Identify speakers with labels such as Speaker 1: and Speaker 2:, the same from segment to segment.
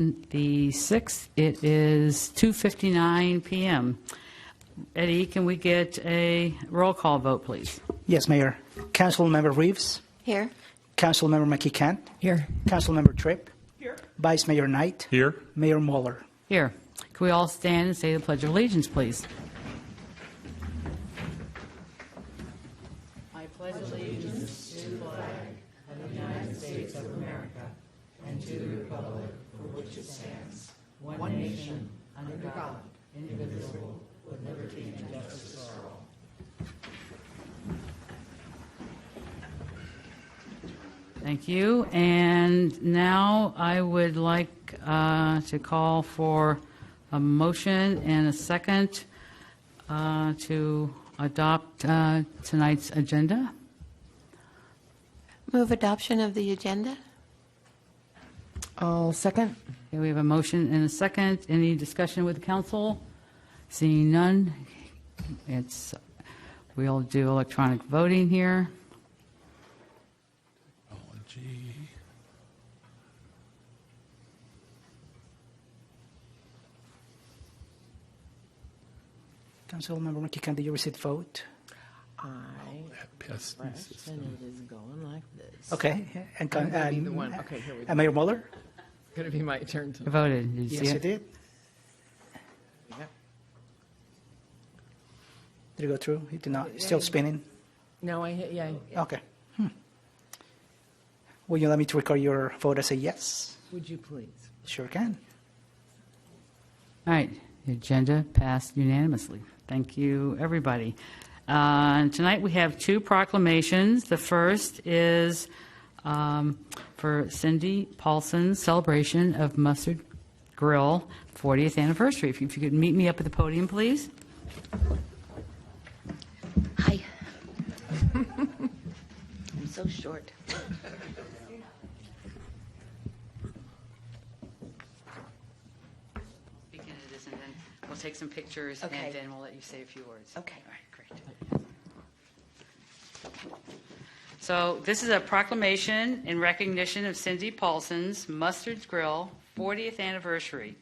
Speaker 1: the 6th. It is 2:59 p.m. Eddie, can we get a roll call vote, please?
Speaker 2: Yes, Mayor. Councilmember Reeves.
Speaker 3: Here.
Speaker 2: Councilmember McKee-Kent.
Speaker 4: Here.
Speaker 2: Councilmember Tripp. Here. Vice Mayor Knight.
Speaker 5: Here.
Speaker 2: Mayor Mueller.
Speaker 1: Here. Can we all stand and say the Pledge of Allegiance, please? I pledge allegiance to the flag of the United States of America and to the republic for which it stands, one nation, under God, indivisible, with liberty and justice for all. Thank you. And now I would like to call for a motion and a second to adopt tonight's agenda.
Speaker 3: Move adoption of the agenda.
Speaker 4: I'll second.
Speaker 1: Okay, we have a motion and a second. Any discussion with the council? Seeing none, we'll do electronic voting here.
Speaker 2: Councilmember McKee-Kent, did you receive the vote?
Speaker 4: I
Speaker 5: Yes.
Speaker 4: pressed and it is going like this.
Speaker 2: Okay. And,
Speaker 4: I'm gonna be the one. Okay, here we go.
Speaker 2: Mayor Mueller?
Speaker 4: It's going to be my turn to
Speaker 1: You voted. Did you
Speaker 2: Yes,
Speaker 1: see
Speaker 2: you
Speaker 1: it?
Speaker 2: did.
Speaker 4: Yeah.
Speaker 2: Did it go through? It did not. Still spinning?
Speaker 4: No, I hit, yeah.
Speaker 2: Okay. Will you allow me to record your vote as a yes?
Speaker 4: Would you please?
Speaker 2: Sure can.
Speaker 1: All right, the agenda passed unanimously. Thank you, everybody. Tonight we have two proclamations. The first is for Cindy Paulson's celebration of Mustard Grill 40th anniversary. If you could meet me up at the podium, please.
Speaker 3: Hi. I'm so short.
Speaker 1: Begin to this, and then we'll take some pictures,
Speaker 3: Okay.
Speaker 1: and then we'll let you say a few words.
Speaker 3: Okay.
Speaker 1: All right, great. So this is a proclamation in recognition of Cindy Paulson's Mustard Grill 40th anniversary.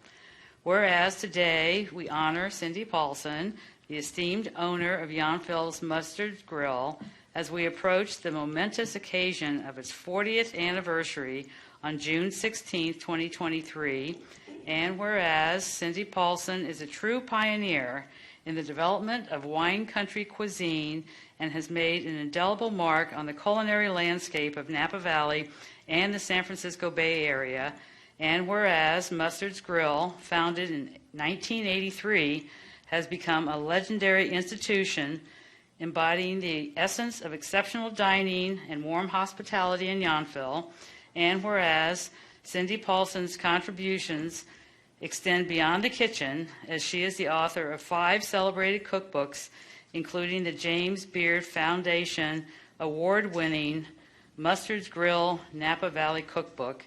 Speaker 1: Whereas today we honor Cindy Paulson, the esteemed owner of Yountville's Mustard Grill, as we approach the momentous occasion of its 40th anniversary on June 16, 2023. And whereas Cindy Paulson is a true pioneer in the development of wine country cuisine and has made an indelible mark on the culinary landscape of Napa Valley and the San Francisco Bay Area. And whereas Mustard's Grill, founded in 1983, has become a legendary institution embodying the essence of exceptional dining and warm hospitality in Yountville. And whereas Cindy Paulson's contributions extend beyond the kitchen, as she is the author of 5 celebrated cookbooks, including the James Beard Foundation award-winning Mustard's Grill Napa Valley Cookbook.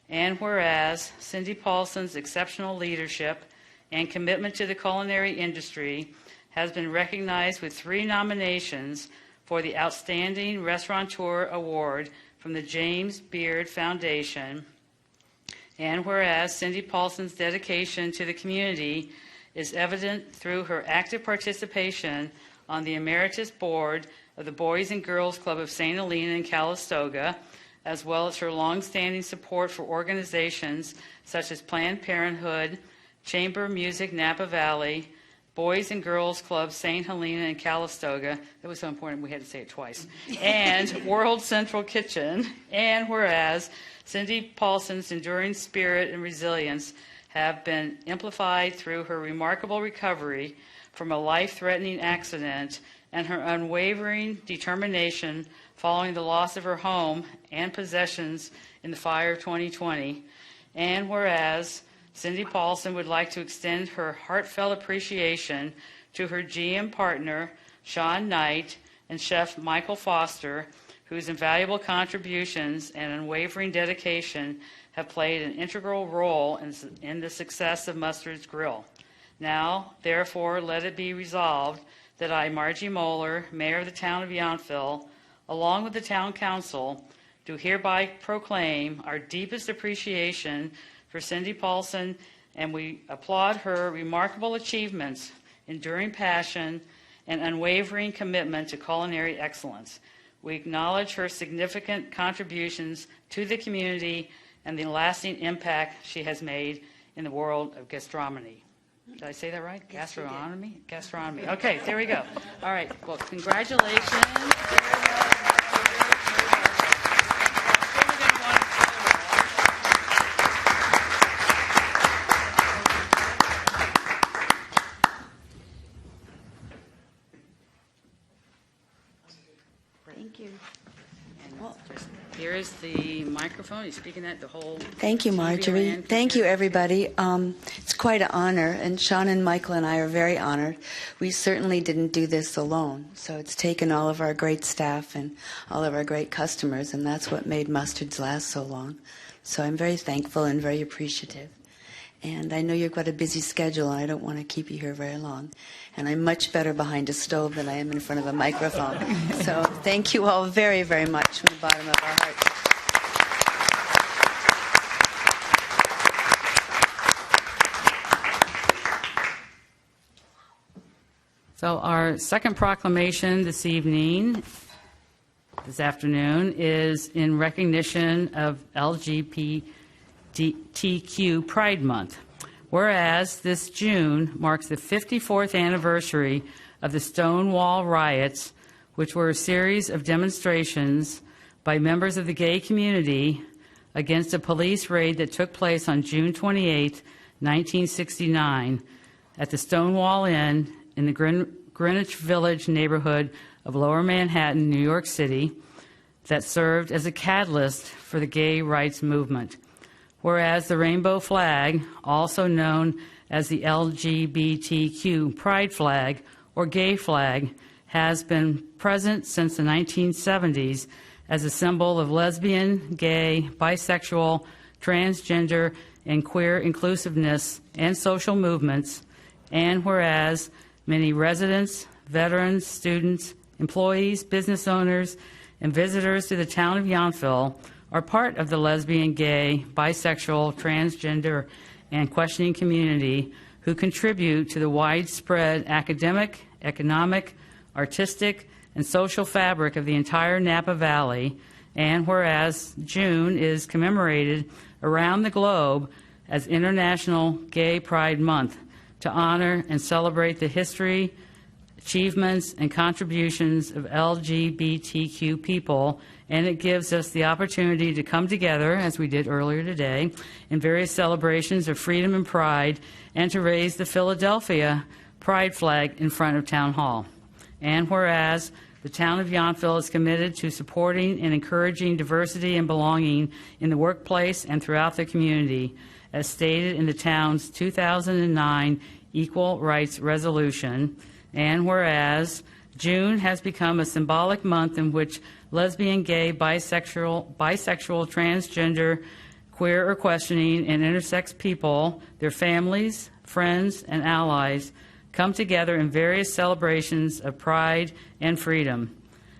Speaker 1: And whereas Cindy Paulson's exceptional leadership and commitment to the culinary industry has been recognized with 3 nominations for the Outstanding Restaurateur Award from the James Beard Foundation. And whereas Cindy Paulson's dedication to the community is evident through her active participation on the Emeritus Board of the Boys and Girls Club of St. Helena and Calistoga, as well as her longstanding support for organizations such as Planned Parenthood, Chamber Music Napa Valley, Boys and Girls Club St. Helena and Calistoga, that was so important we had to say it twice, and World Central Kitchen. And whereas Cindy Paulson's enduring spirit and resilience have been amplified through her remarkable recovery from a life-threatening accident and her unwavering determination following the loss of her home and possessions in the fire of 2020. And whereas Cindy Paulson would like to extend her heartfelt appreciation to her GM partner, Sean Knight, and Chef Michael Foster, whose invaluable contributions and unwavering dedication have played an integral role in the success of Mustard's Grill. Now, therefore, let it be resolved that I, Margie Moeller, Mayor of the Town of Yountville, along with the Town Council, do hereby proclaim our deepest appreciation for Cindy Paulson, and we applaud her remarkable achievements, enduring passion, and unwavering commitment to culinary excellence. We acknowledge her significant contributions to the community and the lasting impact she has made in the world of gastronomy. Did I say that right?
Speaker 3: Yes, you did.
Speaker 1: Gastronomy? Gastronomy. Okay, there we go. All right, well, congratulations.
Speaker 3: Thank you.
Speaker 1: Here is the microphone. He's speaking at the whole.
Speaker 5: Thank you,
Speaker 1: TV
Speaker 5: Marjorie.
Speaker 1: land.
Speaker 5: Thank you, everybody. It's quite an honor, and Sean and Michael and I are very honored. We certainly didn't do this alone, so it's taken all of our great staff and all of our great customers, and that's what made Mustards last so long. So I'm very thankful and very appreciative. And I know you've got a busy schedule, and I don't want to keep you here very long. And I'm much better behind a stove than I am in front of a microphone. So thank you all very, very much from the bottom of our hearts.
Speaker 1: So our second proclamation this afternoon, is in recognition of LGBTQ Pride Month. Whereas this June marks the 54th anniversary of the Stonewall riots, which were a series of demonstrations by members of the gay community against a police raid that took place on June 28, 1969, at the Stonewall Inn in the Greenwich Village neighborhood of Lower Manhattan, New York City, that served as a catalyst for the gay rights movement. Whereas the rainbow flag, also known as the LGBTQ pride flag or gay flag, has been present since the 1970s as a symbol of lesbian, gay, bisexual, transgender, and queer inclusiveness and social movements, and whereas many residents, veterans, students, employees, business owners, and visitors to the town of Yountville are part of the lesbian, gay, bisexual, transgender, and questioning community who contribute to the widespread academic, economic, artistic, and social fabric of the entire Napa Valley, and whereas June is commemorated around the globe as International Gay Pride Month to honor and celebrate the history, achievements, and contributions of LGBTQ people, and it gives us the opportunity to come together, as we did earlier today, in various celebrations of freedom and pride, and to raise the Philadelphia pride flag in front of Town Hall. And whereas the town of Yountville is committed to supporting and encouraging diversity and belonging in the workplace and throughout the community, as stated in the town's 2009 Equal Rights Resolution. And whereas June has become a symbolic month in which lesbian, gay, bisexual, transgender, queer or questioning, and intersex people, their families, friends, and allies come together in various celebrations of pride and freedom.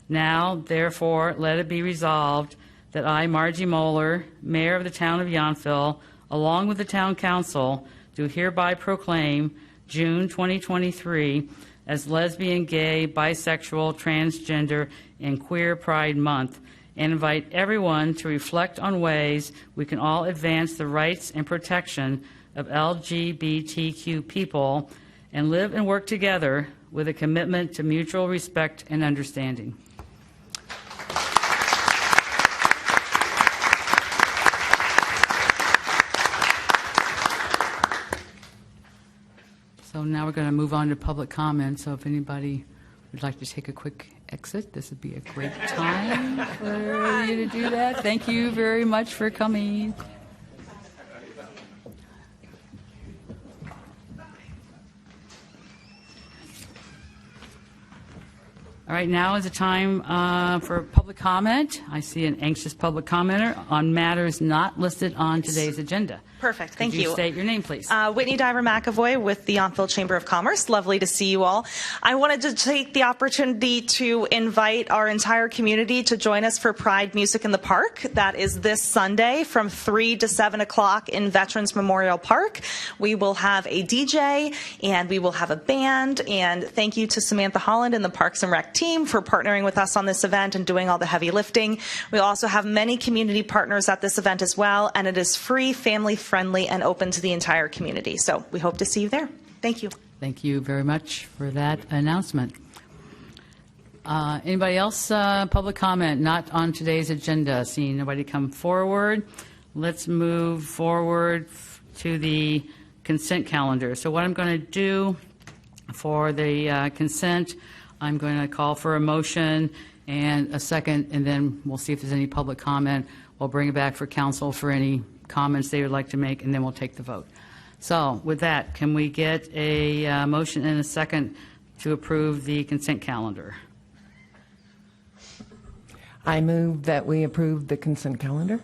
Speaker 1: Now, therefore, let it be resolved that I, Margie Moeller, Mayor of the town of Yountville, along with the Town Council, do hereby proclaim June 2023 as Lesbian, Gay, Bisexual, Transgender, and Queer Pride Month, and invite everyone to reflect on ways we can all advance the rights and protection of LGBTQ people and live and work together with a commitment to mutual respect and understanding. So now we're going to move on to public comment. So if anybody would like to take a quick exit, this would be a great time for you to do that. Thank you very much for coming. All right, now is the time for public comment. I see an anxious public commenter on matters not listed on today's agenda.
Speaker 6: Perfect. Thank
Speaker 1: Could you
Speaker 6: you.
Speaker 1: state your name, please?
Speaker 6: Whitney Diver McAvoy with the Yountville Chamber of Commerce. Lovely to see you all. I wanted to take the opportunity to invite our entire community to join us for Pride Music in the Park. That is this Sunday from 3 to 7 o'clock in Veterans Memorial Park. We will have a DJ and we will have a band. And thank you to Samantha Holland and the Parks and Rec team for partnering with us on this event and doing all the heavy lifting. We also have many community partners at this event as well, and it is free, family-friendly, and open to the entire community. So we hope to see you there. Thank you.
Speaker 1: Thank you very much for that announcement. Anybody else, public comment, not on today's agenda? Seeing nobody come forward, let's move forward to the consent calendar. So what I'm going to do for the consent, I'm going to call for a motion and a second, and then we'll see if there's any public comment. We'll bring it back for council for any comments they would like to make, and then we'll take the vote. So with that, can we get a motion and a second to approve the consent calendar?
Speaker 4: I move that we approve the consent calendar.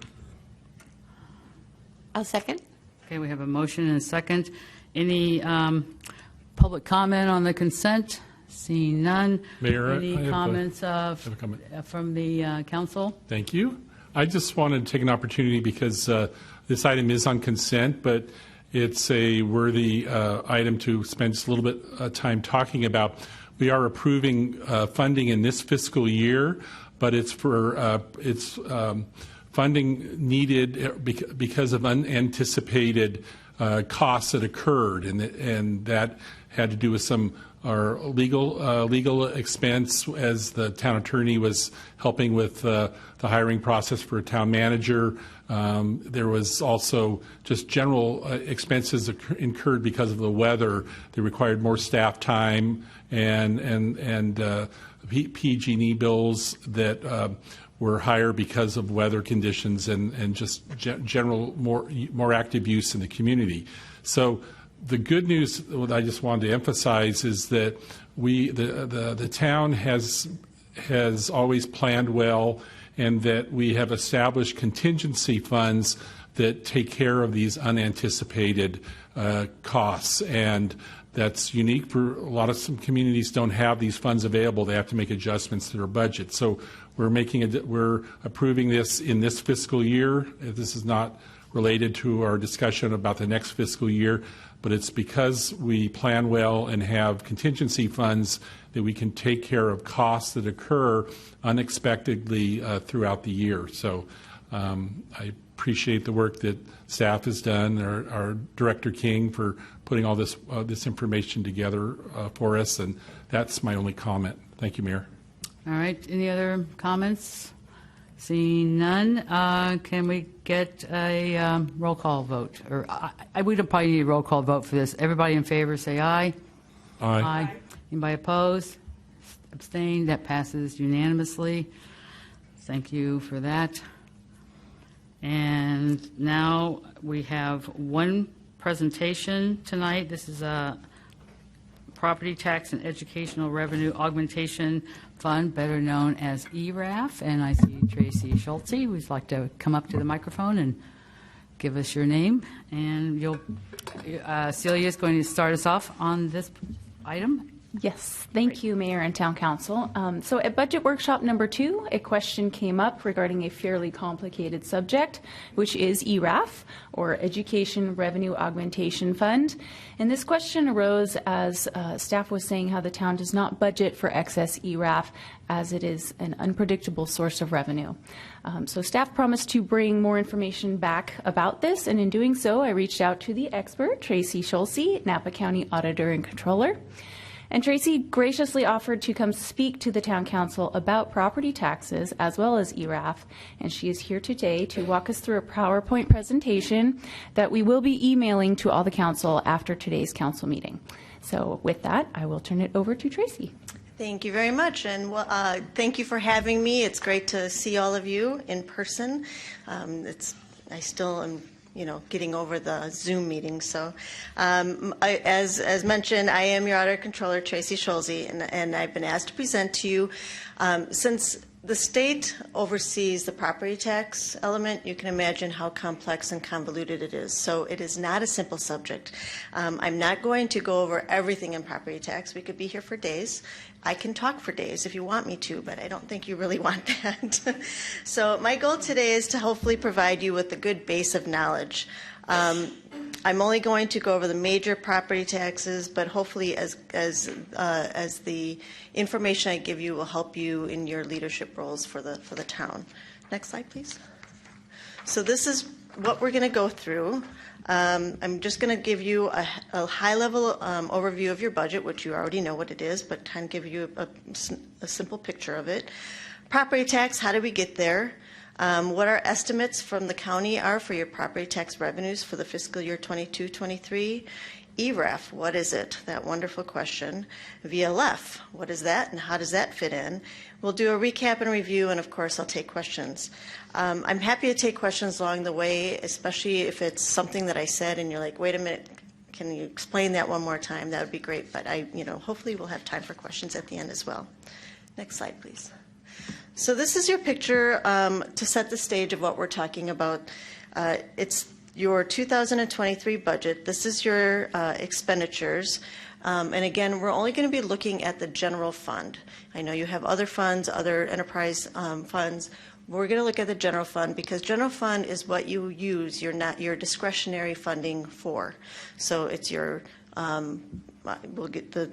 Speaker 3: I'll second.
Speaker 1: Okay, we have a motion and a second. Any public comment on the consent? Seeing none.
Speaker 7: Mayor,
Speaker 1: any
Speaker 7: I have
Speaker 1: comments
Speaker 7: a comment.
Speaker 1: from the council?
Speaker 7: Thank you. I just wanted to take an opportunity because this item is on consent, but it's a worthy item to spend just a little bit of time talking about. We are approving funding in this fiscal year, but it's for funding needed because of unanticipated costs that occurred, and that had to do with some our legal expense as the town attorney was helping with the hiring process for a town manager. There was also just general expenses incurred because of the weather that required more staff time and PG&E bills that were higher because of weather conditions and just general more active use in the community. So the good news that I just wanted to emphasize is that the town has always planned well, and that we have established contingency funds that take care of these unanticipated costs. And that's unique for a lot of some communities don't have these funds available. They have to make adjustments to their budget. So we're approving this in this fiscal year. This is not related to our discussion about the next fiscal year, but it's because we plan well and have contingency funds that we can take care of costs that occur unexpectedly throughout the year. So I appreciate the work that staff has done, our Director King for putting all this information together for us, and that's my only comment. Thank you, Mayor.
Speaker 1: All right, any other comments? Seeing none, can we get a roll call vote? Or we don't probably need a roll call vote for this. Everybody in favor, say aye.
Speaker 7: Aye.
Speaker 1: Anybody opposed? Abstained? That passes unanimously. Thank you for that. And now we have one presentation tonight. This is a Property Tax and Educational Revenue Augmentation Fund, better known as ERAF. And I see Tracy Schultze, who'd like to come up to the microphone and give us your name. And Celia is going to start us off on this item.
Speaker 8: Yes, thank you, Mayor and Town Council. So at Budget Workshop number 2, a question came up regarding a fairly complicated subject, which is ERAF, or Education Revenue Augmentation Fund. And this question arose as staff was saying how the town does not budget for excess ERAF, as it is an unpredictable source of revenue. So staff promised to bring more information back about this, and in doing so, I reached out to the expert, Tracy Schultze, Napa County Auditor and Controller. And Tracy graciously offered to come speak to the Town Council about property taxes as well as ERAF, and she is here today to walk us through a PowerPoint presentation that we will be emailing to all the council after today's council meeting. So with that, I will turn it over to Tracy.
Speaker 9: Thank you very much, and thank you for having me. It's great to see all of you in person. I still am getting over the Zoom meeting. So as mentioned, I am your Auditor Controller, Tracy Schultze, and I've been asked to present to you. Since The state oversees the property tax element. You can imagine how complex and convoluted it is. So it is not a simple subject. I'm not going to go over everything in property tax. We could be here for days. I can talk for days if you want me to, but I don't think you really want that. So my goal today is to hopefully provide you with a good base of knowledge. I'm only going to go over the major property taxes, but hopefully as the information I give you will help you in your leadership roles for the town. Next slide, please. So this is what we're going to go through. I'm just going to give you a high-level overview of your budget, which you already know what it is, but kind of give you a simple picture of it. Property tax, how did we get there? What our estimates from the county are for your property tax revenues for the fiscal year 22-23. ERAF, what is it? That wonderful question. VLF, what is that and how does that fit in? We'll do a recap and review, and of course I'll take questions. I'm happy to take questions along the way, especially if it's something that I said and you're like, wait a minute, can you explain that one more time? That would be great, but hopefully we'll have time for questions at the end as well. Next slide, please. So this is your picture to set the stage of what we're talking about. It's your 2023 budget. This is your expenditures. And again, we're only going to be looking at the general fund. I know you have other funds, other enterprise funds. We're going to look at the general fund because general fund is what you use your discretionary funding for. So it's your we'll get the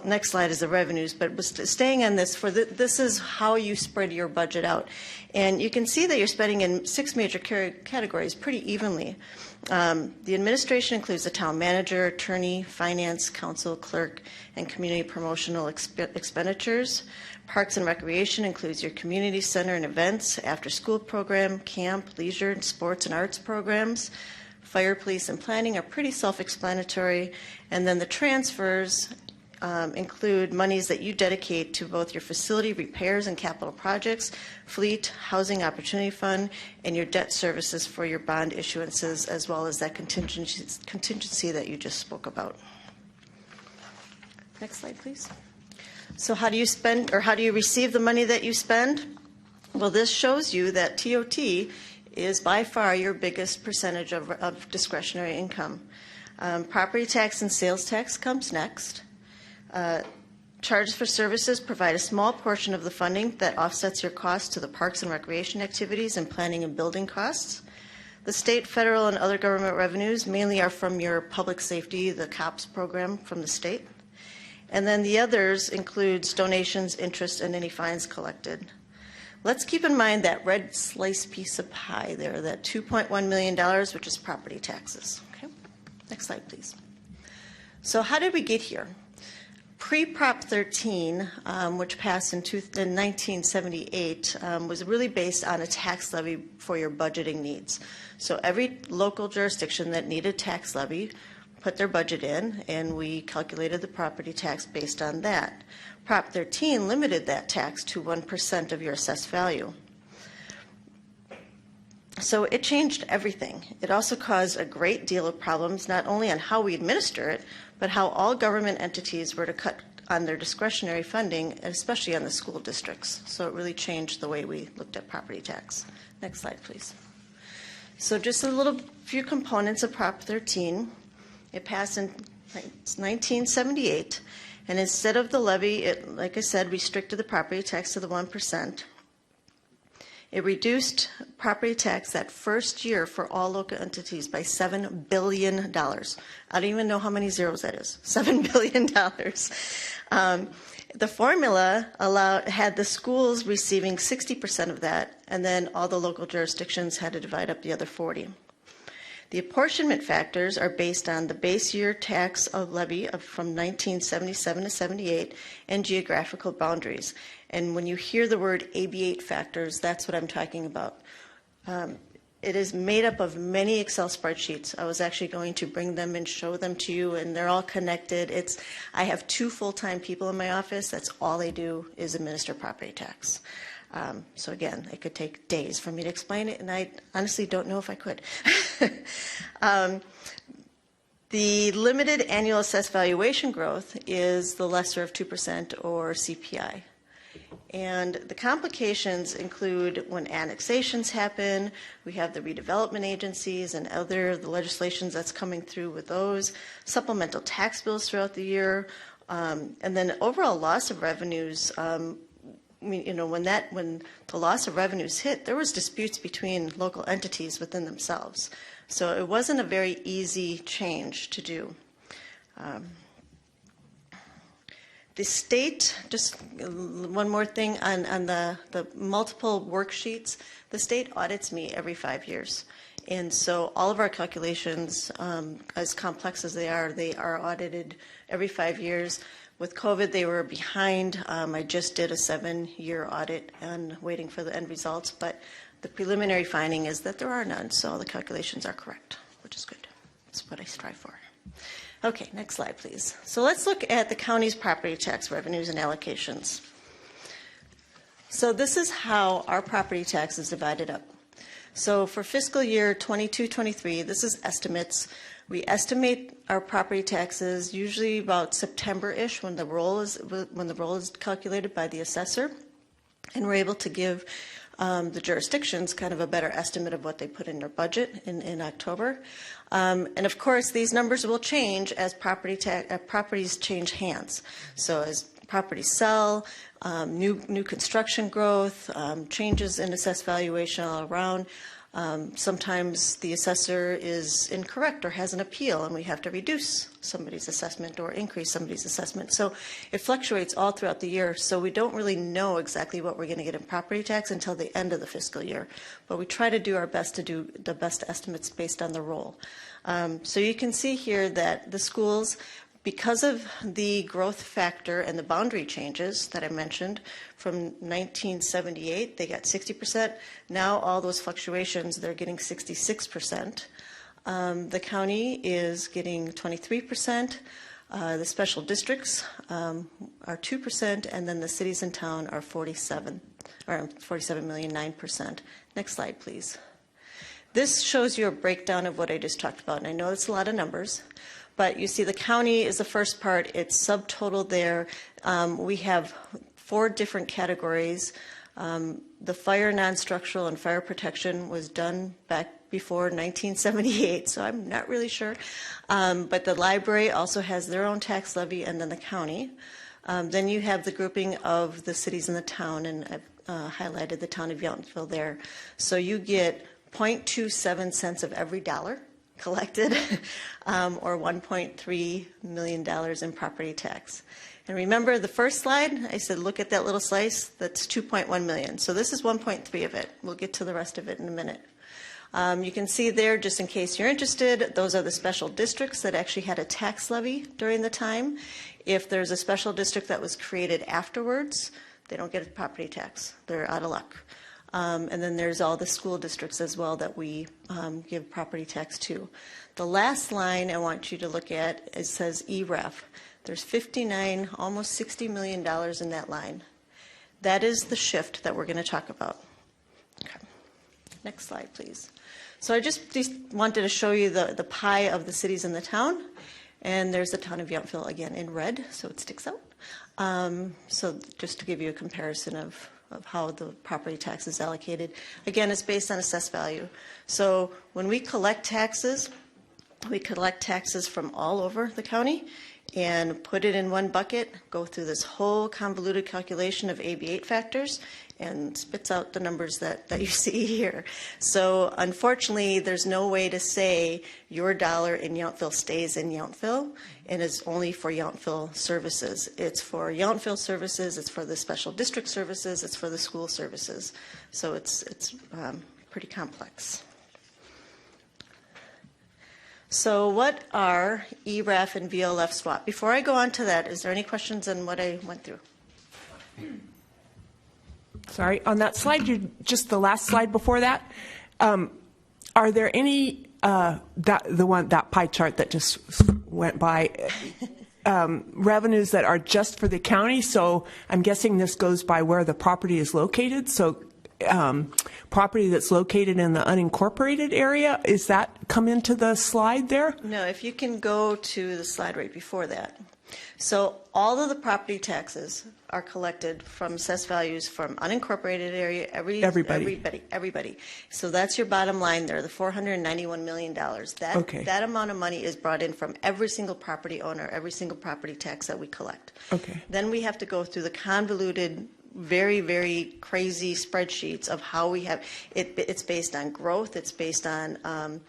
Speaker 9: next slide is the revenues, but staying on this, this is how you spread your budget out. And you can see that you're spending in 6 major categories pretty evenly. The administration includes the town manager, attorney, finance, council, clerk, and community promotional expenditures. Parks and recreation includes your community center and events, after-school program, camp, leisure, and sports and arts programs. Fire, police, and planning are pretty self-explanatory. And then the transfers include monies that you dedicate to both your facility repairs and capital projects, fleet, housing opportunity fund, and your debt services for your bond issuances, as well as that contingency that you just spoke about. Next slide, please. So how do you spend, or how do you receive the money that you spend? Well, this shows you that TOT is by far your biggest percentage of discretionary income. Property tax and sales tax comes next. Charges for services provide a small portion of the funding that offsets your costs to the parks and recreation activities and planning and building costs. The state, federal, and other government revenues mainly are from your public safety, the COPS program from the state. And then the others includes donations, interest, and any fines collected. Let's keep in mind that red slice piece of pie there, that $2.1 million, which is property taxes. Okay, next slide, please. So how did we get here? Pre-Prop 13, which passed in 1978, was really based on a tax levy for your budgeting needs. So every local jurisdiction that needed tax levy put their budget in, and we calculated the property tax based on that. Prop 13 limited that tax to 1% of your assessed value. So it changed everything. It also caused a great deal of problems, not only on how we administer it, but how all government entities were to cut on their discretionary funding, especially on the school districts. So it really changed the way we looked at property tax. Next slide, please. So just a few components of Prop 13. It passed in 1978, and instead of the levy, it, like I said, restricted the property tax to the 1%. It reduced property tax that first year for all local entities by $7 billion. I don't even know how many zeros that is. $7 billion. The formula had the schools receiving 60% of that, and then all the local jurisdictions had to divide up the other 40%. The apportionment factors are based on the base year tax levy from 1977 to 78 and geographical boundaries. And when you hear the word AB8 factors, that's what I'm talking about. It is made up of many Excel spreadsheets. I was actually going to bring them and show them to you, and they're all connected. I have 2 full-time people in my office. That's all they do is administer property tax. So again, it could take days for me to explain it, and I honestly don't know if I could. The limited annual assessed valuation growth is the lesser of 2% or CPI. And the complications include when annexations happen, we have the redevelopment agencies and the legislations that's coming through with those, supplemental tax bills throughout the year, and then overall loss of revenues. When the loss of revenues hit, there was disputes between local entities within themselves. So it wasn't a very easy change to do. The state, just one more thing on the multiple worksheets, the state audits me every 5 years. And so all of our calculations, as complex as they are audited every 5 years. With COVID, they were behind. I just did a 7-year audit and waiting for the end results, but the preliminary finding is that there are none, so the calculations are correct, which is good. That's what I strive for. Okay, next slide, please. So let's look at the county's property tax revenues and allocations. So this is how our property tax is divided up. So for fiscal year 22-23, this is estimates. We estimate our property taxes usually about September-ish when the roll is calculated by the assessor, and we're able to give the jurisdictions kind of a better estimate of what they put in their budget in October. And of course, these numbers will change as properties change hands. So as properties sell, new construction growth, changes in assessed valuation all around. Sometimes the assessor is incorrect or has an appeal, and we have to reduce somebody's assessment or increase somebody's assessment. So it fluctuates all throughout the year, so we don't really know exactly what we're going to get in property tax until the end of the fiscal year. But we try to do our best to do the best estimates based on the roll. So you can see here that the schools, because of the growth factor and the boundary changes that I mentioned, from 1978, they got 60%. Now all those fluctuations, they're getting 66%. The county is getting 23%. The special districts are 2%, and then the cities and town are 47,009,000. Next slide, please. This shows you a breakdown of what I just talked about, and I know it's a lot of numbers. But you see the county is the first part. It's subtotal there. We have 4 different categories. The fire, non-structural, and fire protection was done back before 1978, so I'm not really sure. But the library also has their own tax levy, and then the county. Then you have the grouping of the cities and the town, and I've highlighted the town of Yountville there. So you get 0.27 cents of every dollar collected, or $1.3 million in property tax. And remember the first slide, I said look at that little slice, that's 2.1 million. So this is 1.3 of it. We'll get to the rest of it in a minute. You can see there, just in case you're interested, those are the special districts that actually had a tax levy during the time. If there's a special district that was created afterwards, they don't get a property tax. They're out of luck. And then there's all the school districts as well that we give property tax to. The last line I want you to look at, it says ERAF. There's 59, almost $60 million in that line. That is the shift that we're going to talk about. Okay. Next slide, please. So I just wanted to show you the pie of the cities in the town. And there's the town of Yountville, again, in red, so it sticks out. So just to give you a comparison of how the property tax is allocated. Again, it's based on assessed value. So when we collect taxes from all over the county and put it in one bucket, go through this whole convoluted calculation of AB8 factors, and spits out the numbers that you see here. So unfortunately, there's no way to say your dollar in Yountville stays in Yountville and is only for Yountville services. It's for Yountville services, it's for the special district services, it's for the school services. So it's pretty complex. So what are ERAF and VLF swap? Before I go on to that, is there any questions on what I went through?
Speaker 10: Sorry, on that slide, just the last slide before that, are there any, that pie chart that just went by, revenues that are just for the county? So I'm guessing this goes by where the property is located. So property that's located in the unincorporated area, is that come into the slide there?
Speaker 9: No, if you can go to the slide right before that. So all of the property taxes are collected from assessed values from unincorporated area, everybody. So that's your bottom line there, the $491 million. That amount of money is brought in from every single property owner, every single property tax that we collect.
Speaker 10: Okay.
Speaker 9: Then we have to go through the convoluted, very, very crazy spreadsheets of how we have it. It's based on growth. It's based on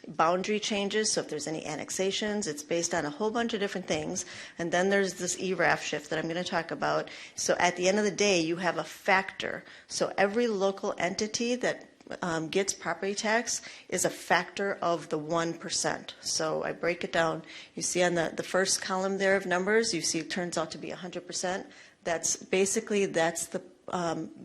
Speaker 9: boundary changes. So if there's any annexations, it's based on a whole bunch of different things. And then there's this ERAF shift that I'm going to talk about. So at the end of the day, you have a factor. So every local entity that gets property tax is a factor of the 1%. So I break it down. You see on the first column there of numbers, you see it turns out to be 100%. That's basically, that's the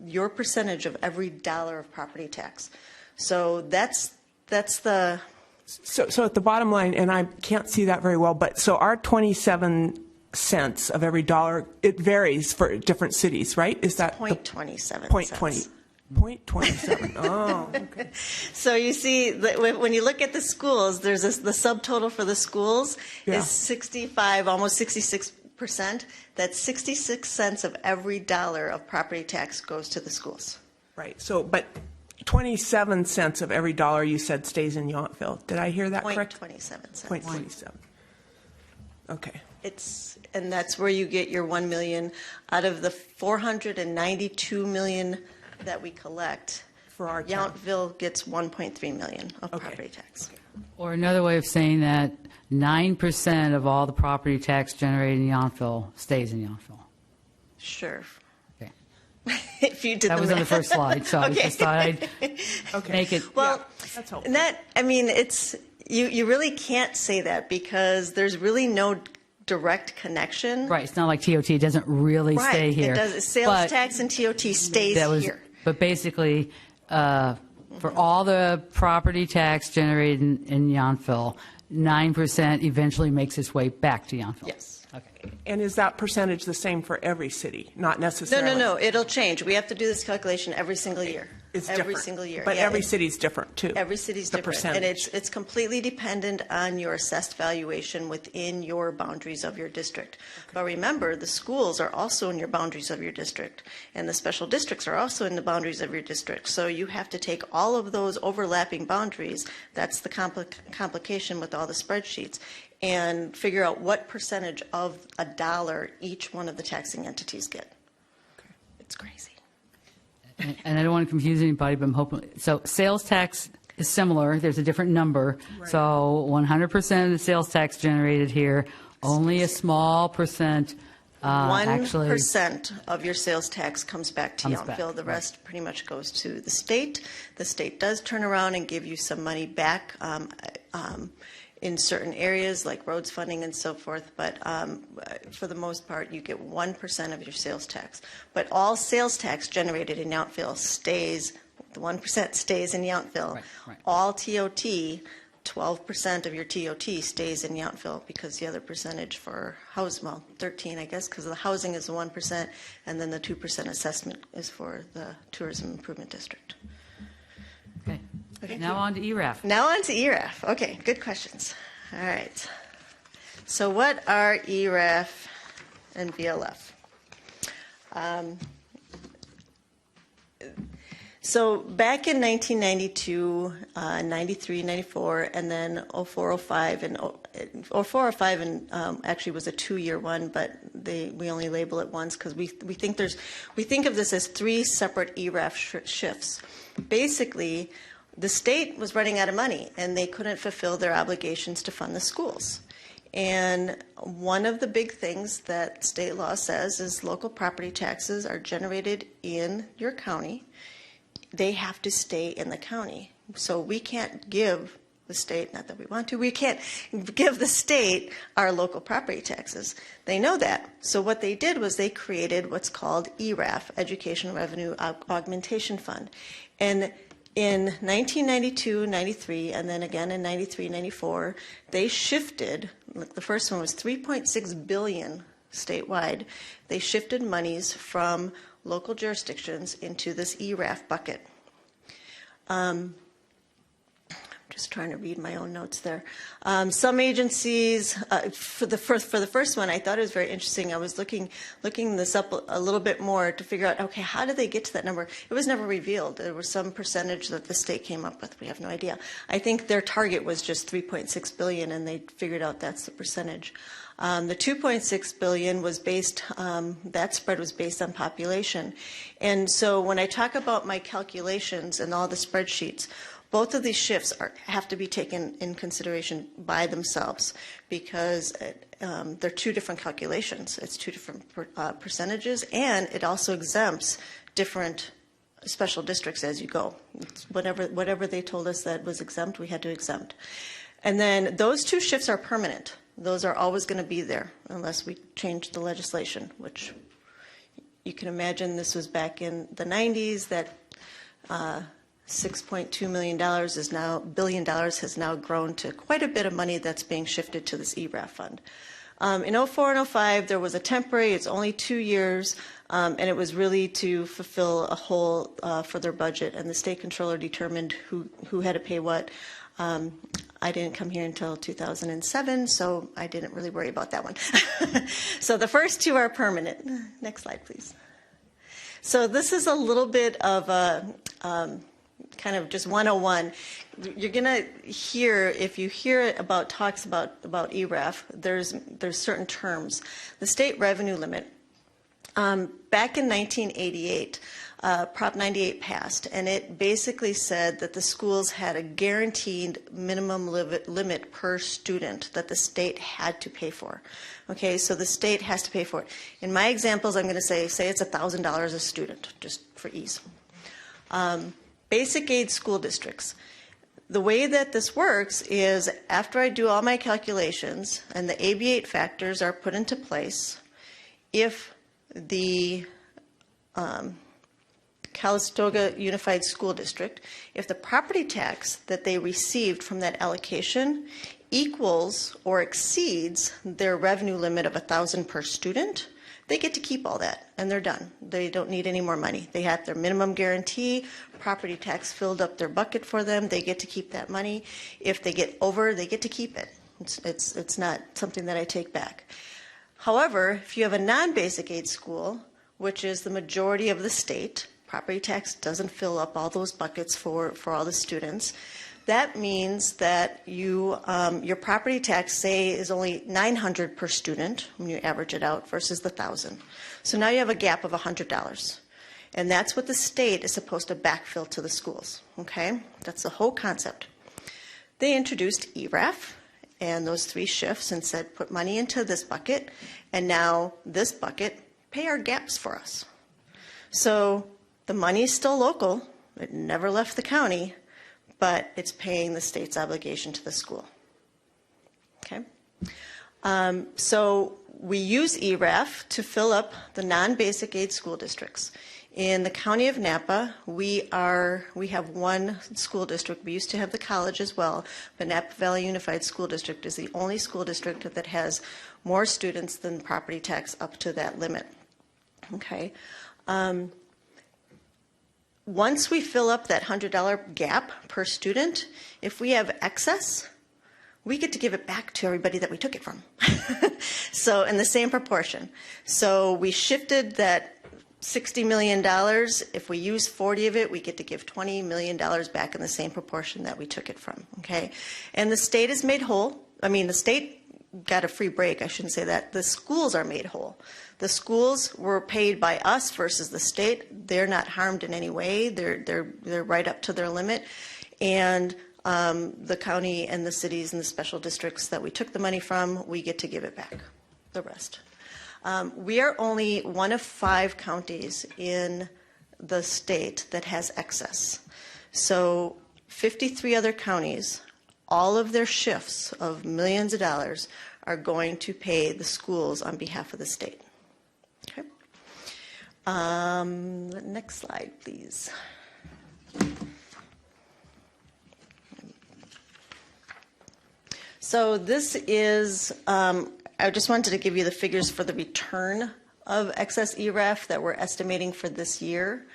Speaker 9: your percentage of every dollar of property tax. So that's the...
Speaker 10: So at the bottom line, and I can't see that very well, but so our 27 cents of every dollar, it varies for different cities, right? Is that
Speaker 9: 0.27
Speaker 10: 0.27? Oh, okay.
Speaker 9: So you see, when you look at the schools, there's the subtotal for the schools is 65, almost 66%. That's 66 cents of every dollar of property tax goes to the schools.
Speaker 10: Right. So, but 27 cents of every dollar you said stays in Yountville. Did I hear that correct?
Speaker 9: 0.27 cents.
Speaker 10: 0.27. Okay.
Speaker 9: And that's where you get your 1 million out of the 492 million that we collect.
Speaker 10: For our town.
Speaker 9: Yountville gets 1.3 million of property tax.
Speaker 1: Or another way of saying that, 9% of all the property tax generated in Yountville stays in Yountville.
Speaker 9: Sure.
Speaker 1: Okay.
Speaker 9: If you did
Speaker 1: That was on the
Speaker 9: math.
Speaker 1: first slide, so I just thought I'd make it.
Speaker 9: Well,
Speaker 10: that's helpful.
Speaker 9: and that, I mean, it's, you really can't say that because there's really no direct connection.
Speaker 1: Right, it's not like TOT, it doesn't really stay here.
Speaker 9: It does. Sales
Speaker 1: But
Speaker 9: tax and TOT stays
Speaker 1: that was,
Speaker 9: here.
Speaker 1: But basically, for all the property tax generated in Yountville, 9% eventually makes its way back to Yountville.
Speaker 9: Yes.
Speaker 1: Okay.
Speaker 10: And is that percentage the same for every city? Not necessarily.
Speaker 9: No. It'll change. We have to do this calculation every single year.
Speaker 10: It's
Speaker 9: every
Speaker 10: different.
Speaker 9: single year.
Speaker 10: But
Speaker 9: Yeah,
Speaker 10: every city's different too.
Speaker 9: Every city's
Speaker 10: The
Speaker 9: different.
Speaker 10: percentage.
Speaker 9: And it's completely dependent on your assessed valuation within your boundaries of your district. But remember, the schools are also in your boundaries of your district, and the special districts are also in the boundaries of your district. So you have to take all of those overlapping boundaries, that's the complication with all the spreadsheets, and figure out what percentage of a dollar each one of the taxing entities get. It's crazy.
Speaker 1: And I don't want to confuse anybody, but I'm hoping, so sales tax is similar, there's a different number. So 100% of the sales tax generated here, only a small percent actually.
Speaker 9: 1% of your sales tax comes back to
Speaker 1: Comes back,
Speaker 9: Yountville. The rest pretty much goes to the state. The state does turn around and give you some money back in certain areas like roads funding and so forth, but for the most part you get 1% of your sales tax. But all sales tax generated in Yountville stays, the 1% stays in Yountville.
Speaker 1: Right.
Speaker 9: All TOT, 12% of your TOT stays in Yountville because the other percentage for house, well, 13 I guess, because the housing is the 1% and then the 2% assessment is for the tourism improvement district.
Speaker 1: Okay. Now on to ERAF.
Speaker 9: Now on to ERAF. Okay, good questions. All right. So what are ERAF and VLF? So back in 1992, 93, 94, and then 04, 05, and 04, 05, and actually was a 2-year one, but we only label it once because we think of this as 3 separate ERAF shifts. Basically, the state was running out of money and they couldn't fulfill their obligations to fund the schools. And one of the big things that state law says is local property taxes are generated in your county. They have to stay in the county. So we can't give the state, not that we want to, we can't give the state our local property taxes. They know that. So what they did was they created what's called ERAF, Education Revenue Augmentation Fund. And in 1992, 93, and then again in 93, 94, they shifted, the first one was $3.6 billion statewide. They shifted monies from local jurisdictions into this ERAF bucket. I'm Just trying to read my own notes there. Some agencies, for the first one, I thought it was very interesting. I was looking this up a little bit more to figure out, okay, how did they get to that number? It was never revealed. There was some percentage that the state came up with. We have no idea. I think their target was just $3.6 billion, and they figured out that's the percentage. The $2.6 billion was based, that spread was based on population. And so when I talk about my calculations and all the spreadsheets, both of these shifts have to be taken in consideration by themselves because they're two different calculations. It's two different percentages, and it also exempts different special districts as you go. Whatever they told us that was exempt, we had to exempt. And then those two shifts are permanent. Those are always going to be there unless we change the legislation, which you can imagine this was back in the 90s that $6.2 million billion has now grown to quite a bit of money that's being shifted to this ERAF fund. In 04 and 05, there was a temporary, it's only 2 years, and it was really to fulfill a hole for their budget, and the state controller determined who had to pay what. I didn't come here until 2007, so I didn't really worry about that one. So the first two are permanent. Next slide, please. So this is a little bit of a kind of just 101. You're going to hear, if you hear about talks about ERAF, there's certain terms. The state revenue limit. Back in 1988, Prop 98 passed, and it basically said that the schools had a guaranteed minimum limit per student that the state had to pay for. Okay, so the state has to pay for it. In my examples, I'm going to say it's $1,000 a student, just for ease. Basic aid school districts. The way that this works is after I do all my calculations and the AB8 factors are put into place, if the Calistoga Unified School District, if the property tax that they received from that allocation equals or exceeds their revenue limit of $1,000 per student, they get to keep all that, and they're done. They don't need any more money. They have their minimum guarantee. Property tax filled up their bucket for them. They get to keep that money. If they get over, they get to keep it. It's not something that I take back. However, if you have a non-basic aid school, which is the majority of the state, property tax doesn't fill up all those buckets for all the students. That means that your property tax, say, is only $900 per student when you average it out versus the $1,000. So now you have a gap of $100. And that's what the state is supposed to backfill to the schools. Okay? That's the whole concept. They introduced ERAF and those three shifts and said, put money into this bucket, and now this bucket, pay our gaps for us. So the money is still local. It never left the county, but it's paying the state's obligation to the school. Okay? So we use ERAF to fill up the non-basic aid school districts. In the county of Napa, we have one school district. We used to have the college as well, but Napa Valley Unified School District is the only school district that has more students than property tax up to that limit. Okay. Once we fill up that $100 gap per student, if we have excess, we get to give it back to everybody that we took it from. So in the same proportion. So we shifted that $60 million. If we use 40 of it, we get to give $20 million back in the same proportion that we took it from. Okay, and the state is made whole. I mean, the state got a free break. I shouldn't say that. The schools are made whole. The schools were paid by us versus the state. They're not harmed in any way. They're right up to their limit, and the county and the cities and the special districts that we took the money from, we get to give it back. The rest. We are only one of 5 counties in the state that has excess. So 53 other counties, all of their shifts of millions of dollars are going to pay the schools on behalf of the state. Okay. Next slide, please. So this is, I just wanted to give you the figures for the return of excess ERAF that we're estimating for this year.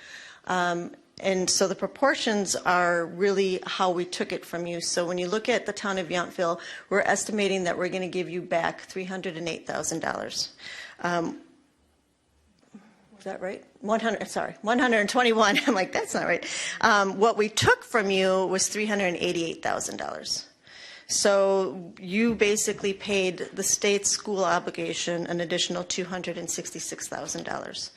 Speaker 9: And so the proportions are really how we took it from you. So when you look at the town of Yountville, we're estimating that we're going to give you back $308,000. Is that right? 121. I'm like, that's not right. What we took from you was $388,000. So you basically paid the state school obligation an additional $266,000.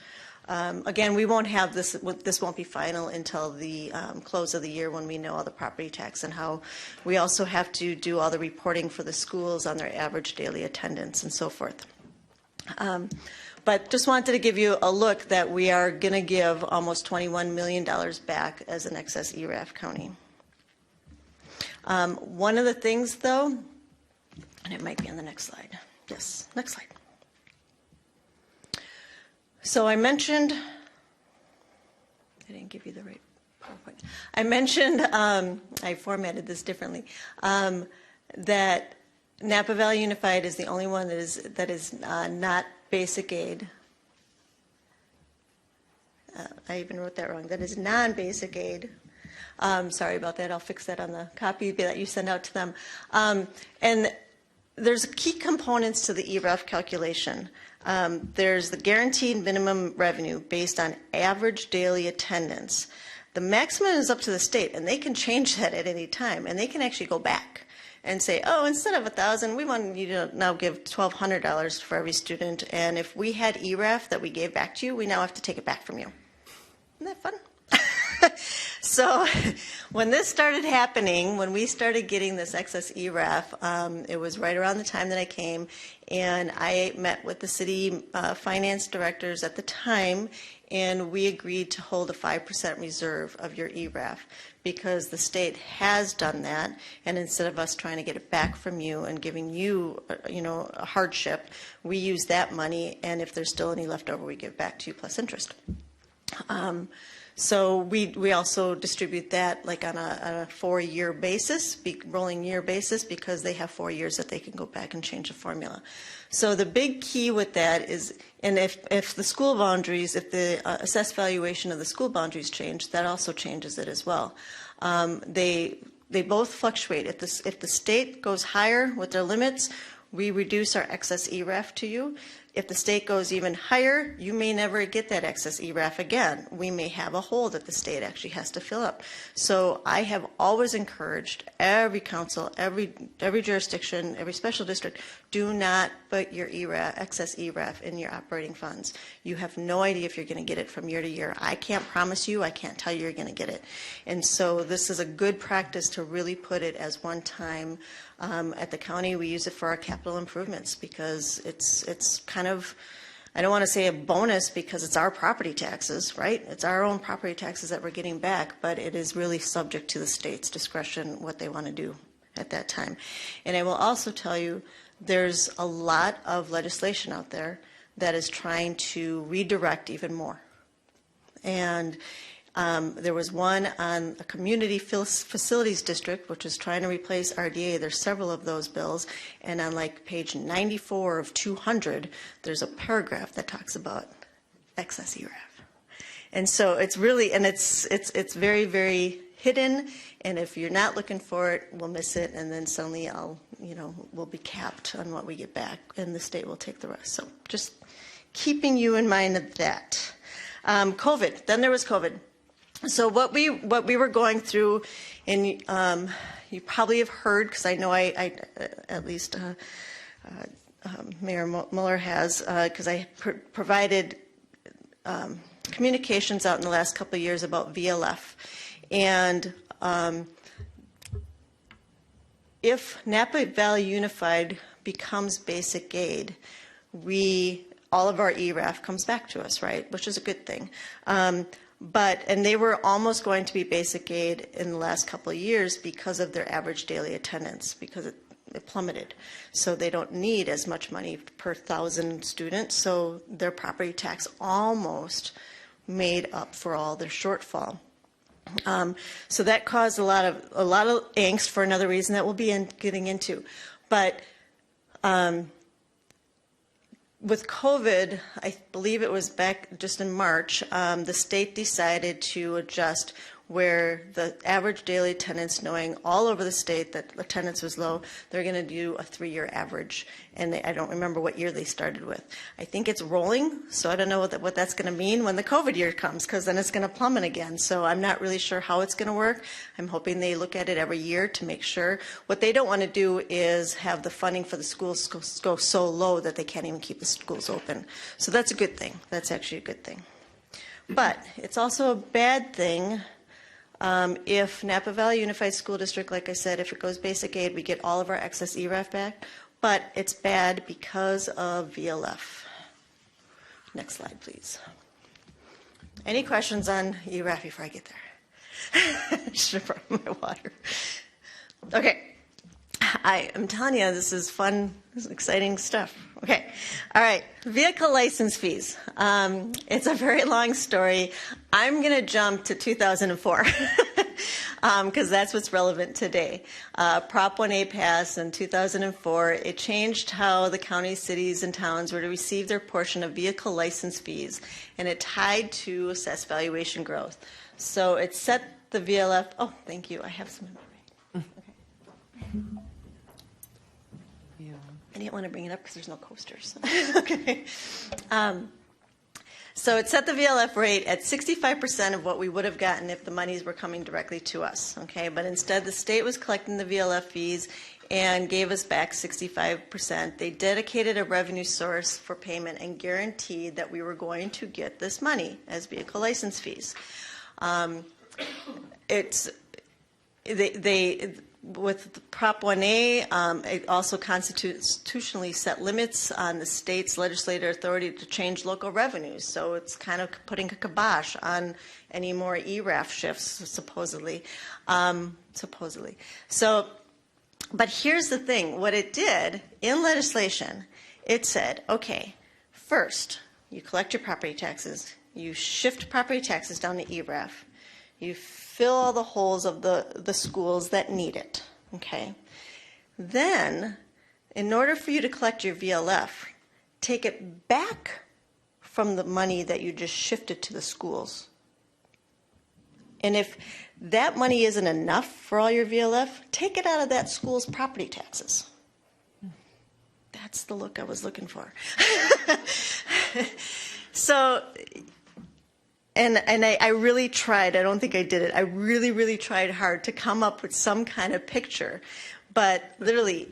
Speaker 9: Again, we won't have this. This won't be final until the close of the year when we know all the property tax and how. We also have to do all the reporting for the schools on their average daily attendance and so forth. But just wanted to give you a look that we are going to give almost $21 million back as an excess ERAF county. One of the things, though, and it might be on the next slide. Yes, next slide. So I mentioned, I didn't give you the right PowerPoint. I mentioned, I formatted this differently, that Napa Valley Unified is the only one that is not basic aid. I even wrote that wrong. That is non-basic aid. Sorry about that. I'll fix that on the copy that you send out to them. And there's key components to the ERAF calculation. There's the guaranteed minimum revenue based on average daily attendance. The maximum is up to the state, and they can change that at any time, and they can actually go back and say, oh, instead of $1,000, we want you to now give $1,200 for every student, and if we had ERAF that we gave back to you, we now have to take it back from you. Isn't that fun? So when this started happening, when we started getting this excess ERAF, it was right around the time that I came, and I met with the city finance directors at the time, and we agreed to hold a 5% reserve of your ERAF because the state has done that, and instead of us trying to get it back from you and giving you, a hardship, we use that money, and if there's still any left over, we give back to you plus interest. So we also distribute that like on a 4-year basis, rolling year basis, because they have 4 years that they can go back and change the formula. So the big key with that is, and if the school boundaries, if the assessed valuation of the school boundaries change, that also changes it as well. They both fluctuate. If the state goes higher with their limits, we reduce our excess ERAF to you. If the state goes even higher, you may never get that excess ERAF again. We may have a hole that the state actually has to fill up. So I have always encouraged every council, every jurisdiction, every special district, do not put your excess ERAF in your operating funds. You have no idea if you're going to get it from year to year. I can't promise you. I can't tell you you're going to get it. And so this is a good practice to really put it as one time. At the county, we use it for our capital improvements because it's kind of, I don't want to say a bonus because it's our property taxes, right? It's our own property taxes that we're getting back, but it is really subject to the state's discretion what they want to do at that time. And I will also tell you there's a lot of legislation out there that is trying to redirect even more. And there was one on a community facilities district, which is trying to replace RDA. There's several of those bills. And on like page 94 of 200, there's a paragraph that talks about excess ERAF. And so it's really, and it's very, very hidden. And if you're not looking for it, we'll miss it. And then suddenly we'll be capped on what we get back and the state will take the rest. So just keeping you in mind of that. COVID, then there was COVID. So what we were going through, and you probably have heard, because I know I at least Mayor Mueller has, because I provided communications out in the last couple of years about VLF. And if Napa Valley Unified becomes basic aid, all of our ERAF comes back to us, right? Which is a good thing. And they were almost going to be basic aid in the last couple of years because of their average daily attendance, because it plummeted. So they don't need as much money per 1,000 students. So their property tax almost made up for all their shortfall. So that caused a lot of angst for another reason that we'll be getting into. But with COVID, I believe it was back just in March, the state decided to adjust where the average daily attendance, knowing all over the state that attendance was low, they're going to do a 3-year average. And I don't remember what year they started with. I think it's rolling, so I don't know what that's going to mean when the COVID year comes, because then it's going to plummet again. So I'm not really sure how it's going to work. I'm hoping they look at it every year to make sure. What they don't want to do is have the funding for the schools go so low that they can't even keep the schools open. So that's a good thing. That's actually a good thing. But it's also a bad thing if Napa Valley Unified School District, like I said, if it goes basic aid, we get all of our excess ERAF back. But it's bad because of VLF. Next slide, please. Any questions on ERAF before I get there? Should have brought my water. Okay. I'm telling you, this is fun, this is exciting stuff. Okay. All right. Vehicle license fees. It's a very long story. I'm going to jump to 2004 because that's what's relevant today. Prop 1A passed in 2004. It changed how the counties, cities, and towns were to receive their portion of vehicle license fees, and it tied to assessed valuation growth. So it set the VLF. Oh, thank you. I have some in my bag. Okay. I didn't want to bring it up because there's no coasters. Okay. So it set the VLF rate at 65% of what we would have gotten if the monies were coming directly to us. Okay, but instead the state was collecting the VLF fees and gave us back 65%. They dedicated a revenue source for payment and guaranteed that we were going to get this money as vehicle license fees. With Prop 1A, it also constitutionally set limits on the state's legislative authority to change local revenues. So it's kind of putting a kibosh on any more ERAF shifts, supposedly. So, but here's the thing. What it did in legislation, it said, okay, first, you collect your property taxes. You shift property taxes down to ERAF. You fill all the holes of the schools that need it, okay? Then, in order for you to collect your VLF, take it back from the money that you just shifted to the schools. And if that money isn't enough for all your VLF, take it out of that school's property taxes. That's the look I was looking for. So, And I really tried. I don't think I did it. I really, really tried hard to come up with some kind of picture. But literally,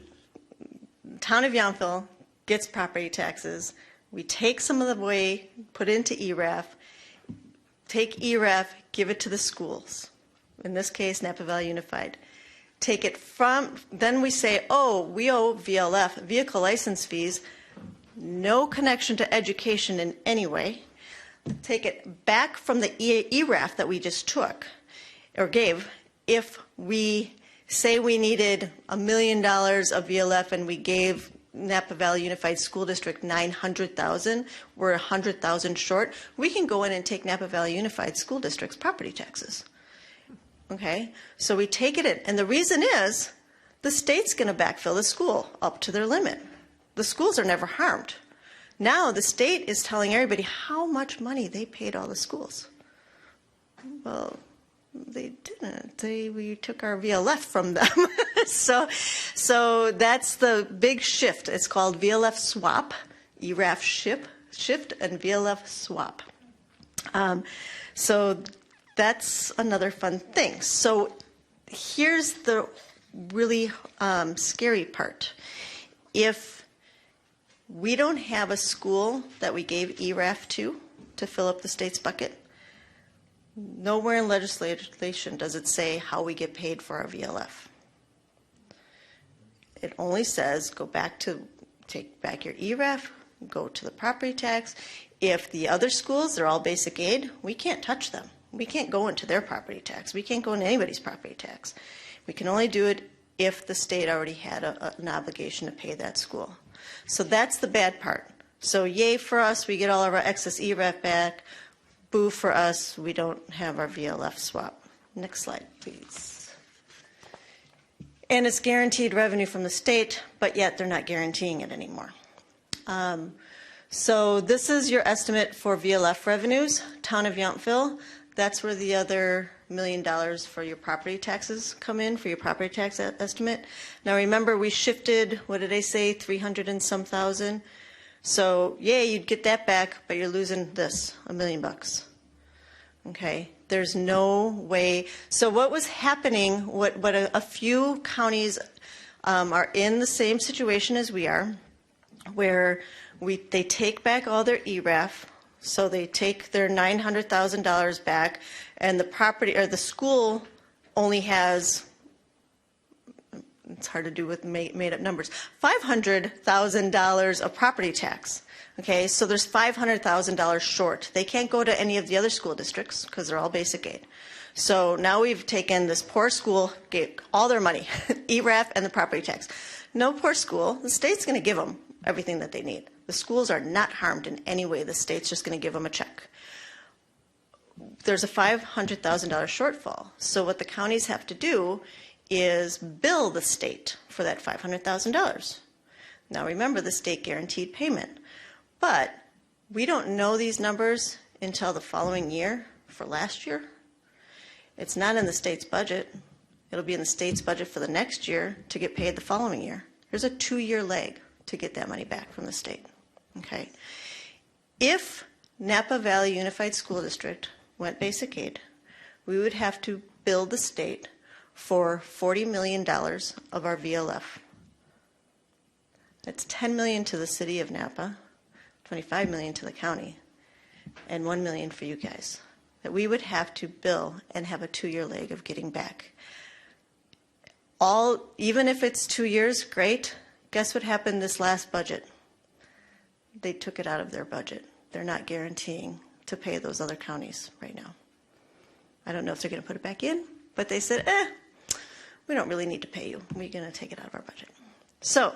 Speaker 9: town of Yountville gets property taxes. We take some of the way, put it into ERAF, take ERAF, give it to the schools. In this case, Napa Valley Unified. Take it from, then we say, oh, we owe VLF, vehicle license fees, no connection to education in any way. Take it back from the ERAF that we just took or gave. If we say we needed $1 million of VLF and we gave Napa Valley Unified School District $900,000, we're $100,000 short, we can go in and take Napa Valley Unified School District's property taxes. Okay, so we take it in, and the reason is the state's going to backfill the school up to their limit. The schools are never harmed. Now the state is telling everybody how much money they paid all the schools. Well, they didn't. We took our VLF from them. So that's the big shift. It's called VLF swap, ERAF shift, and VLF swap. So that's another fun thing. So here's the really scary part. If we don't have a school that we gave ERAF to fill up the state's bucket, nowhere in legislation does it say how we get paid for our VLF. It only says take back your ERAF, go to the property tax. If the other schools, they're all basic aid, we can't touch them. We can't go into their property tax. We can't go into anybody's property tax. We can only do it if the state already had an obligation to pay that school. So that's the bad part. So yay for us, we get all of our excess ERAF back. Boo for us, we don't have our VLF swap. Next slide, please. And it's guaranteed revenue from the state, but yet they're not guaranteeing it anymore. So this is your estimate for VLF revenues, Town of Yountville. That's where the other $1 million for your property taxes come in, for your property tax estimate. Now remember, we shifted, what did I say, 300 and some thousand? So yeah, you'd get that back, but you're losing this, $1 million. Okay, there's no way. So what was happening, what a few counties are in the same situation as we are, where they take back all their ERAF, so they take their $900,000 back, and the property or the school only has, it's hard to do with made up numbers, $500,000 of property tax. Okay, so there's $500,000 short. They can't go to any of the other school districts because they're all basic aid. So now we've taken this poor school, gave all their money, ERAF and the property tax. No poor school, the state's going to give them everything that they need. The schools are not harmed in any way. The state's just going to give them a check. There's a $500,000 shortfall. So what the counties have to do is bill the state for that $500,000. Now remember the state guaranteed payment. But we don't know these numbers until the following year for last year. It's not in the state's budget. It'll be in the state's budget for the next year to get paid the following year. There's a 2-year lag to get that money back from the state. Okay. If Napa Valley Unified School District went basic aid, we would have to bill the state for $40 million of our VLF. That's $10 million to the city of Napa, $25 million to the county, and $1 million for you guys that we would have to bill and have a 2-year lag of getting back. Even if it's 2 years, great. Guess what happened this last budget? They took it out of their budget. They're not guaranteeing to pay those other counties right now. I don't know if they're going to put it back in, but they said, we don't really need to pay you. We're going to take it out of our budget. So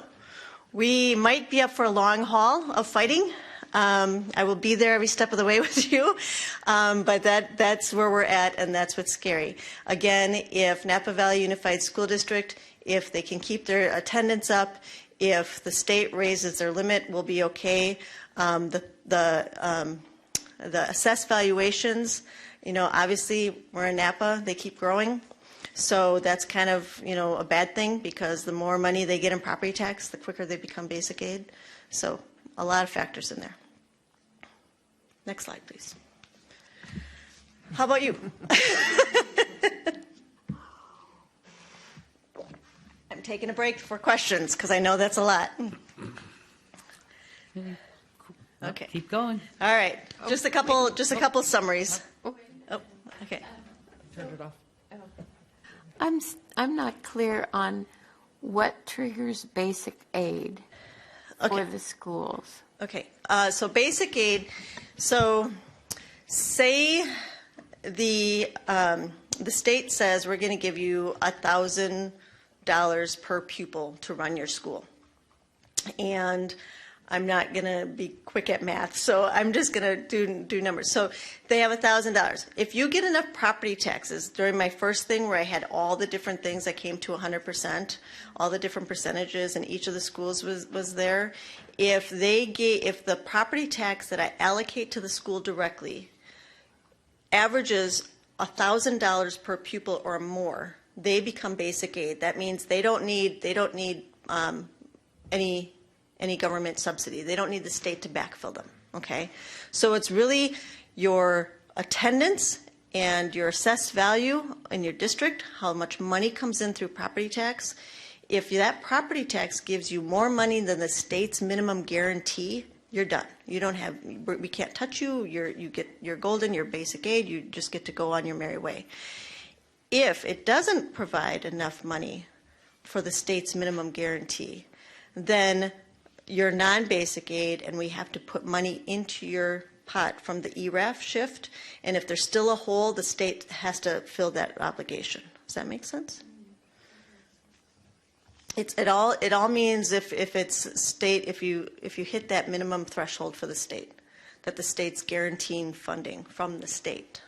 Speaker 9: we might be up for a long haul of fighting. I will be there every step of the way with you, but that's where we're at, and that's what's scary. Again, if Napa Valley Unified School District, if they can keep their attendance up, if the state raises their limit, we'll be okay. The assessed valuations, obviously we're in Napa, they keep growing. So that's kind of, a bad thing because the more money they get in property tax, the quicker they become basic aid. So a lot of factors in there. Next slide, please. How about you? I'm taking a break for questions because I know that's a lot. Okay.
Speaker 1: Keep going.
Speaker 9: All right. Just a couple summaries. Oh, okay.
Speaker 4: Turn it off.
Speaker 3: I'm not clear on what triggers basic aid for the schools.
Speaker 9: Okay. So basic aid. So say the state says we're going to give you $1,000 per pupil to run your school, and I'm not going to be quick at math, so I'm just going to do numbers. So they have $1,000. If you get enough property taxes, during my first thing where I had all the different things that came to 100%, all the different percentages, and each of the schools was there, if the property tax that I allocate to the school directly averages $1,000 per pupil or more, they become basic aid. That means they don't need any government subsidy. They don't need the state to backfill them, okay? So it's really your attendance and your assessed value in your district, how much money comes in through property tax. If that property tax gives you more money than the state's minimum guarantee, you're done. We can't touch you. You're golden, you're basic aid, you just get to go on your merry way. If it doesn't provide enough money for the state's minimum guarantee, then you're non-basic aid, and we have to put money into your pot from the ERAF shift, and if there's still a hole, the state has to fill that obligation. Does that make sense? It all means if it's state, if you hit that minimum threshold for the state, that the state's guaranteeing funding from the state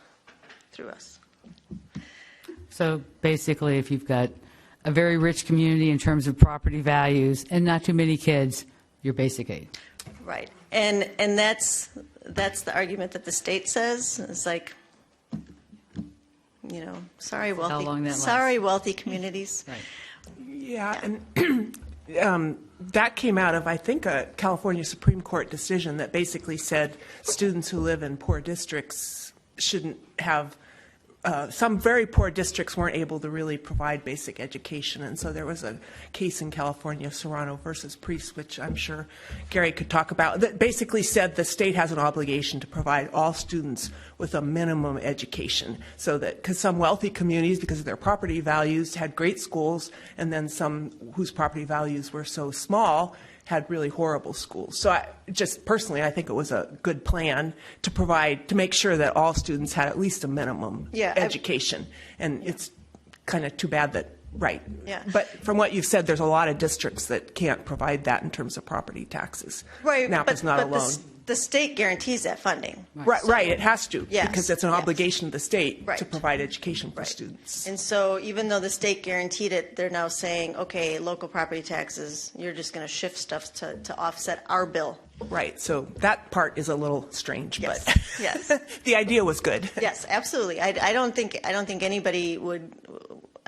Speaker 9: through us.
Speaker 1: So basically, if you've got a very rich community in terms of property values and not too many kids, you're basic aid.
Speaker 9: Right. And that's the argument that the state says. It's like, sorry,
Speaker 1: long that lasts.
Speaker 9: wealthy communities.
Speaker 1: Right.
Speaker 10: Yeah, and that came out of, I think, a California Supreme Court decision that basically said students who live in poor districts shouldn't have, some very poor districts weren't able to really provide basic education. And so there was a case in California, Serrano versus Priest, which I'm sure Gary could talk about, that basically said the state has an obligation to provide all students with a minimum education. So that, because some wealthy communities, because of their property values, had great schools, and then some whose property values were so small had really horrible schools. So just personally, I think it was a good plan to provide, to make sure that all students had at least a minimum education. And it's kind of too bad that, right.
Speaker 9: Yeah.
Speaker 10: But from what you've said, there's a lot of districts that can't provide that in terms of property taxes.
Speaker 9: Right.
Speaker 10: Napa's not alone.
Speaker 9: The state guarantees that funding.
Speaker 10: Right, it has to,
Speaker 9: Yes,
Speaker 10: because it's an
Speaker 9: yes.
Speaker 10: obligation of the state
Speaker 9: Right.
Speaker 10: to provide education for
Speaker 9: Right.
Speaker 10: students.
Speaker 9: And so even though the state guaranteed it, they're now saying, okay, local property taxes, you're just going to shift stuff to offset our bill.
Speaker 10: Right, so that part is a little strange,
Speaker 9: Yes,
Speaker 10: but
Speaker 9: yes.
Speaker 10: the idea was good.
Speaker 9: Yes, absolutely. I don't think anybody would.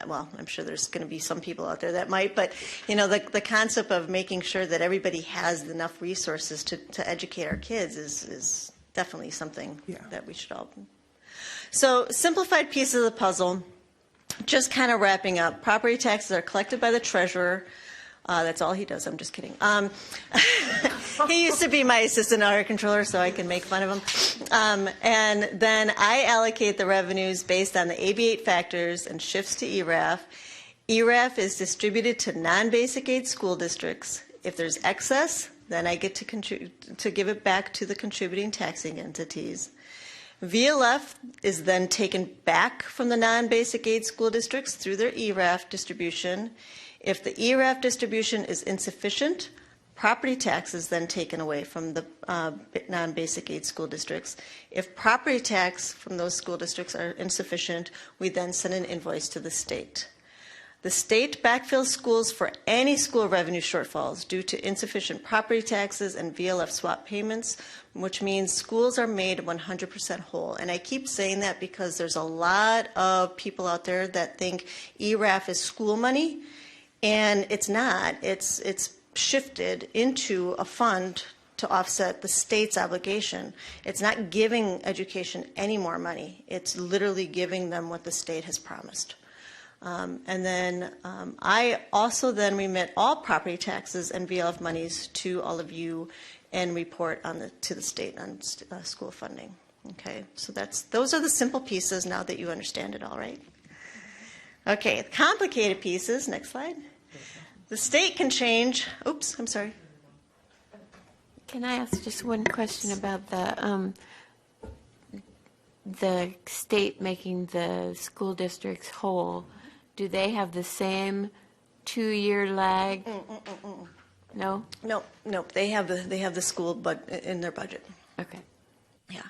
Speaker 9: Well, I'm sure there's going to be some people out there that might, but the concept of making sure that everybody has enough resources to educate our kids is definitely something that we should all. So, simplified piece of the puzzle. Just kind of wrapping up. Property taxes are collected by the treasurer. That's all he does. I'm just kidding. He used to be my assistant audit controller, so I can make fun of him. And then I allocate the revenues based on the AB8 factors and shifts to ERAF. ERAF is distributed to non-basic aid school districts. If there's excess, then I get to give it back to the contributing taxing entities. VLF is then taken back from the non-basic aid school districts through their ERAF distribution. If the ERAF distribution is insufficient, property tax is then taken away from the non-basic aid school districts. If property tax from those school districts are insufficient, we then send an invoice to the state. The state backfills schools for any school revenue shortfalls due to insufficient property taxes and VLF swap payments, which means schools are made 100% whole. And I keep saying that because there's a lot of people out there that think ERAF is school money. And it's not. It's shifted into a fund to offset the state's obligation. It's not giving education any more money. It's literally giving them what the state has promised. And then I also then remit all property taxes and VLF monies to all of you and report to the state on school funding. Okay, so those are the simple pieces now that you understand it all, right? Okay, complicated pieces. Next slide. The state can change. Oops, I'm sorry.
Speaker 3: Can I ask just one question about the state making the school districts whole? Do they have the same 2-year lag? No.
Speaker 9: No. They have the school, but in their budget.
Speaker 3: Okay.
Speaker 9: Yeah.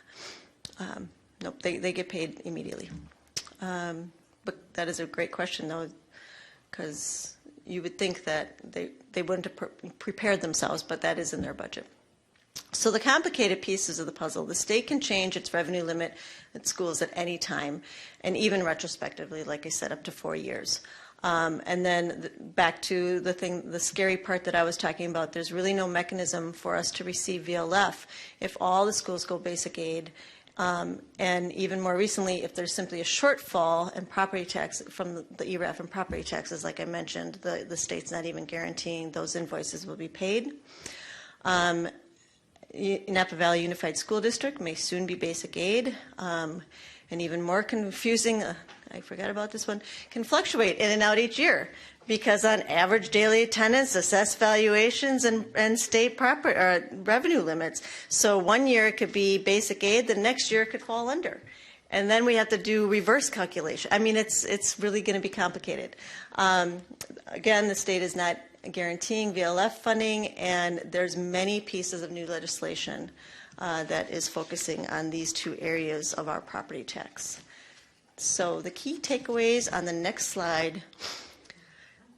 Speaker 9: Nope. They get paid immediately. But that is a great question, though, because you would think that they wouldn't have prepared themselves, but that is in their budget. So the complicated pieces of the puzzle, the state can change its revenue limit at schools at any time, and even retrospectively, like I said, up to 4 years. And then back to the scary part that I was talking about, there's really no mechanism for us to receive VLF if all the schools go basic aid. And even more recently, if there's simply a shortfall in property tax from the ERAF and property taxes, like I mentioned, the state's not even guaranteeing those invoices will be paid. Napa Valley Unified School District may soon be basic aid. And even more confusing, I forgot about this one, can fluctuate in and out each year because on average daily attendance, assessed valuations, and state revenue limits. So 1 year it could be basic aid, the next year it could fall under. And then we have to do reverse calculation. I mean, it's really going to be complicated. Again, the state is not guaranteeing VLF funding, and there's many pieces of new legislation that is focusing on these two areas of our property tax. So the key takeaways on the next slide.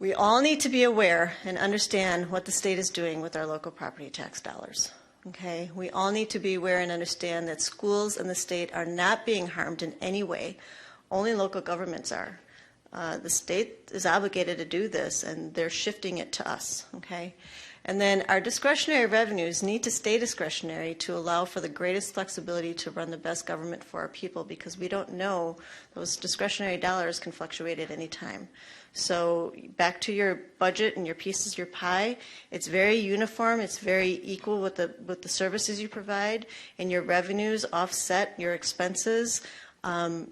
Speaker 9: We all need to be aware and understand what the state is doing with our local property tax dollars. Okay? We all need to be aware and understand that schools in the state are not being harmed in any way. Only local governments are. The state is obligated to do this, and they're shifting it to us. Okay? And then our discretionary revenues need to stay discretionary to allow for the greatest flexibility to run the best government for our people, because we don't know, those discretionary dollars can fluctuate at any time. So back to your budget and your pieces, your pie, it's very uniform, it's very equal with the services you provide, and your revenues offset your expenses.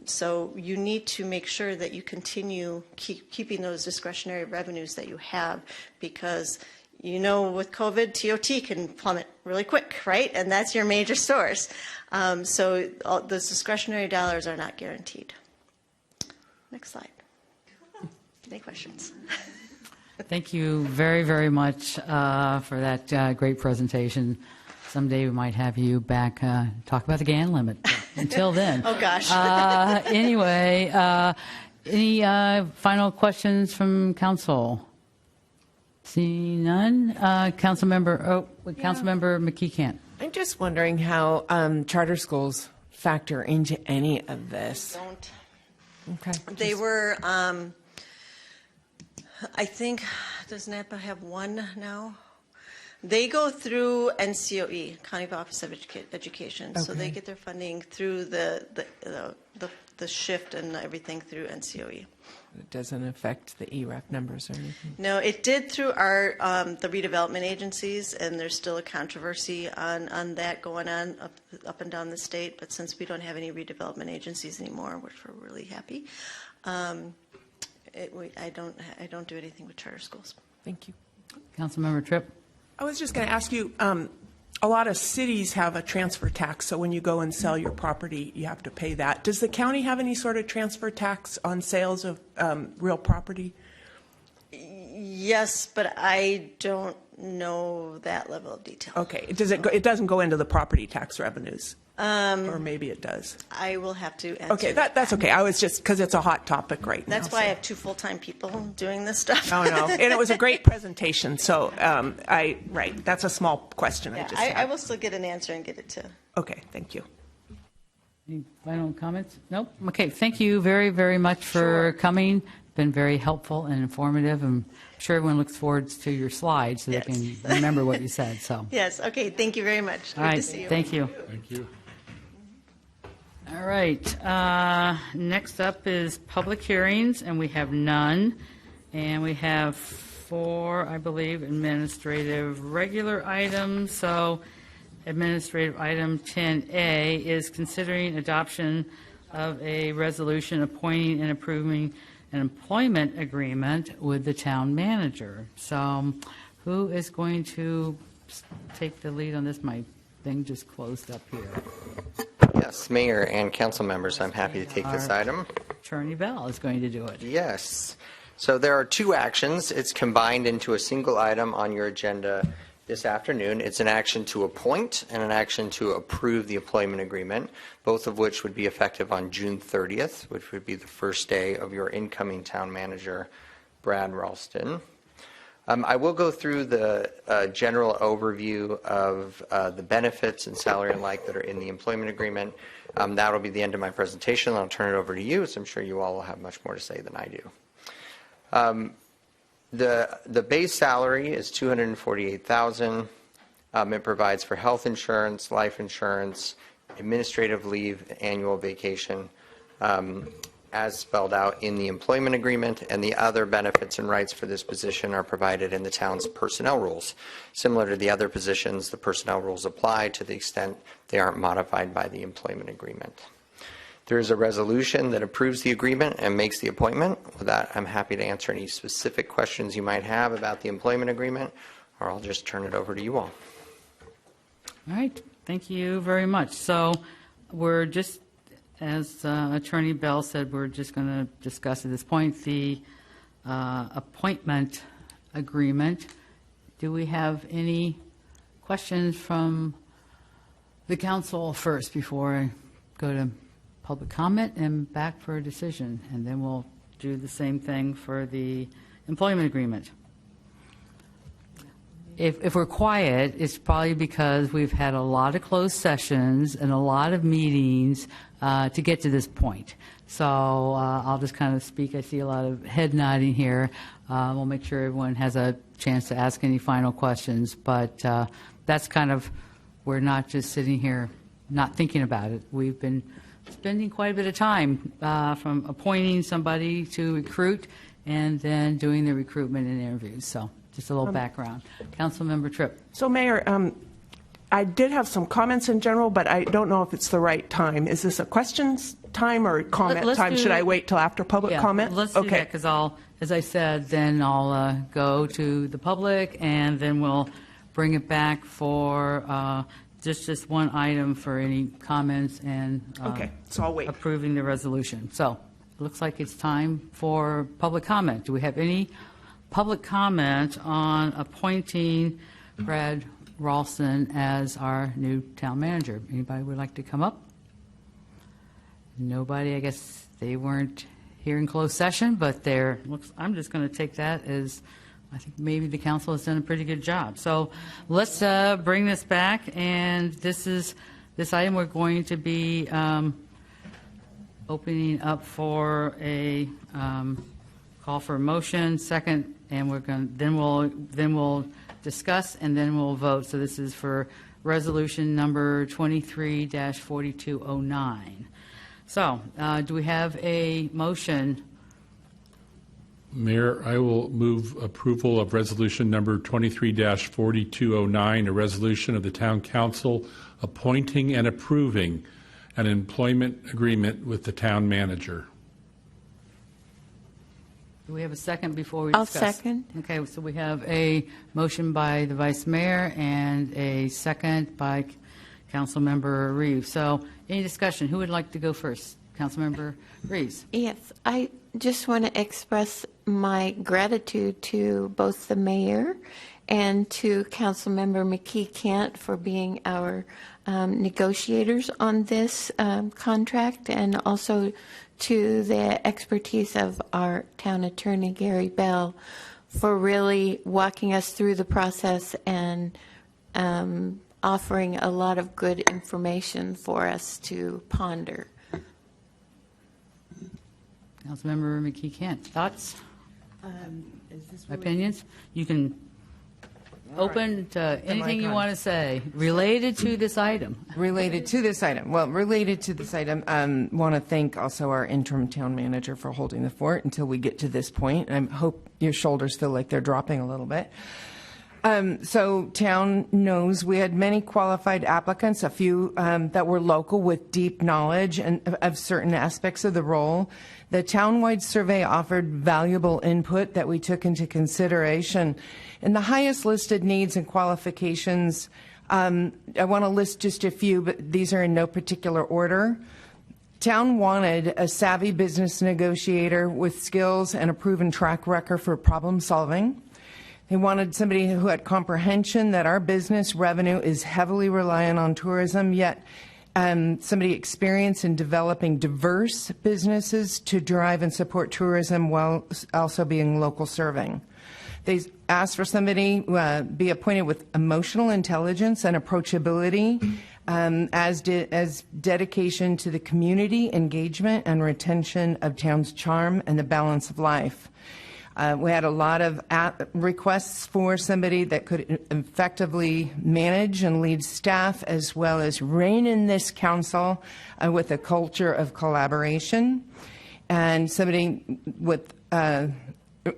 Speaker 9: So you need to make sure that you continue keeping those discretionary revenues that you have, because you know, with COVID, TOT can plummet really quick, right? And that's your major source. So those discretionary dollars are not guaranteed. Next slide. Any questions?
Speaker 1: Thank you very, very much for that great presentation. Someday we might have you back talk about the GAN limit. Until then.
Speaker 9: Oh, gosh.
Speaker 1: Anyway, any final questions from council? See none. Councilmember McKee can't.
Speaker 4: I'm just wondering how charter schools factor into any of this.
Speaker 9: Don't.
Speaker 4: Okay.
Speaker 9: They were, I think, does Napa have one now? They go through NCOE, County Office of Education. So they get their funding through the shift and everything through NCOE.
Speaker 4: It doesn't affect the ERAF numbers or anything?
Speaker 9: No, it did through our the redevelopment agencies, and there's still a controversy on that going on up and down the state. But since we don't have any redevelopment agencies anymore, which we're really happy, I don't do anything with charter schools.
Speaker 4: Thank you.
Speaker 1: Councilmember Tripp.
Speaker 10: I was just going to ask you, a lot of cities have a transfer tax, so when you go and sell your property, you have to pay that. Does the county have any sort of transfer tax on sales of real property?
Speaker 9: Yes, but I don't know that level of detail.
Speaker 10: Okay. It doesn't go into the property tax revenues? Or maybe it does.
Speaker 9: I will have to answer.
Speaker 10: Okay, that's okay. I was just, because it's a hot topic right now.
Speaker 9: That's why I have 2 full-time people doing this stuff.
Speaker 10: Oh, no. And it was a great presentation. So, right. That's a small question I just had.
Speaker 9: I will still get an answer and get it to.
Speaker 10: Okay, thank you.
Speaker 1: Any final comments? Nope. Okay. Thank you very, very much for coming. Been very helpful and informative. I'm sure everyone looks forward to your slides so they can remember what you said. So.
Speaker 9: Yes. Okay. Thank you very much.
Speaker 1: All right.
Speaker 9: Good to see you.
Speaker 1: Thank you.
Speaker 7: Thank you.
Speaker 1: All right. Next up is public hearings, and we have none. And we have 4, I believe, administrative regular items. So administrative item 10A is considering adoption of a resolution appointing and approving an employment agreement with the town manager. So who is going to take the lead on this? My thing just closed up here.
Speaker 11: Yes, Mayor and council members, I'm happy to take this item.
Speaker 1: Attorney Bell is going to do it.
Speaker 11: Yes. So there are 2 actions. It's combined into a single item on your agenda this afternoon. It's an action to appoint and an action to approve the employment agreement, both of which would be effective on June 30th, which would be the first day of your incoming town manager, Brad Ralston. I will go through the general overview of the benefits and salary and like that are in the employment agreement. That will be the end of my presentation. I'll turn it over to you, so I'm sure you all will have much more to say than I do. The base salary is $248,000. It provides for health insurance, life insurance, administrative leave, annual vacation, as spelled out in the employment agreement, and the other benefits and rights for this position are provided in the town's personnel rules. Similar to the other positions, the personnel rules apply to the extent they aren't modified by the employment agreement. There is a resolution that approves the agreement and makes the appointment. With that, I'm happy to answer any specific questions you might have about the employment agreement, or I'll just turn it over to you all.
Speaker 1: All right. Thank you very much. So we're just, as Attorney Bell said, we're just going to discuss at this point the appointment agreement. Do we have any questions from the council first before I go to public comment and back for a decision? And then we'll do the same thing for the employment agreement. If we're quiet, it's probably because we've had a lot of closed sessions and a lot of meetings to get to this point. So I'll just kind of speak. I see a lot of head nodding here. We'll make sure everyone has a chance to ask any final questions. But that's kind of, we're not just sitting here not thinking about it. We've been spending quite a bit of time from appointing somebody to recruit and then doing the recruitment and interviews. So just a little background. Councilmember Tripp.
Speaker 10: So, Mayor, I did have some comments in general, but I don't know if it's the right time. Is this a questions time or comment
Speaker 1: Let's
Speaker 10: time?
Speaker 1: do-
Speaker 10: Should I wait till after public comment?
Speaker 1: Let's do that, because as I said, then I'll go to the public, and then we'll bring it back for just one item for any comments and
Speaker 10: Okay, so I'll wait.
Speaker 1: approving the resolution. So it looks like it's time for public comment. Do we have any public comment on appointing Brad Ralston as our new town manager? Anybody would like to come up? Nobody. I guess they weren't here in closed session, but I'm just going to take that as I think maybe the council has done a pretty good job. So let's bring this back, and this item we're going to be opening up for a call for a motion, second, and then we'll discuss and then we'll vote. So this is for resolution number 23-4209. So do we have a motion?
Speaker 7: Mayor, I will move approval of resolution number 23-4209, a resolution of the Town Council appointing and approving an employment agreement with the town manager.
Speaker 1: Do we have a second before we
Speaker 3: I'll
Speaker 1: discuss?
Speaker 3: second.
Speaker 1: Okay, so we have a motion by the Vice Mayor and a second by Councilmember Reeves. So any discussion? Who would like to go first? Councilmember Reeves.
Speaker 3: Yes, I just want to express my gratitude to both the mayor and to Councilmember McKee Kent for being our negotiators on this contract, and also to the expertise of our town attorney, Gary Bell, for really walking us through the process and offering a lot of good information for us to ponder.
Speaker 1: Councilmember McKee Kent, thoughts? Opinions? You can open to anything you
Speaker 4: on?
Speaker 1: want to say related to this item.
Speaker 4: Related to this item. Well, related to this item, want to thank also our interim town manager for holding the fort until we get to this point. I hope your shoulders feel like they're dropping a little bit. So town knows we had many qualified applicants, a few that were local with deep knowledge and of certain aspects of the role. The townwide survey offered valuable input that we took into consideration. And the highest listed needs and qualifications, I want to list just a few, but these are in no particular order. Town wanted a savvy business negotiator with skills and a proven track record for problem solving. They wanted somebody who had comprehension that our business revenue is heavily reliant on tourism, yet somebody experienced in developing diverse businesses to drive and support tourism while also being local serving. They asked for somebody be appointed with emotional intelligence and approachability, as dedication to the community engagement and retention of town's charm and the balance of life. We had a lot of requests for somebody that could effectively manage and lead staff, as well as rein in this council with a culture of collaboration, and somebody with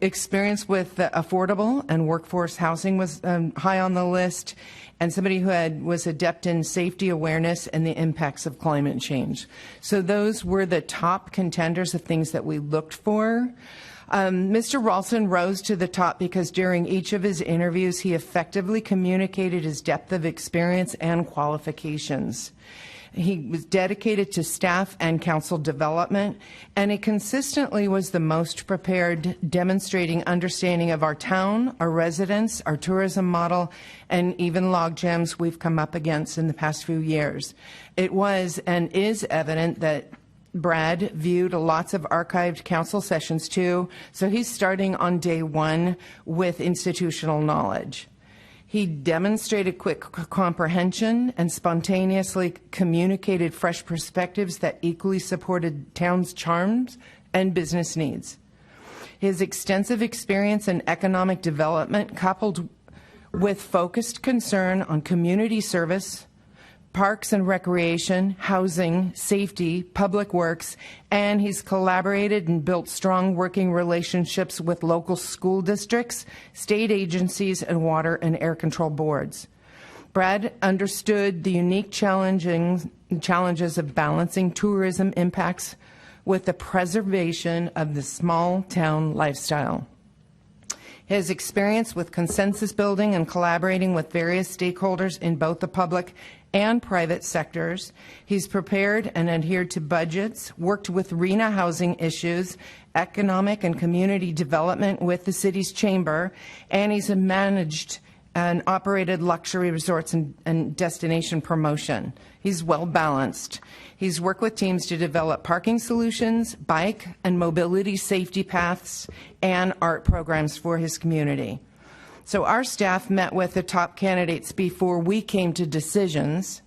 Speaker 4: experience with affordable and workforce housing was high on the list, and somebody who was adept in safety awareness and the impacts of climate change. So those were the top contenders of things that we looked for. Mr. Ralston rose to the top because during each of his interviews, he effectively communicated his depth of experience and qualifications. He was dedicated to staff and council development, and he consistently was the most prepared, demonstrating understanding of our town, our residents, our tourism model, and even logjams we've come up against in the past few years. It was and is evident that Brad viewed lots of archived council sessions too, so he's starting on day one with institutional knowledge. He demonstrated quick comprehension and spontaneously communicated fresh perspectives that equally supported town's charms and business needs. His extensive experience in economic development, coupled with focused concern on community service, parks and recreation, housing, safety, public works, and he's collaborated and built strong working relationships with local school districts, state agencies, and water and air control boards. Brad understood the unique challenges of balancing tourism impacts with the preservation of the small town lifestyle. His experience with consensus building and collaborating with various stakeholders in both the public and private sectors. He's prepared and adhered to budgets, worked with RENA housing issues, economic and community development with the city's chamber, and he's managed and operated luxury resorts and destination promotion. He's well balanced. He's worked with teams to develop parking solutions, bike and mobility safety paths, and art programs for his community. So our staff met with the top candidates before we came to decisions.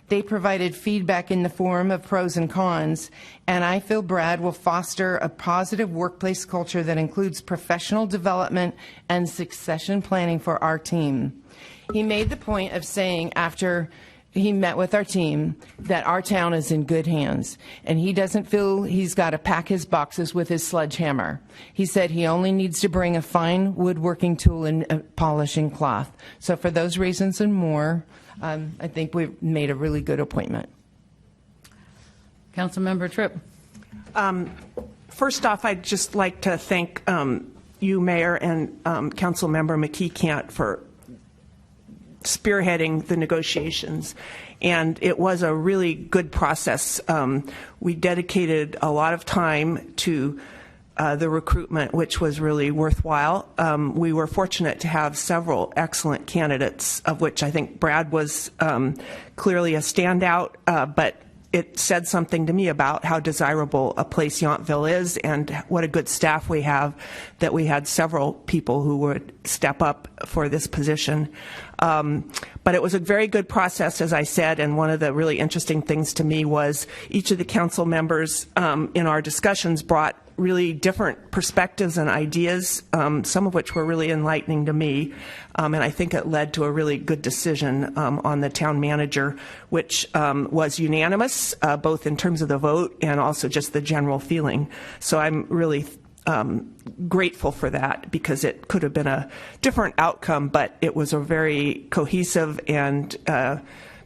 Speaker 4: They provided feedback in the form of pros and cons, and I feel Brad will foster a positive workplace culture that includes professional development and succession planning for our team. He made the point of saying after he met with our team that our town is in good hands, and he doesn't feel he's got to pack his boxes with his sledgehammer. He said he only needs to bring a fine woodworking tool and a polishing cloth. So for those reasons and more, I think we've made a really good appointment.
Speaker 1: Councilmember Tripp.
Speaker 10: First off, I'd just like to thank you, Mayor, and Councilmember McKee-Cant for spearheading the negotiations. And it was a really good process. We dedicated a lot of time to the recruitment, which was really worthwhile. We were fortunate to have several excellent candidates, of which I think Brad was clearly a standout, but it said something to me about how desirable a place Yountville is and what a good staff we have, that we had several people who would step up for this position. But it was a very good process, as I said, and one of the really interesting things to me was each of the council members in our discussions brought really different perspectives and ideas, some of which were really enlightening to me. And I think it led to a really good decision on the town manager, which was unanimous, both in terms of the vote and also just the general feeling. So I'm really grateful for that, because it could have been a different outcome, but it was a very cohesive and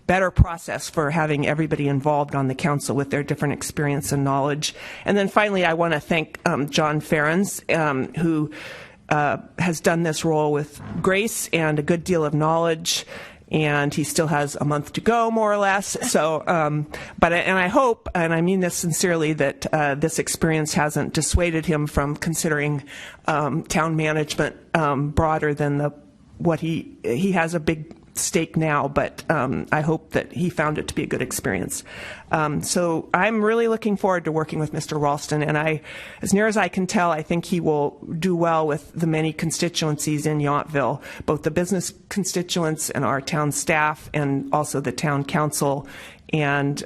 Speaker 10: better process for having everybody involved on the council with their different experience and knowledge. And then finally, I want to thank John Ferens, who has done this role with grace and a good deal of knowledge. And he still has a month to go, more or less. So, and I hope, and I mean this sincerely, that this experience hasn't dissuaded him from considering town management broader than what he has a big stake now, but I hope that he found it to be a good experience. So I'm really looking forward to working with Mr. Ralston, and as near as I can tell, I think he will do well with the many constituencies in Yountville, both the business constituents and our town staff, and also the town council. And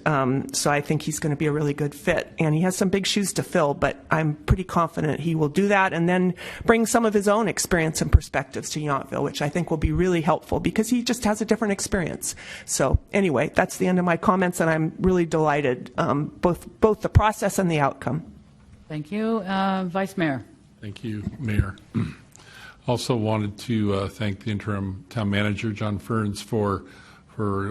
Speaker 10: so I think he's going to be a really good fit. And he has some big shoes to fill, but I'm pretty confident he will do that and then bring some of his own experience and perspectives to Yountville, which I think will be really helpful because he just has a different experience. So anyway, that's the end of my comments, and I'm really delighted, both the process and the outcome.
Speaker 1: Thank you. Vice Mayor.
Speaker 7: Thank you, Mayor. Also wanted to thank the interim town manager, John Ferns, for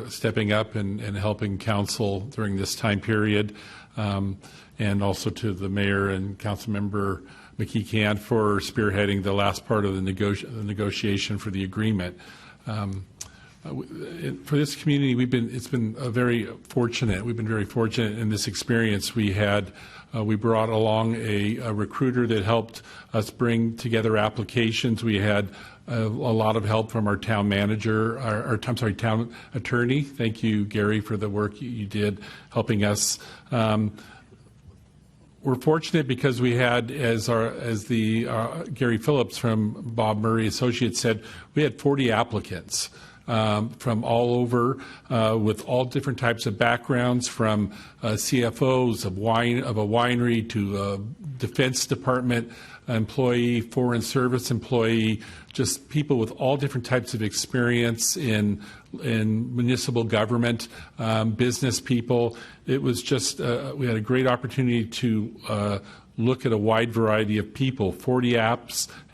Speaker 7: stepping up and helping council during this time period, and also to the mayor and councilmember McKee-Cant for spearheading the last part of the negotiation for the agreement. For this community, we've been very fortunate in this experience. We brought along a recruiter that helped us bring together applications. We had a lot of help from our town manager, town attorney. Thank you, Gary, for the work you did helping us. we're fortunate because we had, as the Gary Phillips from Bob Murray Associates said, we had 40 applicants from all over, with all different types of backgrounds, from CFOs of a winery to a Defense Department employee, Foreign Service employee, just people with all different types of experience in municipal government, business people. It was just, we had a great opportunity to look at a wide variety of people, 40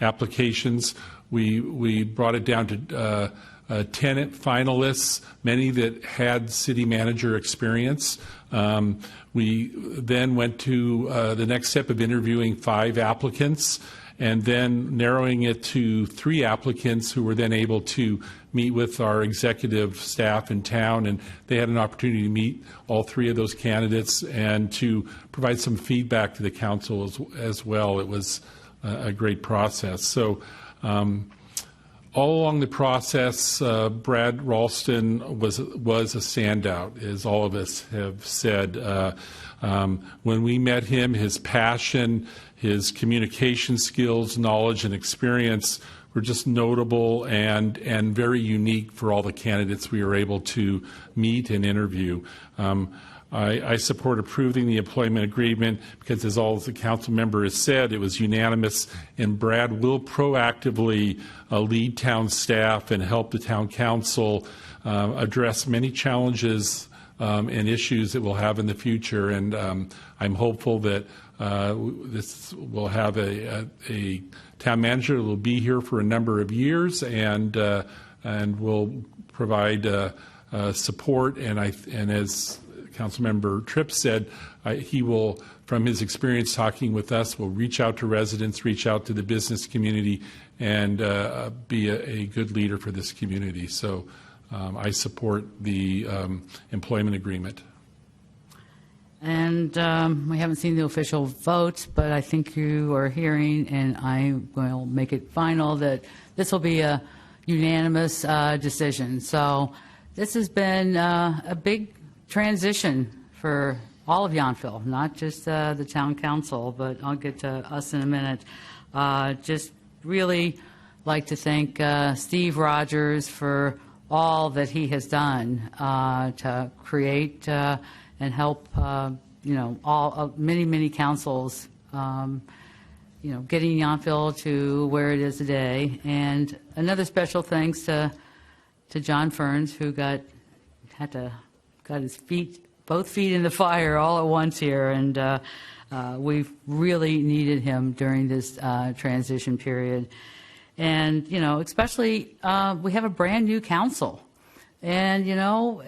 Speaker 7: applications. We brought it down to 10 finalists, many that had city manager experience. We then went to the next step of interviewing 5 applicants, and then narrowing it to 3 applicants who were then able to meet with our executive staff in town, and they had an opportunity to meet all 3 of those candidates and to provide some feedback to the council as well. It was a great process. So all along the process, Brad Ralston was a standout, as all of us have said. When we met him, his passion, his communication skills, knowledge, and experience were just notable and very unique for all the candidates we were able to meet and interview. I support approving the employment agreement because, as all the council member has said, it was unanimous, and Brad will proactively lead town staff and help the town council address many challenges and issues that we'll have in the future. And I'm hopeful that this will have a town manager that will be here for a number of years and will provide support. And as Councilmember Tripp said, he will, from his experience talking with us, will reach out to residents, reach out to the business community, and be a good leader for this community. So I support the employment agreement.
Speaker 1: And we haven't seen the official vote, but I think you are hearing, and I will make it final, that this will be a unanimous decision. So this has been a big transition for all of Yountville, not just the town council, but I'll get to us in a minute. Just really like to thank Steve Rogers for all that he has done to create and help, many councils, getting Yountville to where it is today. And another special thanks to John Ferns, who got his both feet in the fire all at once here, and we've really needed him during this transition period. And, especially we have a brand new council. And,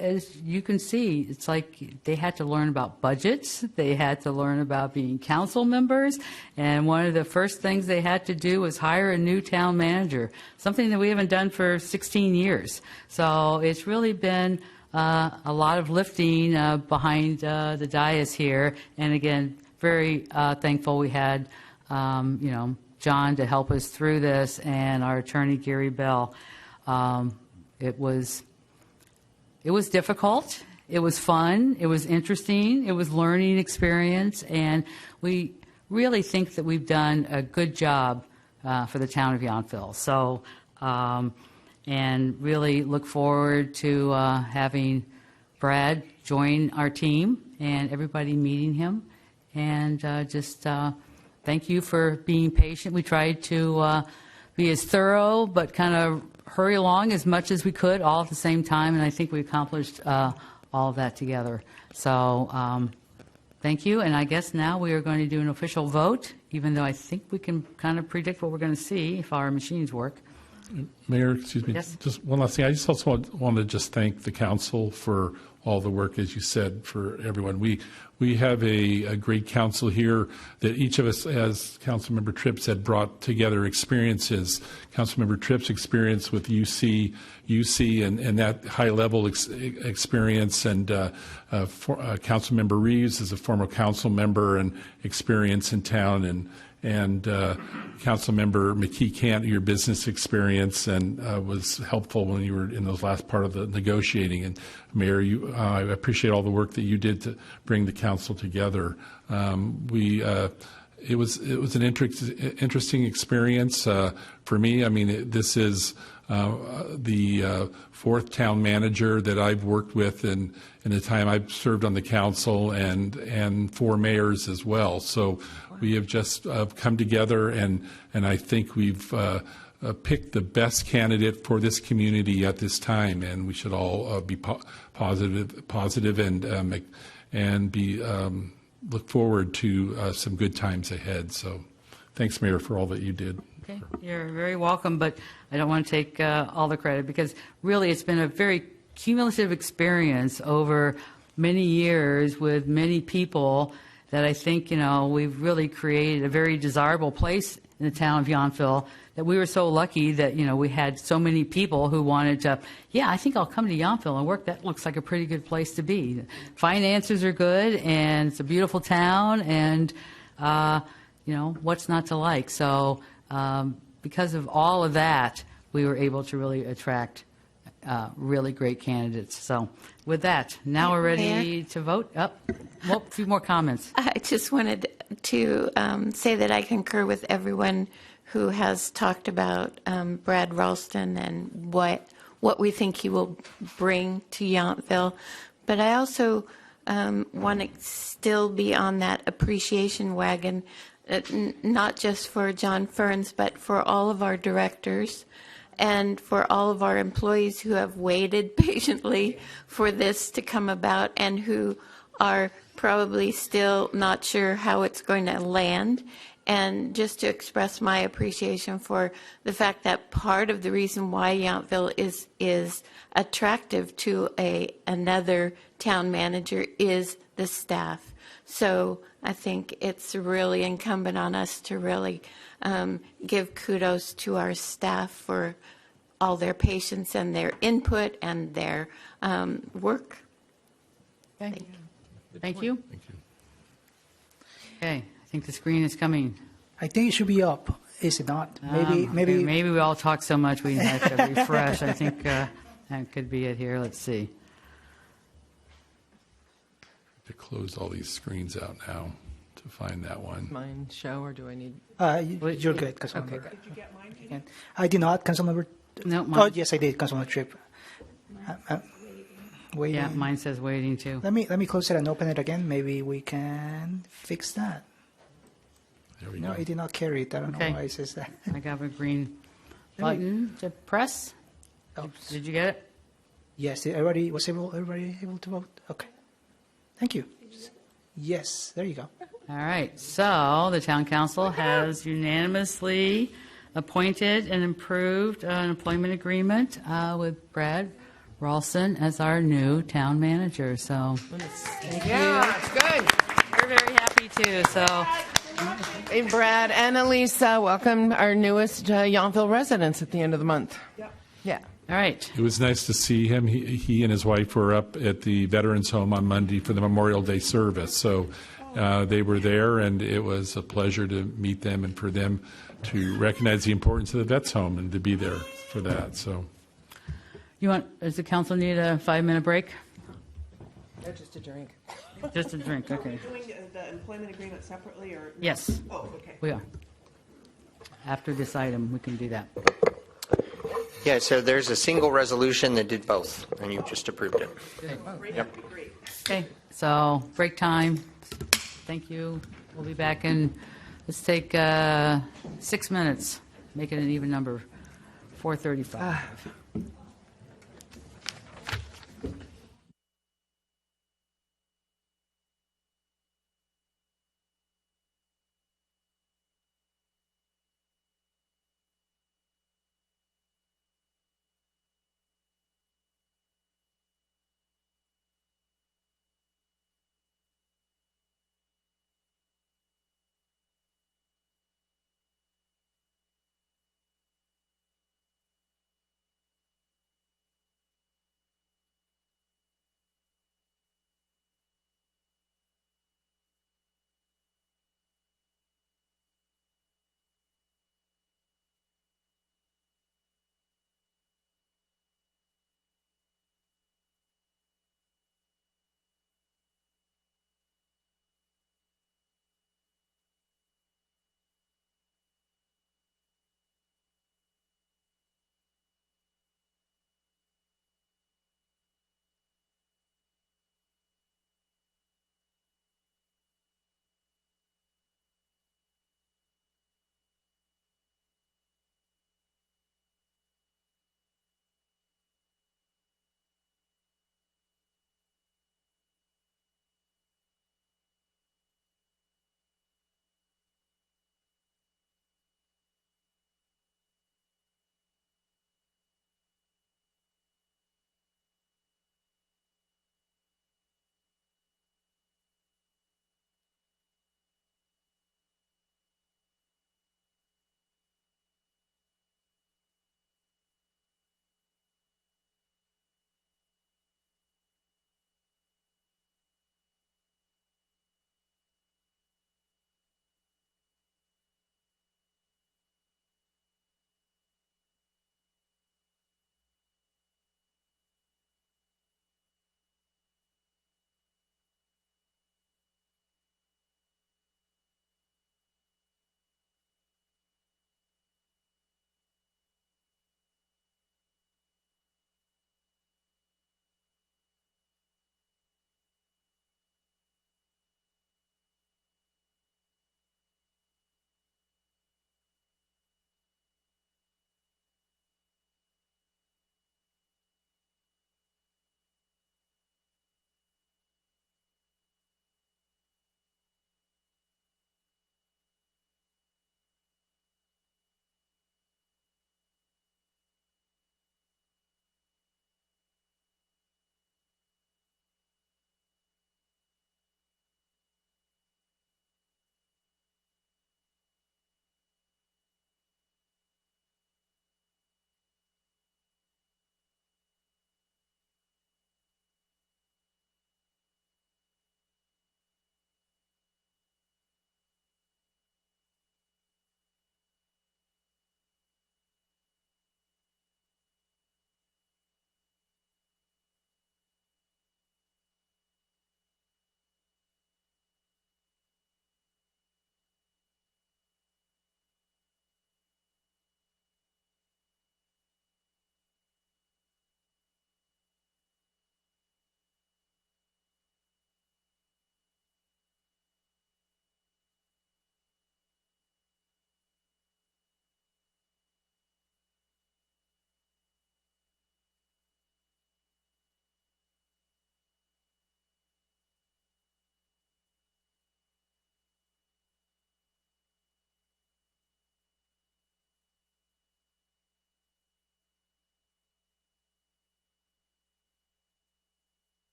Speaker 1: as you can see, it's like they had to learn about budgets. They had to learn about being council members. And one of the first things they had to do was hire a new town manager, something that we haven't done for 16 years. So it's really been a lot of lifting behind the dais here. And again, very thankful we had, John to help us through this, and our attorney, Gary Bell. It was difficult. It was fun. It was interesting. It was learning experience. And we really think that we've done a good job for the town of Yountville. So, and really look forward to having Brad join our team and everybody meeting him. And thank you for being patient. We tried to be as thorough, but kind of hurry along as much as we could all at the same time, and I think we accomplished all of that together. So thank you, and I guess now we are going to do an official vote, even though I think we can kind of predict what we're going to see if our machines work.
Speaker 7: Mayor, excuse me,
Speaker 1: Yes.
Speaker 7: just one last thing. I just also want to just thank the council for all the work, as you said, for everyone. We have a great council here that each of us, as Councilmember Tripp said, brought together experiences. Councilmember Tripp's experience with UC and that high-level experience, and Councilmember Reeves is a former council member and experience in town, and Councilmember McKee Cant, your business experience and was helpful when you were in those last part of the negotiating. And Mayor, I appreciate all the work that you did to bring the council together. It was an interesting experience for me. I mean, this is the fourth town manager that I've worked with in the time I've served on the council, and 4 mayors as well. So we have just come together, and I think we've picked the best candidate for this community at this time, and we should all be positive and be look forward to some good times ahead. So thanks, Mayor, for all that you did.
Speaker 1: Okay, you're very welcome, but I don't want to take all the credit, because really it's been a very cumulative experience over many years with many people that I think, we've really created a very desirable place in the town of Yountville, that we were so lucky that, we had so many people who wanted to, I think I'll come to Yountville and work. That looks like a pretty good place to be. Finances are good, and it's a beautiful town, and, what's not to like? So because of all of that, we were able to really attract really great candidates. So with that, now we're ready to vote. A few more comments.
Speaker 3: I just wanted to say that I concur with everyone who has talked about Brad Ralston and what we think he will bring to Yountville. But I also want to still be on that appreciation wagon, not just for John Ferns, but for all of our directors and for all of our employees who have waited patiently for this to come about and who are probably still not sure how it's going to land. And just to express my appreciation for the fact that part of the reason why Yountville is attractive to another town manager is the staff. So I think it's really incumbent on us to really give kudos to our staff for all their patience and their input and their work.
Speaker 1: Thank you. Okay, I think the screen is coming.
Speaker 2: I think it should be up. Is it not? Maybe.
Speaker 1: Maybe we all talk so much we have to refresh. I think that could be it here. Let's see.
Speaker 7: To close all these screens out now to find that one.
Speaker 4: Mine show, or do I need?
Speaker 2: You're good, Councilmember.
Speaker 4: Okay.
Speaker 10: Did you get mine, Katie?
Speaker 2: I did not, Councilmember.
Speaker 1: No,
Speaker 2: Oh,
Speaker 1: mine,
Speaker 2: yes, I did, Councilmember Tripp. Waiting.
Speaker 1: yeah, mine says waiting too.
Speaker 2: Let me close it and open it again. Maybe we can fix that.
Speaker 7: There we
Speaker 2: No,
Speaker 7: go.
Speaker 2: it did not carry it. I don't
Speaker 1: Okay.
Speaker 2: know why it says that.
Speaker 1: I got a green
Speaker 2: Let me-
Speaker 1: button to press.
Speaker 2: Oops.
Speaker 1: Did you get it?
Speaker 2: Yes, everybody able to vote? Okay. Thank you. Yes, there you go.
Speaker 1: All right, so the town council has unanimously appointed and approved an employment agreement with Brad Ralston as our new town manager. So thank
Speaker 4: Yeah, it's good.
Speaker 1: you. We're very happy too. So
Speaker 4: Hey, Brad and Elisa, welcome our newest Yountville residents at the end of the month. Yeah.
Speaker 1: all right,
Speaker 7: It was nice to see him. He and his wife were up at the Veterans Home on Monday for the Memorial Day service. So they were there, and it was a pleasure to meet them and for them to recognize the importance of the Vets Home and to be there for that. So
Speaker 1: does the council need a 5-minute break?
Speaker 4: Just a drink.
Speaker 1: Just a drink, okay.
Speaker 10: Doing the employment agreement separately, or?
Speaker 1: Yes,
Speaker 10: Oh, okay.
Speaker 1: we are. After this item, we can do that.
Speaker 11: Yeah, so there's a single resolution that did both, and you just approved it. Yep.
Speaker 1: Okay, so break time. Thank you. We'll be back in, let's take 6 minutes, make it an even number, 4:35.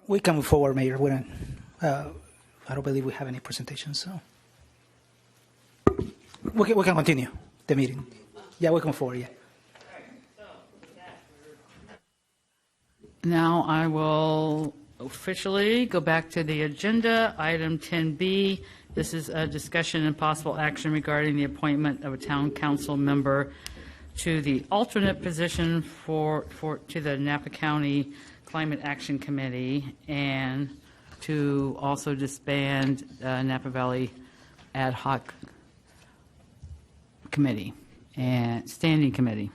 Speaker 2: We can move forward, Mayor. I don't believe we have any presentations, so we can continue the meeting. Yeah, we can move forward, yeah.
Speaker 1: Now I will officially go back to the agenda. Item 10B, this is a discussion and possible action regarding the appointment of a town council member to the alternate position to the Napa County Climate Action Committee, and to also disband Napa Valley Ad Hoc Committee and Standing Committee.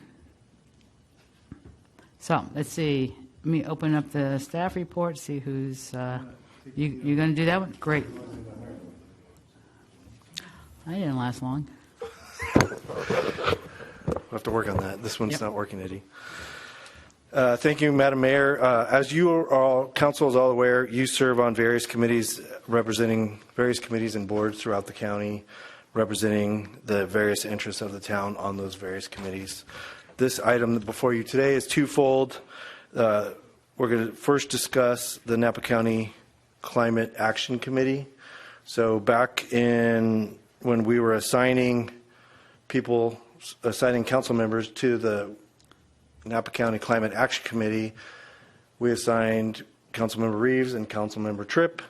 Speaker 1: So let's see. Let me open up the staff report, see who's, you're going to do that one? Great. I didn't last long.
Speaker 12: We'll have to work on that. This one's
Speaker 1: Yep.
Speaker 12: not working, Eddie. Thank you, Madam Mayor. As you are all, council is all aware, you serve on various committees representing various committees and boards throughout the county, representing the various interests of the town on those various committees. This item before you today is twofold. We're going to first discuss the Napa County Climate Action Committee. So back in when we were assigning council members to the Napa County Climate Action Committee, we assigned Councilmember Reeves and Councilmember Tripp.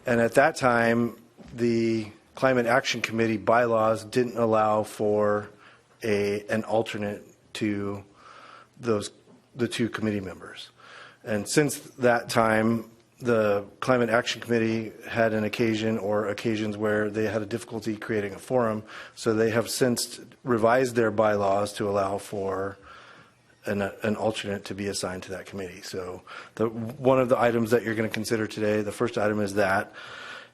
Speaker 12: And at that time, the Climate Action Committee bylaws didn't allow for an alternate to the two committee members. And since that time, the Climate Action Committee had an occasion or occasions where they had a difficulty creating a forum, so they have since revised their bylaws to allow for an alternate to be assigned to that committee. So one of the items that you're going to consider today, the first item is that.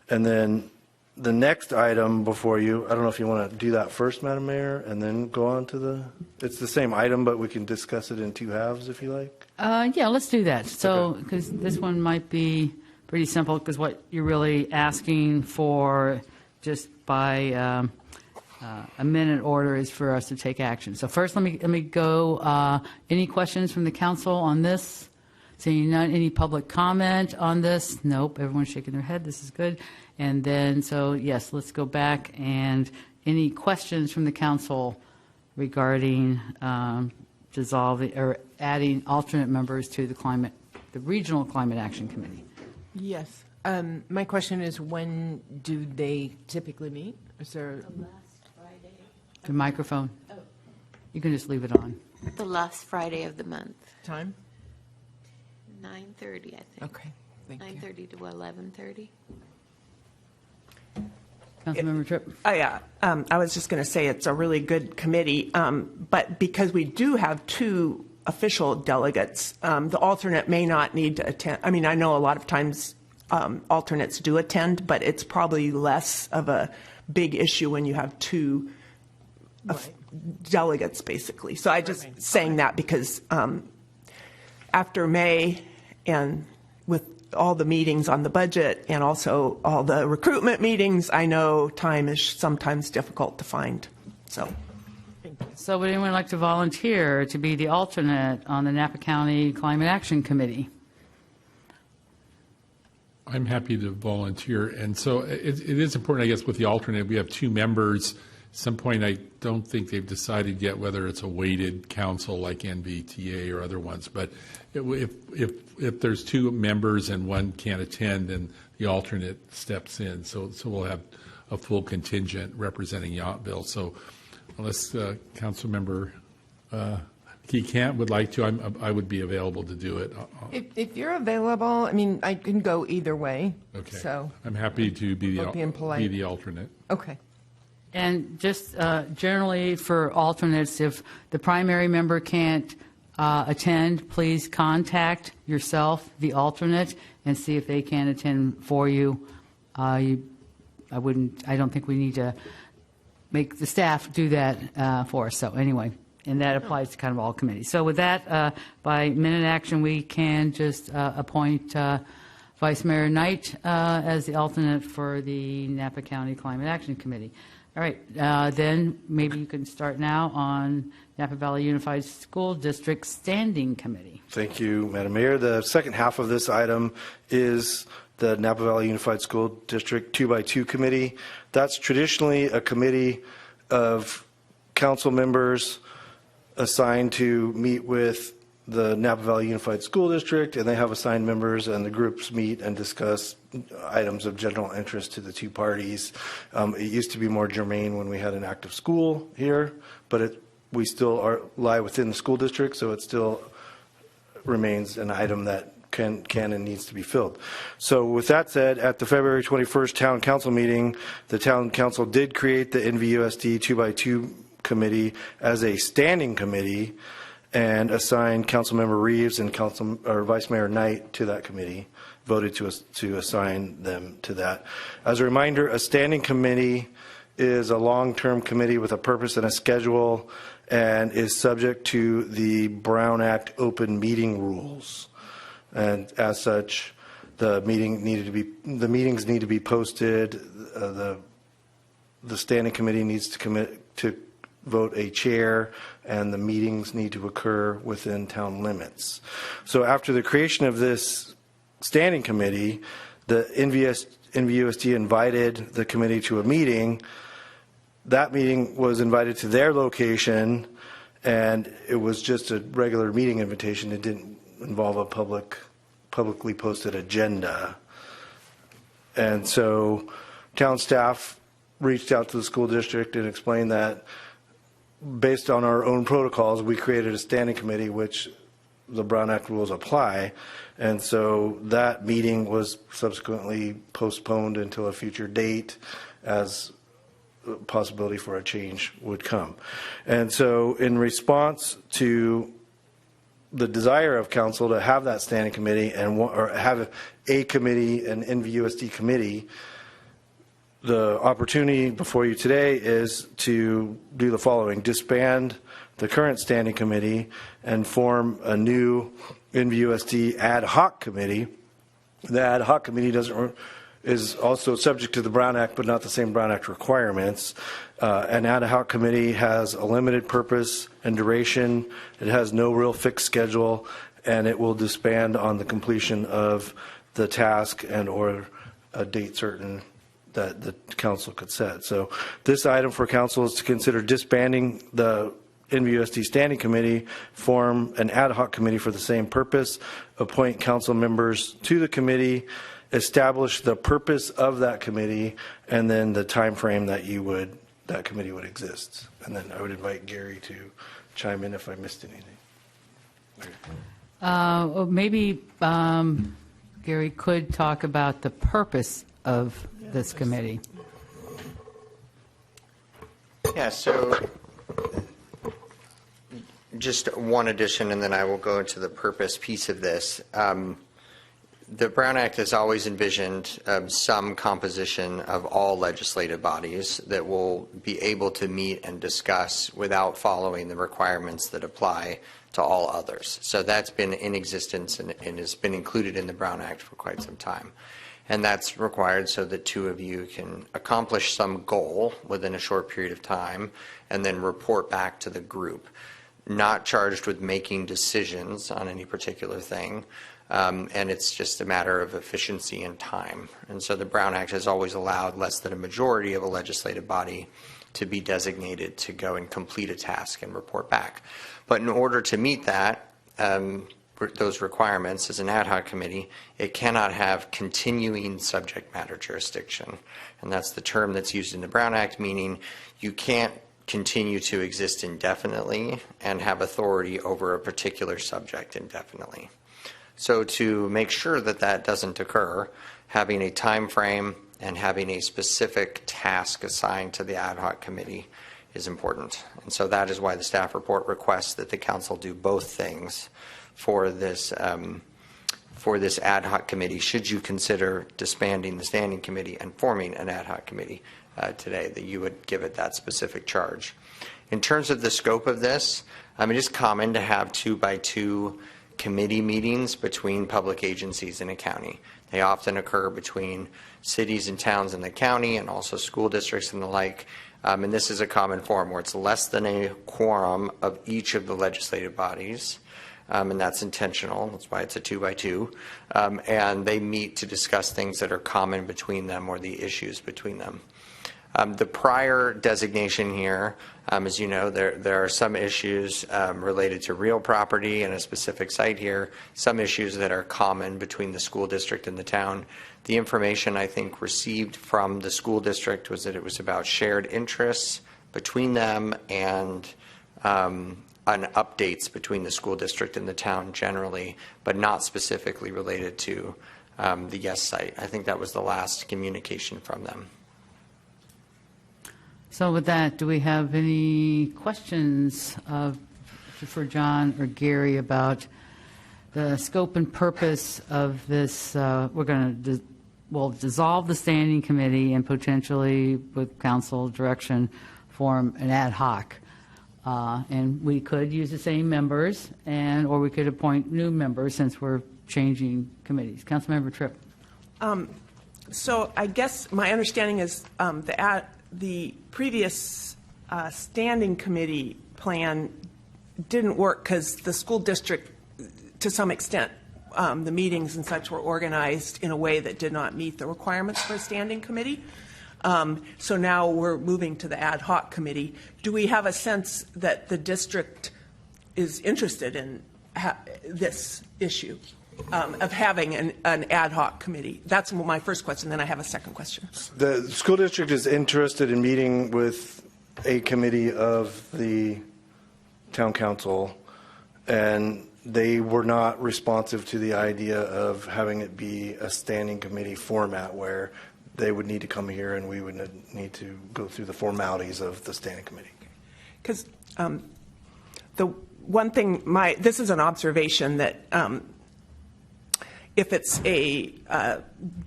Speaker 12: And then the next item before you, I don't know if you want to do that first, Madam Mayor, and then go on to it's the same item, but we can discuss it in two halves if you like.
Speaker 1: Yeah, let's do that. So, because this one might be pretty simple, because what you're really asking for just by a minute order is for us to take action. So first, let me go. Any questions from the council on this? Seeing none. Any public comment on this? Nope. Everyone's shaking their head. This is good. And then, so yes, let's go back. And any questions from the council regarding dissolving or adding alternate members to the Regional Climate Action Committee?
Speaker 4: Yes. My question is, when do they typically meet? Is there
Speaker 1: The microphone. You can just leave it on.
Speaker 3: The last Friday of the month,
Speaker 4: time?
Speaker 3: 9:30, I think.
Speaker 4: Okay, thank you.
Speaker 3: 9:30 to 11:30.
Speaker 1: Councilmember Tripp.
Speaker 10: Oh, yeah. I was just going to say it's a really good committee, but because we do have two official delegates, the alternate may not need to attend. I mean, I know a lot of times alternates do attend, but it's probably less of a big issue when you have two delegates, basically. So I just saying that because after May and with all the meetings on the budget and also all the recruitment meetings, I know time is sometimes difficult to find. So
Speaker 1: Would anyone like to volunteer to be the alternate on the Napa County Climate Action Committee?
Speaker 7: I'm happy to volunteer. And so it is important, I guess, with the alternate, we have two members. At some point, I don't think they've decided yet whether it's a weighted council like NVTA or other ones. But if there's two members and one can't attend, then the alternate steps in. So we'll have a full contingent representing Yountville. So unless Councilmember Key would like to, I would be available to do it.
Speaker 4: If you're available, I mean, I can go either way.
Speaker 7: Okay.
Speaker 4: So
Speaker 7: I'm happy to be
Speaker 4: being polite.
Speaker 7: the alternate.
Speaker 4: Okay.
Speaker 1: And just generally for alternates, if the primary member can't attend, please contact yourself, the alternate, and see if they can attend for you. I don't think we need to make the staff do that for us. So anyway, and that applies to kind of all committees. So with that, by minute action, we can just appoint Vice Mayor Knight as the alternate for the Napa County Climate Action Committee. All right, then maybe you can start now on Napa Valley Unified School District Standing Committee.
Speaker 12: Thank you, Madam Mayor. The second half of this item is the Napa Valley Unified School District 2x2 Committee. That's traditionally a committee of council members assigned to meet with the Napa Valley Unified School District, and they have assigned members, and the groups meet and discuss items of general interest to the two parties. It used to be more germane when we had an active school here, but we still lie within the school district, so it still remains an item that can and needs to be filled. So with that said, at the February 21st Town Council meeting, the Town Council did create the NVUSD 2x2 Committee as a standing committee and assigned Councilmember Reeves and Vice Mayor Knight to that committee, voted to assign them to that. As a reminder, a standing committee is a long-term committee with a purpose and a schedule and is subject to the Brown Act open meeting rules. And as such, the meetings need to be posted. The standing committee needs to commit to vote a chair, and the meetings need to occur within town limits. So after the creation of this standing committee, the NVUSD invited the committee to a meeting. That meeting was invited to their location, and it was just a regular meeting invitation. It didn't involve a publicly posted agenda. And so town staff reached out to the school district and explained that based on our own protocols, we created a standing committee which the Brown Act rules apply. And so that meeting was subsequently postponed until a future date as a possibility for a change would come. And so in response to the desire of council to have that standing committee or have a committee, an NVUSD committee, the opportunity before you today is to do the following: disband the current standing committee and form a new NVUSD ad hoc committee. The ad hoc committee is also subject to the Brown Act, but not the same Brown Act requirements. An ad hoc committee has a limited purpose and duration. It has no real fixed schedule, and it will disband on the completion of the task and or a date certain that the council could set. So this item for council is to consider disbanding the NVUSD Standing Committee, form an ad hoc committee for the same purpose, appoint council members to the committee, establish the purpose of that committee, and then the time frame that that committee would exist. And then I would invite Gary to chime in if I missed anything.
Speaker 1: Maybe Gary could talk about the purpose of this committee.
Speaker 11: Yeah, so just one addition, and then I will go into the purpose piece of this. The Brown Act has always envisioned some composition of all legislative bodies that will be able to meet and discuss without following the requirements that apply to all others. So that's been in existence and has been included in the Brown Act for quite some time. And that's required so that two of you can accomplish some goal within a short period of time and then report back to the group, not charged with making decisions on any particular thing. And it's just a matter of efficiency and time. And so the Brown Act has always allowed less than a majority of a legislative body to be designated to go and complete a task and report back. But in order to meet that, those requirements as an ad hoc committee, it cannot have continuing subject matter jurisdiction. And that's the term that's used in the Brown Act, meaning you can't continue to exist indefinitely and have authority over a particular subject indefinitely. So to make sure that that doesn't occur, having a time frame and having a specific task assigned to the ad hoc committee is important. And so that is why the staff report requests that the council do both things for this ad hoc committee, should you consider disbanding the standing committee and forming an ad hoc committee today, that you would give it that specific charge. In terms of the scope of this, it is common to have 2x2 committee meetings between public agencies in a county. They often occur between cities and towns in the county and also school districts and the like. And this is a common forum where it's less than a quorum of each of the legislative bodies. And that's intentional. That's why it's a 2x2. And they meet to discuss things that are common between them or the issues between them. The prior designation here, as you know, there are some issues related to real property and a specific site here, some issues that are common between the school district and the town. The information I think received from the school district was that it was about shared interests between them and on updates between the school district and the town generally, but not specifically related to the Yes site. I think that was the last communication from them.
Speaker 1: So with that, do we have any questions for John or Gary about the scope and purpose of this? We're going to we'll dissolve the standing committee and potentially, with council direction, form an ad hoc. And we could use the same members, or we could appoint new members since we're changing committees. Councilmember Tripp.
Speaker 10: So I guess my understanding is the previous standing committee plan didn't work because the school district, to some extent, the meetings and such were organized in a way that did not meet the requirements for a standing committee. So now we're moving to the ad hoc committee. Do we have a sense that the district is interested in this issue of having an ad hoc committee? That's my first question. Then I have a second question.
Speaker 12: The school district is interested in meeting with a committee of the town council, and they were not responsive to the idea of having it be a standing committee format where they would need to come here and we would need to go through the formalities of the standing committee.
Speaker 10: Because the one thing, this is an observation that if it's a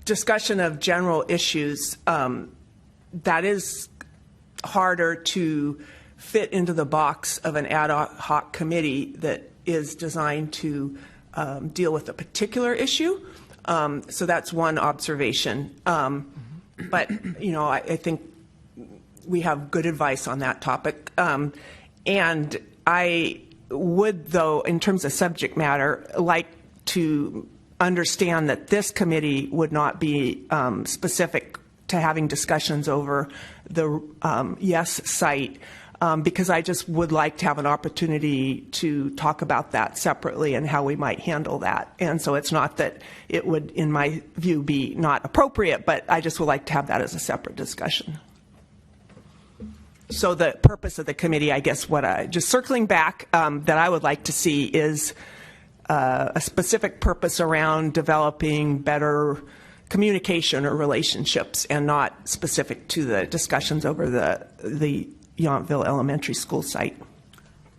Speaker 10: discussion of general issues, that is harder to fit into the box of an ad hoc committee that is designed to deal with a particular issue. So that's one observation. But, I think we have good advice on that topic. And I would, though, in terms of subject matter, like to understand that this committee would not be specific to having discussions over the Yes site, because I just would like to have an opportunity to talk about that separately and how we might handle that. And so it's not that it would, in my view, be not appropriate, but I just would like to have that as a separate discussion. So the purpose of the committee, I guess, just circling back, that I would like to see is a specific purpose around developing better communication or relationships, and not specific to the discussions over the Yountville Elementary School site.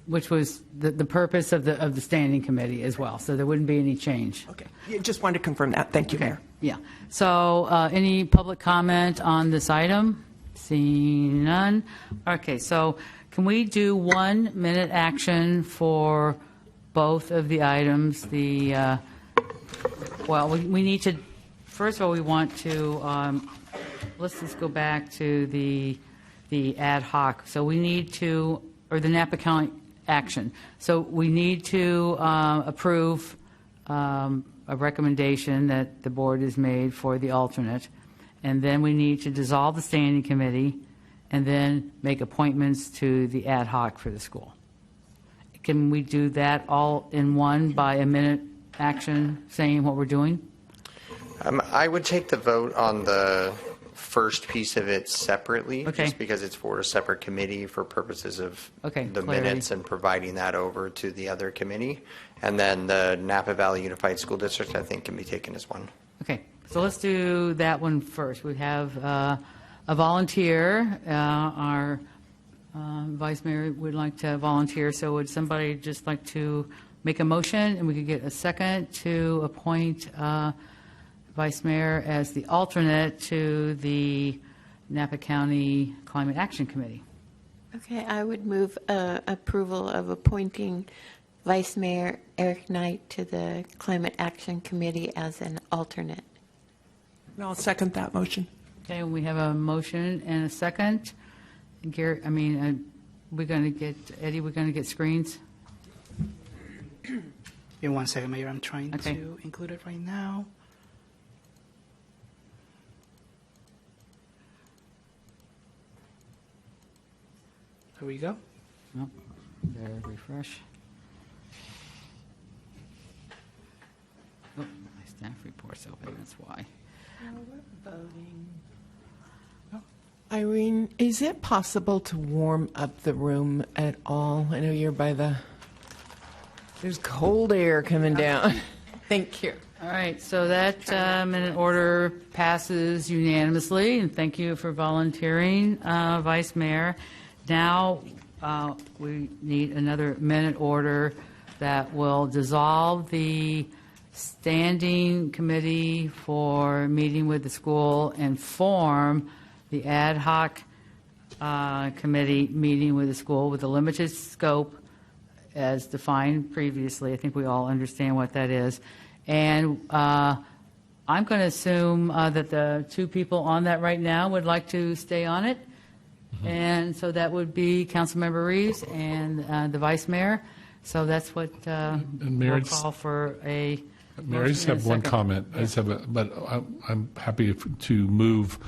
Speaker 1: Which was the purpose of the standing committee as well, so there wouldn't be any change.
Speaker 10: Okay, just wanted to confirm that. Thank you, Mayor.
Speaker 1: Yeah. So any public comment on this item? Seeing none. Okay, so can we do 1 minute action for both of the items? Well, we need to, first of all, we want to, let's just go back to the ad hoc. So we need to, or the Napa County action. So we need to approve a recommendation that the board has made for the alternate. And then we need to dissolve the standing committee and then make appointments to the ad hoc for the school. Can we do that all in one by a minute action saying what we're doing?
Speaker 11: I would take the vote on the first piece of it separately,
Speaker 1: Okay.
Speaker 11: just because it's for a separate committee for purposes of the
Speaker 1: clarity.
Speaker 11: minutes and providing that over to the other committee. And then the Napa Valley Unified School District, I think, can be taken as one.
Speaker 1: Okay, so let's do that one first. We have a volunteer. Our Vice Mayor would like to volunteer, so would somebody just like to make a motion, and we could get a second to appoint Vice Mayor as the alternate to the Napa County Climate Action Committee?
Speaker 3: Okay, I would move approval of appointing Vice Mayor Eric Knight to the Climate Action Committee as an alternate.
Speaker 10: And I'll second that motion.
Speaker 1: Okay, we have a motion and a second. Gary, we're going to get, Eddie, we're going to get screens?
Speaker 2: Give me 1 second, Mayor. I'm trying
Speaker 1: Okay.
Speaker 2: to include it right now. There we go.
Speaker 1: Nope. There, refresh. Oh, my staff report's open, that's why.
Speaker 4: Irene, is it possible to warm up the room at all? I know you're by the, there's cold air coming down. Thank you.
Speaker 1: All right, so that minute order passes unanimously, and thank you for volunteering, Vice Mayor. Now, we need another minute order that will dissolve the standing committee for meeting with the school and form the ad hoc committee meeting with the school with a limited scope as defined previously. I think we all understand what that is. And I'm going to assume that the two people on that right now would like to stay on it. And so that would be Councilmember Reeves and the Vice Mayor. So that's what
Speaker 7: Mayor,
Speaker 1: we'll call for a
Speaker 7: Mayor, I just
Speaker 1: motion and
Speaker 7: have
Speaker 1: a
Speaker 7: one
Speaker 1: second.
Speaker 7: comment. I just have but I'm happy to move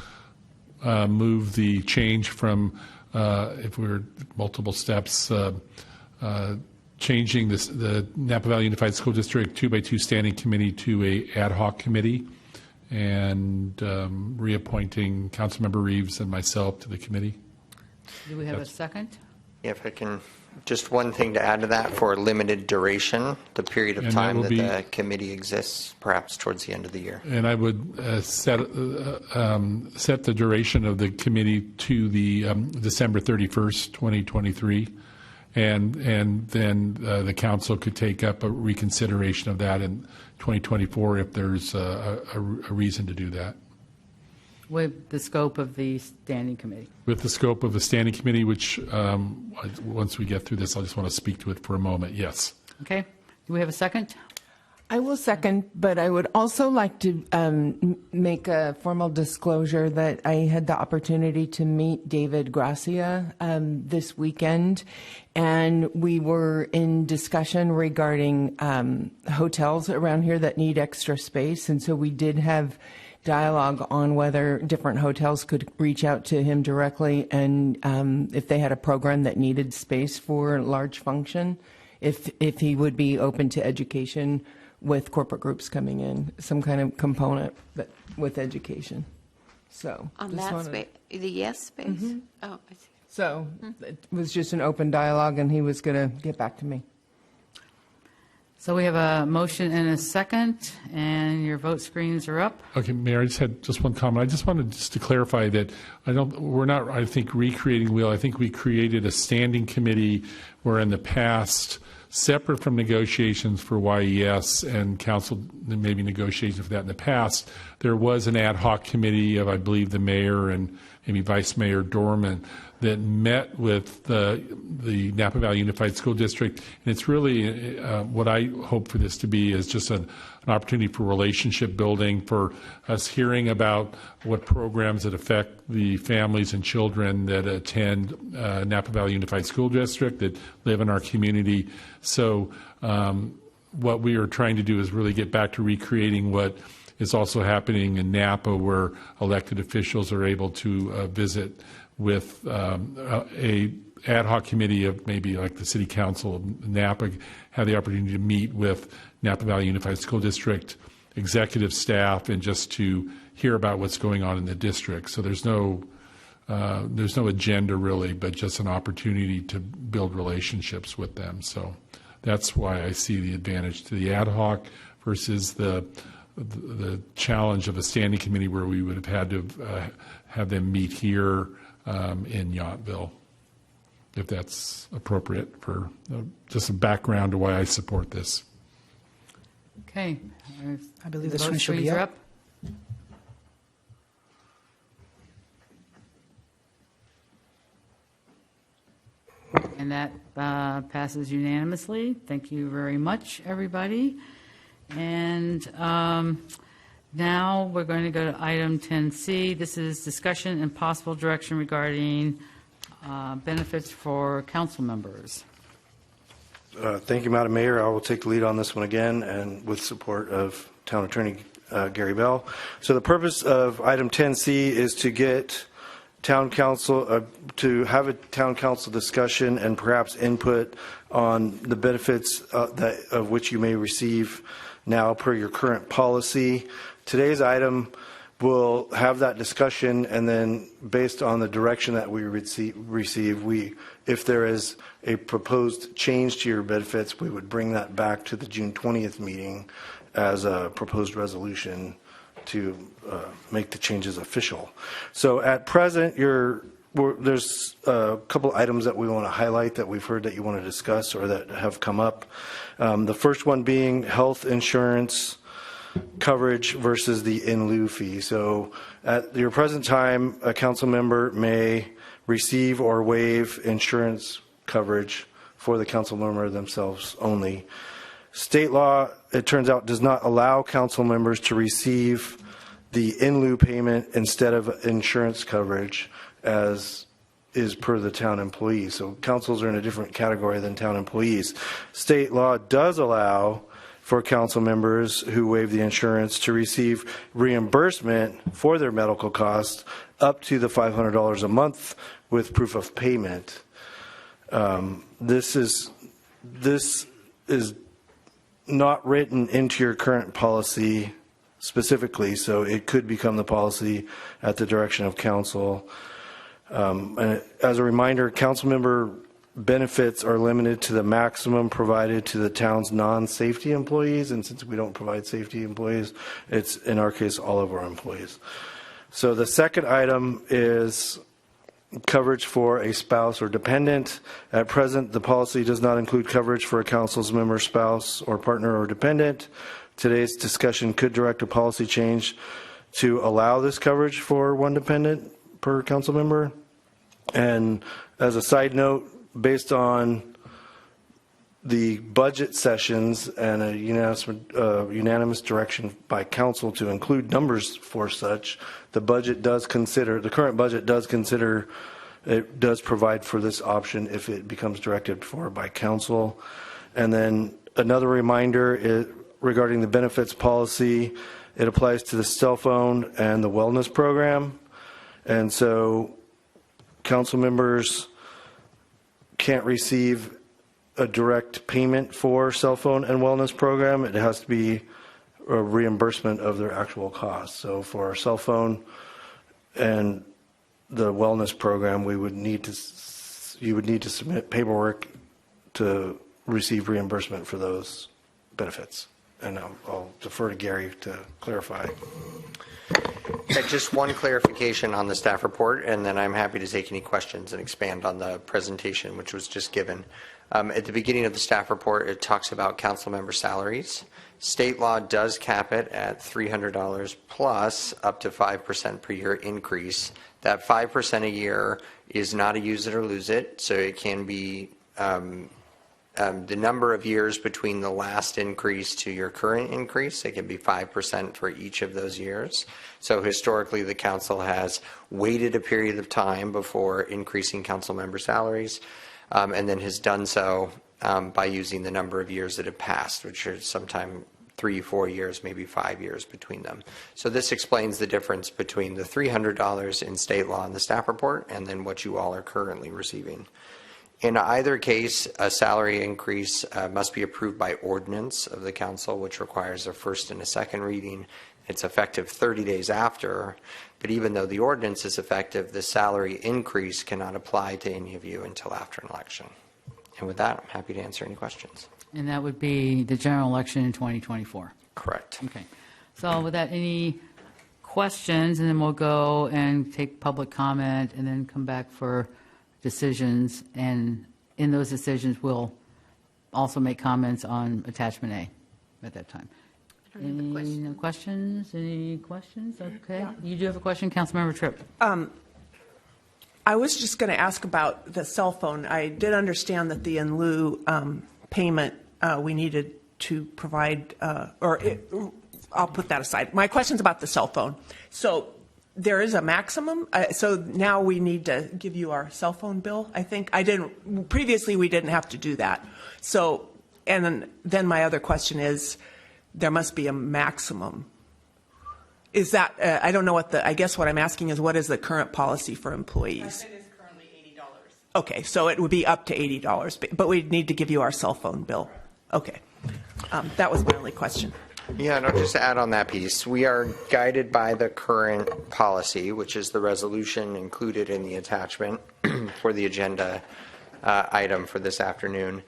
Speaker 7: the change from, if we're multiple steps, changing the Napa Valley Unified School District 2x2 Standing Committee to a ad hoc committee, and reappointing Councilmember Reeves and myself to the committee.
Speaker 1: Do we have a second?
Speaker 11: If I can, just one thing to add to that, for a limited duration, the period of
Speaker 7: And that
Speaker 11: time
Speaker 7: will
Speaker 11: that
Speaker 7: be-
Speaker 11: the committee exists, perhaps towards the end of the year.
Speaker 7: And I would set the duration of the committee to the December 31st, 2023, and then the council could take up a reconsideration of that in 2024 if there's a reason to do that.
Speaker 1: With the scope of the standing committee.
Speaker 7: With the scope of the standing committee, which once we get through this, I just want to speak to it for a moment. Yes.
Speaker 1: Okay. Do we have a second?
Speaker 4: I will second, but I would also like to make a formal disclosure that I had the opportunity to meet David Gracia this weekend, and we were in discussion regarding hotels around here that need extra space, and so we did have dialogue on whether different hotels could reach out to him directly, and if they had a program that needed space for large function, if he would be open to education with corporate groups coming in, some kind of component that with education. So
Speaker 3: On
Speaker 4: just
Speaker 3: that
Speaker 4: wanted-
Speaker 3: space, the yes space? Oh, I see.
Speaker 4: So it was just an open dialogue, and he was going to get back to me.
Speaker 1: So we have a motion and a second, and your vote screens are up.
Speaker 7: Okay, Mayor, I just had one comment. I just wanted to clarify that we're not, I think, recreating the wheel. I think we created a standing committee where in the past, separate from negotiations for YES and council, maybe negotiations for that in the past, there was an ad hoc committee of, I believe, the mayor and maybe Vice Mayor Dorman that met with the Napa Valley Unified School District. And it's really what I hope for this to be is just an opportunity for relationship building, for us hearing about what programs that affect the families and children that attend Napa Valley Unified School District, that live in our community. So what we are trying to do is really get back to recreating what is also happening in Napa, where elected officials are able to visit with a ad hoc committee of maybe like the City Council of Napa, have the opportunity to meet with Napa Valley Unified School District executive staff and just to hear about what's going on in the district. So there's no agenda really, but just an opportunity to build relationships with them. So that's why I see the advantage to the ad hoc versus the challenge of a standing committee where we would have had to have them meet here in Yountville, if that's appropriate for just a background to why I support this.
Speaker 1: Okay.
Speaker 2: I believe
Speaker 1: The
Speaker 2: this
Speaker 1: vote
Speaker 2: one should be
Speaker 1: screens are
Speaker 2: up.
Speaker 1: And And that passes unanimously. Thank you very much, everybody. And now we're going to go to item 10C. This is discussion and possible direction regarding benefits for council members.
Speaker 12: Thank you, Madam Mayor. I will take the lead on this one again, and with support of Town Attorney Gary Bell. So the purpose of item 10C is to get town council, to have a town council discussion and perhaps input on the benefits of which you may receive now per your current policy. Today's item will have that discussion, and then based on the direction that we receive, if there is a proposed change to your benefits, we would bring that back to the June 20th meeting as a proposed resolution to make the changes official. So at present, there's a couple items that we want to highlight that we've heard that you want to discuss or that have come up. The first one being health insurance coverage versus the in lieu fee. So at your present time, a council member may receive or waive insurance coverage for the council member themselves only. State law, it turns out, does not allow council members to receive the in lieu payment instead of insurance coverage, as is per the town employees. So councils are in a different category than town employees. State law does allow for council members who waive the insurance to receive reimbursement for their medical costs up to the $500 a month with proof of payment. This is not written into your current policy specifically, so it could become the policy at the direction of council. And as a reminder, council member benefits are limited to the maximum provided to the town's non-safety employees, and since we don't provide safety employees, it's in our case all of our employees. So the second item is coverage for a spouse or dependent. At present, the policy does not include coverage for a council's member, spouse, or partner or dependent. Today's discussion could direct a policy change to allow this coverage for one dependent per council member. And as a side note, based on the budget sessions and a unanimous direction by council to include numbers for such, the current budget does provide for this option if it becomes directed for by council. And then another reminder regarding the benefits policy, it applies to the cell phone and the wellness program. And so council members can't receive a direct payment for cell phone and wellness program. It has to be a reimbursement of their actual costs. So for our cell phone and the wellness program, you would need to submit paperwork to receive reimbursement for those benefits. And I'll defer to Gary to clarify.
Speaker 11: Just one clarification on the staff report, and then I'm happy to take any questions and expand on the presentation, which was just given. At the beginning of the staff report, it talks about council member salaries. State law does cap it at $300 plus up to 5% per year increase. That 5% a year is not a use it or lose it, so it can be the number of years between the last increase to your current increase. It can be 5% for each of those years. So historically, the council has waited a period of time before increasing council member salaries, and then has done so by using the number of years that have passed, which are sometimes 3, 4 years, maybe 5 years between them. So this explains the difference between the $300 in state law in the staff report and then what you all are currently receiving. In either case, a salary increase must be approved by ordinance of the council, which requires a first and a second reading. It's effective 30 days after, but even though the ordinance is effective, the salary increase cannot apply to any of you until after an election. And with that, I'm happy to answer any questions.
Speaker 1: And that would be the general election in 2024.
Speaker 11: Correct.
Speaker 1: Okay. So with that, any questions? And then we'll go and take public comment and then come back for decisions. And in those decisions, we'll also make comments on attachment A at that time. Any questions? Any questions? Okay.
Speaker 10: Yeah.
Speaker 1: You do have a question, Councilmember Tripp.
Speaker 10: I was just going to ask about the cell phone. I did understand that the in lieu payment we needed to provide, I'll put that aside. My question's about the cell phone. So there is a maximum. So now we need to give you our cell phone bill. I think previously we didn't have to do that. So, and then my other question is, there must be a maximum. Is that, I don't know I guess what I'm asking is, what is the current policy for employees?
Speaker 4: It is currently $80.
Speaker 10: Okay, so it would be up to $80, but we'd need to give you our cell phone bill. Okay. That was my only question.
Speaker 11: Yeah, no, just to add on that piece, we are guided by the current policy, which is the resolution included in the attachment for the agenda item for this afternoon.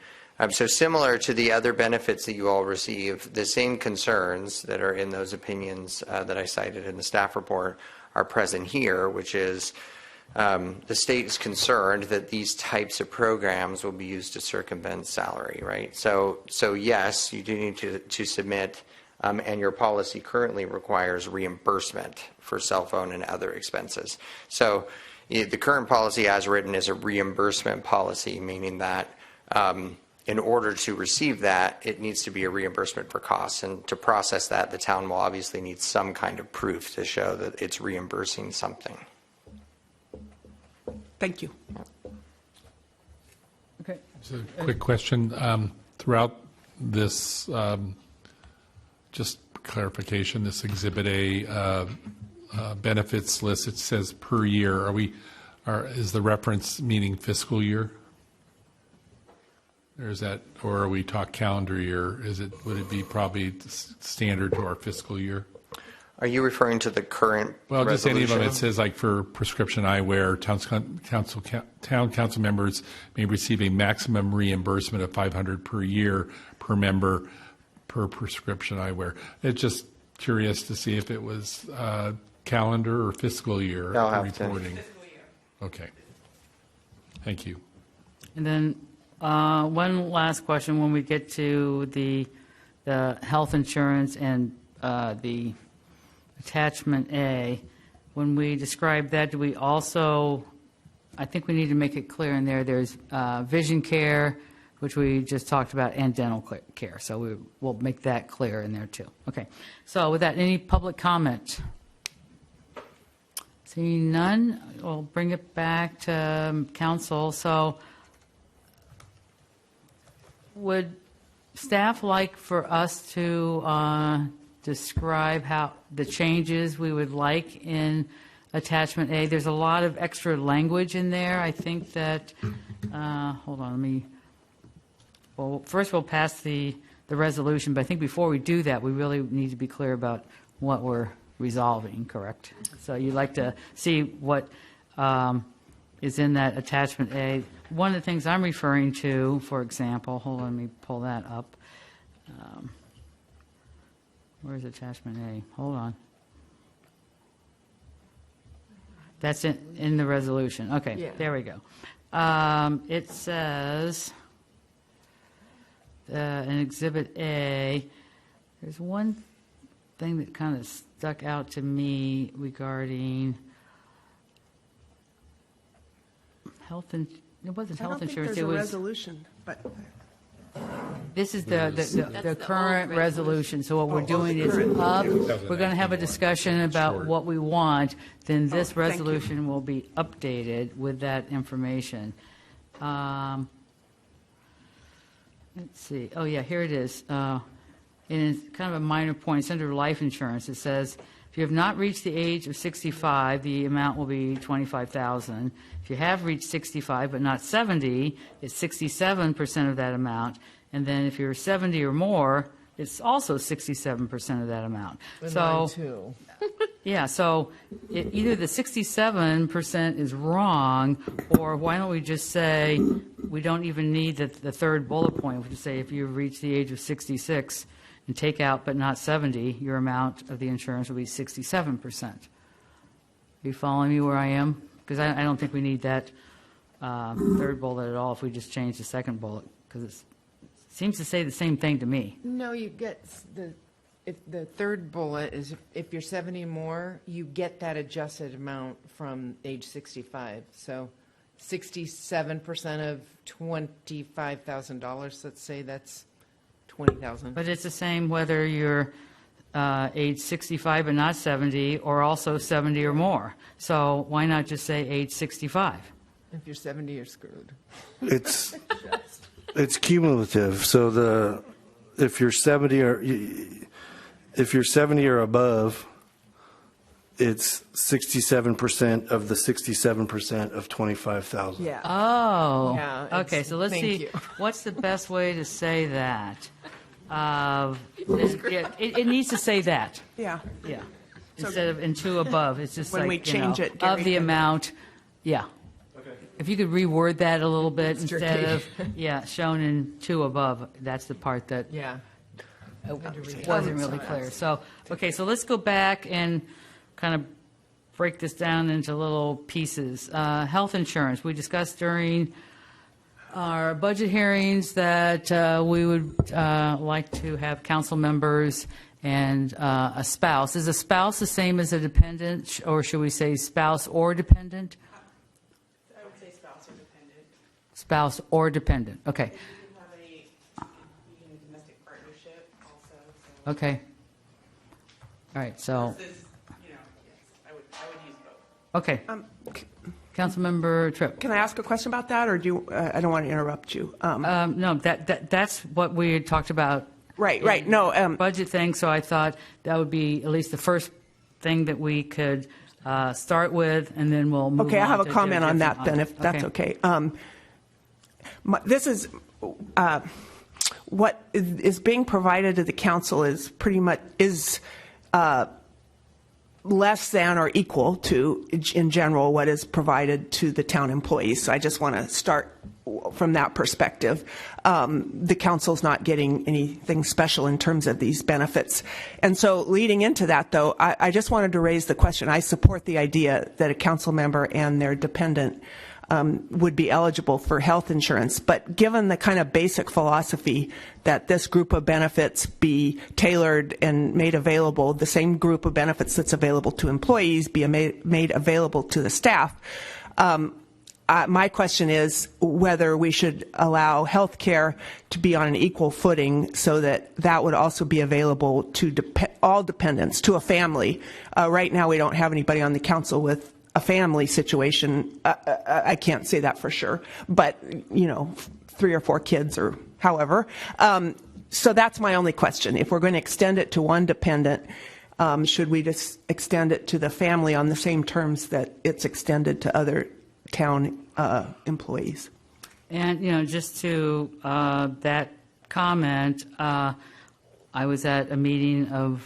Speaker 11: So similar to the other benefits that you all receive, the same concerns that are in those opinions that I cited in the staff report are present here, which is the state is concerned that these types of programs will be used to circumvent salary, right? So yes, you do need to submit, and your policy currently requires reimbursement for cell phone and other expenses. So the current policy as written is a reimbursement policy, meaning that in order to receive that, it needs to be a reimbursement for costs. And to process that, the town will obviously need some kind of proof to show that it's reimbursing something.
Speaker 10: Thank you.
Speaker 1: Okay.
Speaker 7: Just a quick question. Throughout this, just clarification, this Exhibit A benefits list, it says per year. Is the reference meaning fiscal year? Or is that, or are we talk calendar year? Would it be probably standard to our fiscal year?
Speaker 11: Are you referring to the current
Speaker 7: Well, just any of them.
Speaker 11: resolution?
Speaker 7: It says like for prescription eyewear, town council members may receive a maximum reimbursement of $500 per year per member per prescription eyewear. It's just curious to see if it was calendar or fiscal year
Speaker 11: I'll have to.
Speaker 7: reporting. Okay. Thank you.
Speaker 1: And then one last question when we get to the health insurance and the attachment A. When we describe that, do we also, I think we need to make it clear in there, there's vision care, which we just talked about, and dental care. So we'll make that clear in there too. Okay. So with that, any public comment? Seeing none, we'll bring it back to council. So would staff like for us to describe how the changes we would like in attachment A? There's a lot of extra language in there. I think that, hold on, well, first we'll pass the resolution, but I think before we do that, we really need to be clear about what we're resolving, correct? So you'd like to see what is in that attachment A. One of the things I'm referring to, for example, hold on, let me pull that up. Where's attachment A? Hold on. That's in the resolution. Okay,
Speaker 4: Yeah.
Speaker 1: There we go. It says in Exhibit A, there's one thing that kind of stuck out to me regarding health and it wasn't health insurance.
Speaker 10: There's
Speaker 1: It
Speaker 10: a
Speaker 1: was
Speaker 10: resolution, but
Speaker 1: this is the current resolution. So what we're doing is up. We're going to have a discussion about what we want. Then this
Speaker 10: thank you.
Speaker 1: resolution will be updated with that information. Let's see. Oh yeah, here it is. And it's kind of a minor point. It's under life insurance. It says, if you have not reached the age of 65, the amount will be $25,000. If you have reached 65 but not 70, it's 67% of that amount. And then if you're 70 or more, it's also 67% of that amount. So,
Speaker 4: too.
Speaker 1: yeah, so either the 67% is wrong, or why don't we just say we don't even need the third bullet point. We just say if you've reached the age of 66 and take out but not 70, your amount of the insurance will be 67%. Are you following me where I am? Because I don't think we need that third bullet at all if we just change the second bullet, because it seems to say the same thing to me.
Speaker 4: No, you get If the third bullet is if you're 70 or more, you get that adjusted amount from age 65. So 67% of $25,000, let's say that's 20,000.
Speaker 1: But it's the same whether you're age 65 but not 70, or also 70 or more. So why not just say age 65?
Speaker 4: If you're 70, you're screwed.
Speaker 12: It's cumulative. So if you're 70 or above, it's 67% of the 67% of 25,000.
Speaker 10: Yeah.
Speaker 1: Oh,
Speaker 4: Yeah,
Speaker 1: okay, so let's
Speaker 4: thank
Speaker 1: see,
Speaker 4: you.
Speaker 1: what's the best way to say that? It needs to say that,
Speaker 10: Yeah.
Speaker 1: yeah. Instead of in two above, it's just
Speaker 10: When
Speaker 1: like,
Speaker 10: we change it,
Speaker 1: of
Speaker 10: Gary
Speaker 1: the
Speaker 10: can-
Speaker 1: amount, yeah. If you could reword that a little bit instead of, shown in two above, that's the part that
Speaker 4: Yeah.
Speaker 1: wasn't really clear. So, okay, so let's go back and kind of break this down into little pieces. Health insurance, we discussed during our budget hearings that we would like to have council members and a spouse. Is a spouse the same as a dependent, or should we say spouse or dependent?
Speaker 10: I would say spouse or dependent.
Speaker 1: Spouse or dependent, okay,
Speaker 10: We have a domestic partnership also.
Speaker 1: okay. All right, so,
Speaker 10: Yes, I would use both.
Speaker 1: okay. Councilmember Tripp.
Speaker 10: Can I ask a question about that, or do you, I don't want to interrupt you.
Speaker 1: No, that's what we had talked about.
Speaker 10: Right, no.
Speaker 1: Budget thing, so I thought that would be at least the first thing that we could start with, and then we'll move on.
Speaker 10: Okay, I have a
Speaker 1: to
Speaker 10: comment on
Speaker 1: different
Speaker 10: that then, if that's okay. This is, what is being provided to the council is pretty much, less than or equal to, in general, what is provided to the town employees. So I just want to start from that perspective. The council's not getting anything special in terms of these benefits. And so leading into that, though, I just wanted to raise the question. I support the idea that a council member and their dependent would be eligible for health insurance. But given the kind of basic philosophy that this group of benefits be tailored and made available, the same group of benefits that's available to employees be made available to the staff, my question is whether we should allow health care to be on an equal footing so that that would also be available to all dependents, to a family. Right now, we don't have anybody on the council with a family situation. I can't say that for sure, but 3 or 4 kids or however. So that's my only question. If we're going to extend it to one dependent, should we just extend it to the family on the same terms that it's extended to other town employees?
Speaker 1: And, just to that comment, I was at a meeting of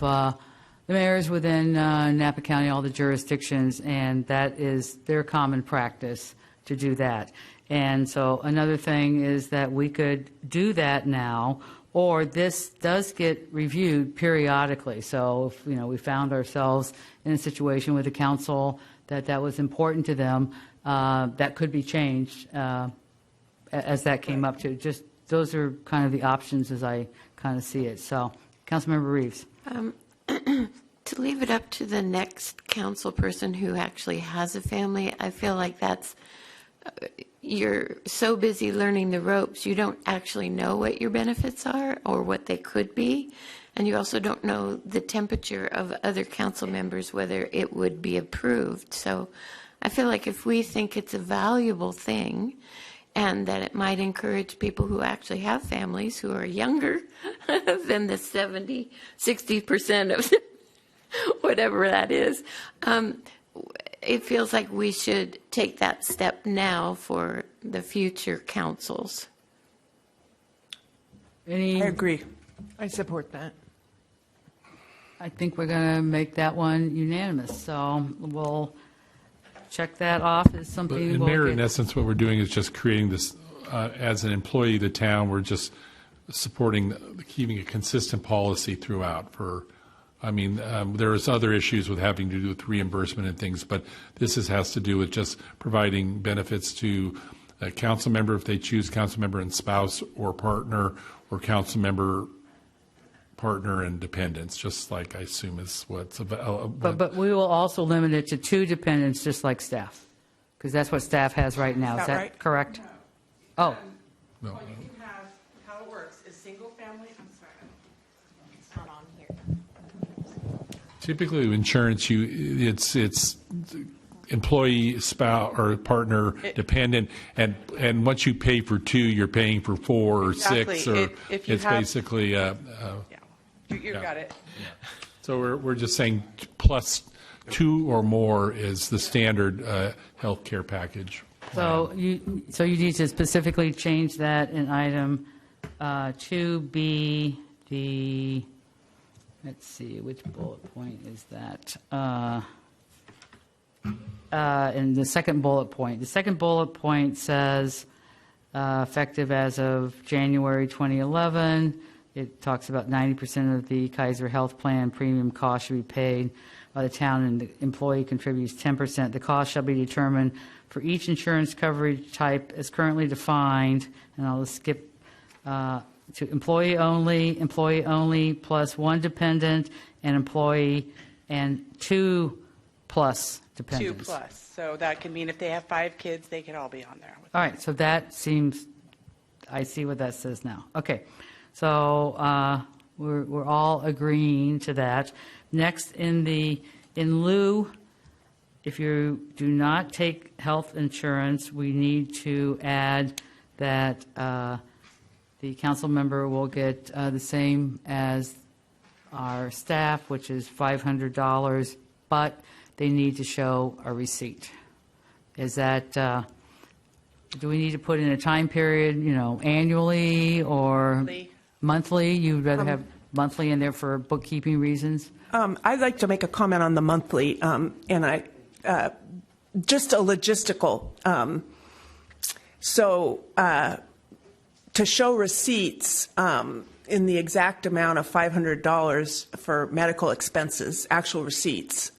Speaker 1: the mayors within Napa County, all the jurisdictions, and that is their common practice to do that. And so another thing is that we could do that now, or this does get reviewed periodically. So if, we found ourselves in a situation with the council that was important to them, that could be changed as that came up to. Just those are kind of the options as I kind of see it. So, Councilmember Reeves.
Speaker 3: To leave it up to the next council person who actually has a family, I feel like that's, you're so busy learning the ropes, you don't actually know what your benefits are or what they could be. And you also don't know the temperature of other council members, whether it would be approved. So I feel like if we think it's a valuable thing and that it might encourage people who actually have families who are younger than the 70, 60% of whatever that is, it feels like we should take that step now for the future councils.
Speaker 10: I agree.
Speaker 4: I support that.
Speaker 1: I think we're going to make that one unanimous. So we'll check that off as something
Speaker 7: In
Speaker 1: we'll
Speaker 7: Mayor,
Speaker 1: get.
Speaker 7: in essence, what we're doing is just creating this, as an employee of the town, we're just supporting, keeping a consistent policy throughout for, there's other issues with having to do with reimbursement and things, but this has to do with just providing benefits to a council member if they choose council member and spouse or partner, or council member partner, and dependents, just like I assume is what's available.
Speaker 1: But we will also limit it to 2 dependents, just like staff, because that's what staff has right now. Is
Speaker 10: Is that right?
Speaker 1: correct? Oh,
Speaker 7: No.
Speaker 10: What you have, how it works is single family, I'm sorry, it's not on here.
Speaker 7: Typically, with insurance, it's employee, spouse, or partner, dependent, and once you pay for 2, you're paying for 4 or
Speaker 10: Exactly.
Speaker 7: 6, or
Speaker 10: If you
Speaker 7: it's
Speaker 10: have-
Speaker 7: basically.
Speaker 10: Yeah, you
Speaker 7: Yeah.
Speaker 10: got it.
Speaker 7: So we're just saying plus 2 or more is the standard health care package.
Speaker 1: so you need to specifically change that in item 2B, let's see, which bullet point is that? In the second bullet point. The second bullet point says, effective as of January 2011, it talks about 90% of the Kaiser Health Plan premium cost should be paid by the town, and the employee contributes 10%. The cost shall be determined for each insurance coverage type as currently defined, and I'll skip to employee only, plus 1 dependent, and employee, and 2 plus
Speaker 13: 2
Speaker 1: dependents.
Speaker 13: plus. So that could mean if they have 5 kids, they could all be on there.
Speaker 1: All right, so that seems, I see what that says now. Okay, so we're all agreeing to that. Next, in lieu, if you do not take health insurance, we need to add that the council member will get the same as our staff, which is $500, but they need to show a receipt. Is that, do we need to put in a time period, annually or monthly? You'd rather have monthly in there for bookkeeping reasons?
Speaker 10: I'd like to make a comment on the monthly, and just a logistical. To show receipts in the exact amount of $500 for medical expenses, actual receipts,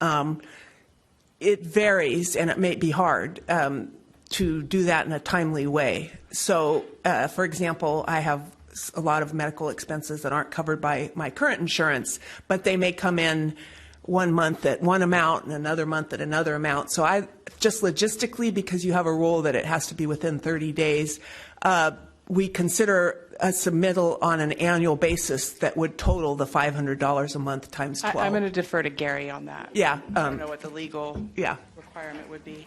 Speaker 10: it varies, and it may be hard to do that in a timely way. So, for example, I have a lot of medical expenses that aren't covered by my current insurance, but they may come in one month at one amount and another month at another amount. So I just logistically, because you have a rule that it has to be within 30 days, we consider a submittal on an annual basis that would total the $500 a month times 12.
Speaker 13: I'm going to defer to Gary on that.
Speaker 10: Yeah.
Speaker 13: I don't know what the legal requirement would be.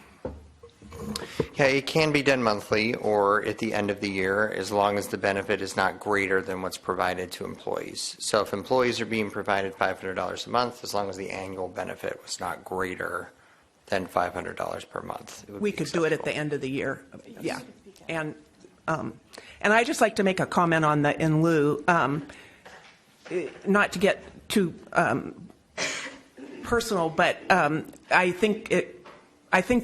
Speaker 11: Yeah, it can be done monthly or at the end of the year, as long as the benefit is not greater than what's provided to employees. So if employees are being provided $500 a month, as long as the annual benefit was not greater than $500 per month, it would
Speaker 10: We
Speaker 11: be
Speaker 10: could do it at the end of the year. Yeah. And I'd just like to make a comment on the in lieu, not to get too personal, but I think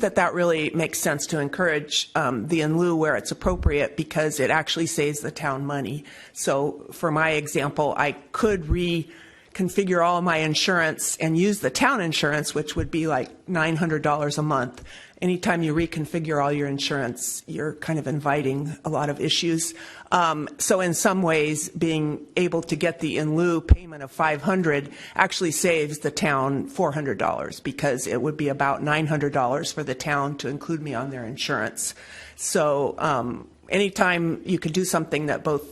Speaker 10: that really makes sense to encourage the in lieu where it's appropriate, because it actually saves the town money. So for my example, I could reconfigure all of my insurance and use the town insurance, which would be like $900 a month. Anytime you reconfigure all your insurance, you're kind of inviting a lot of issues. So in some ways, being able to get the in lieu payment of $500 actually saves the town $400, because it would be about $900 for the town to include me on their insurance. So anytime you could do something that both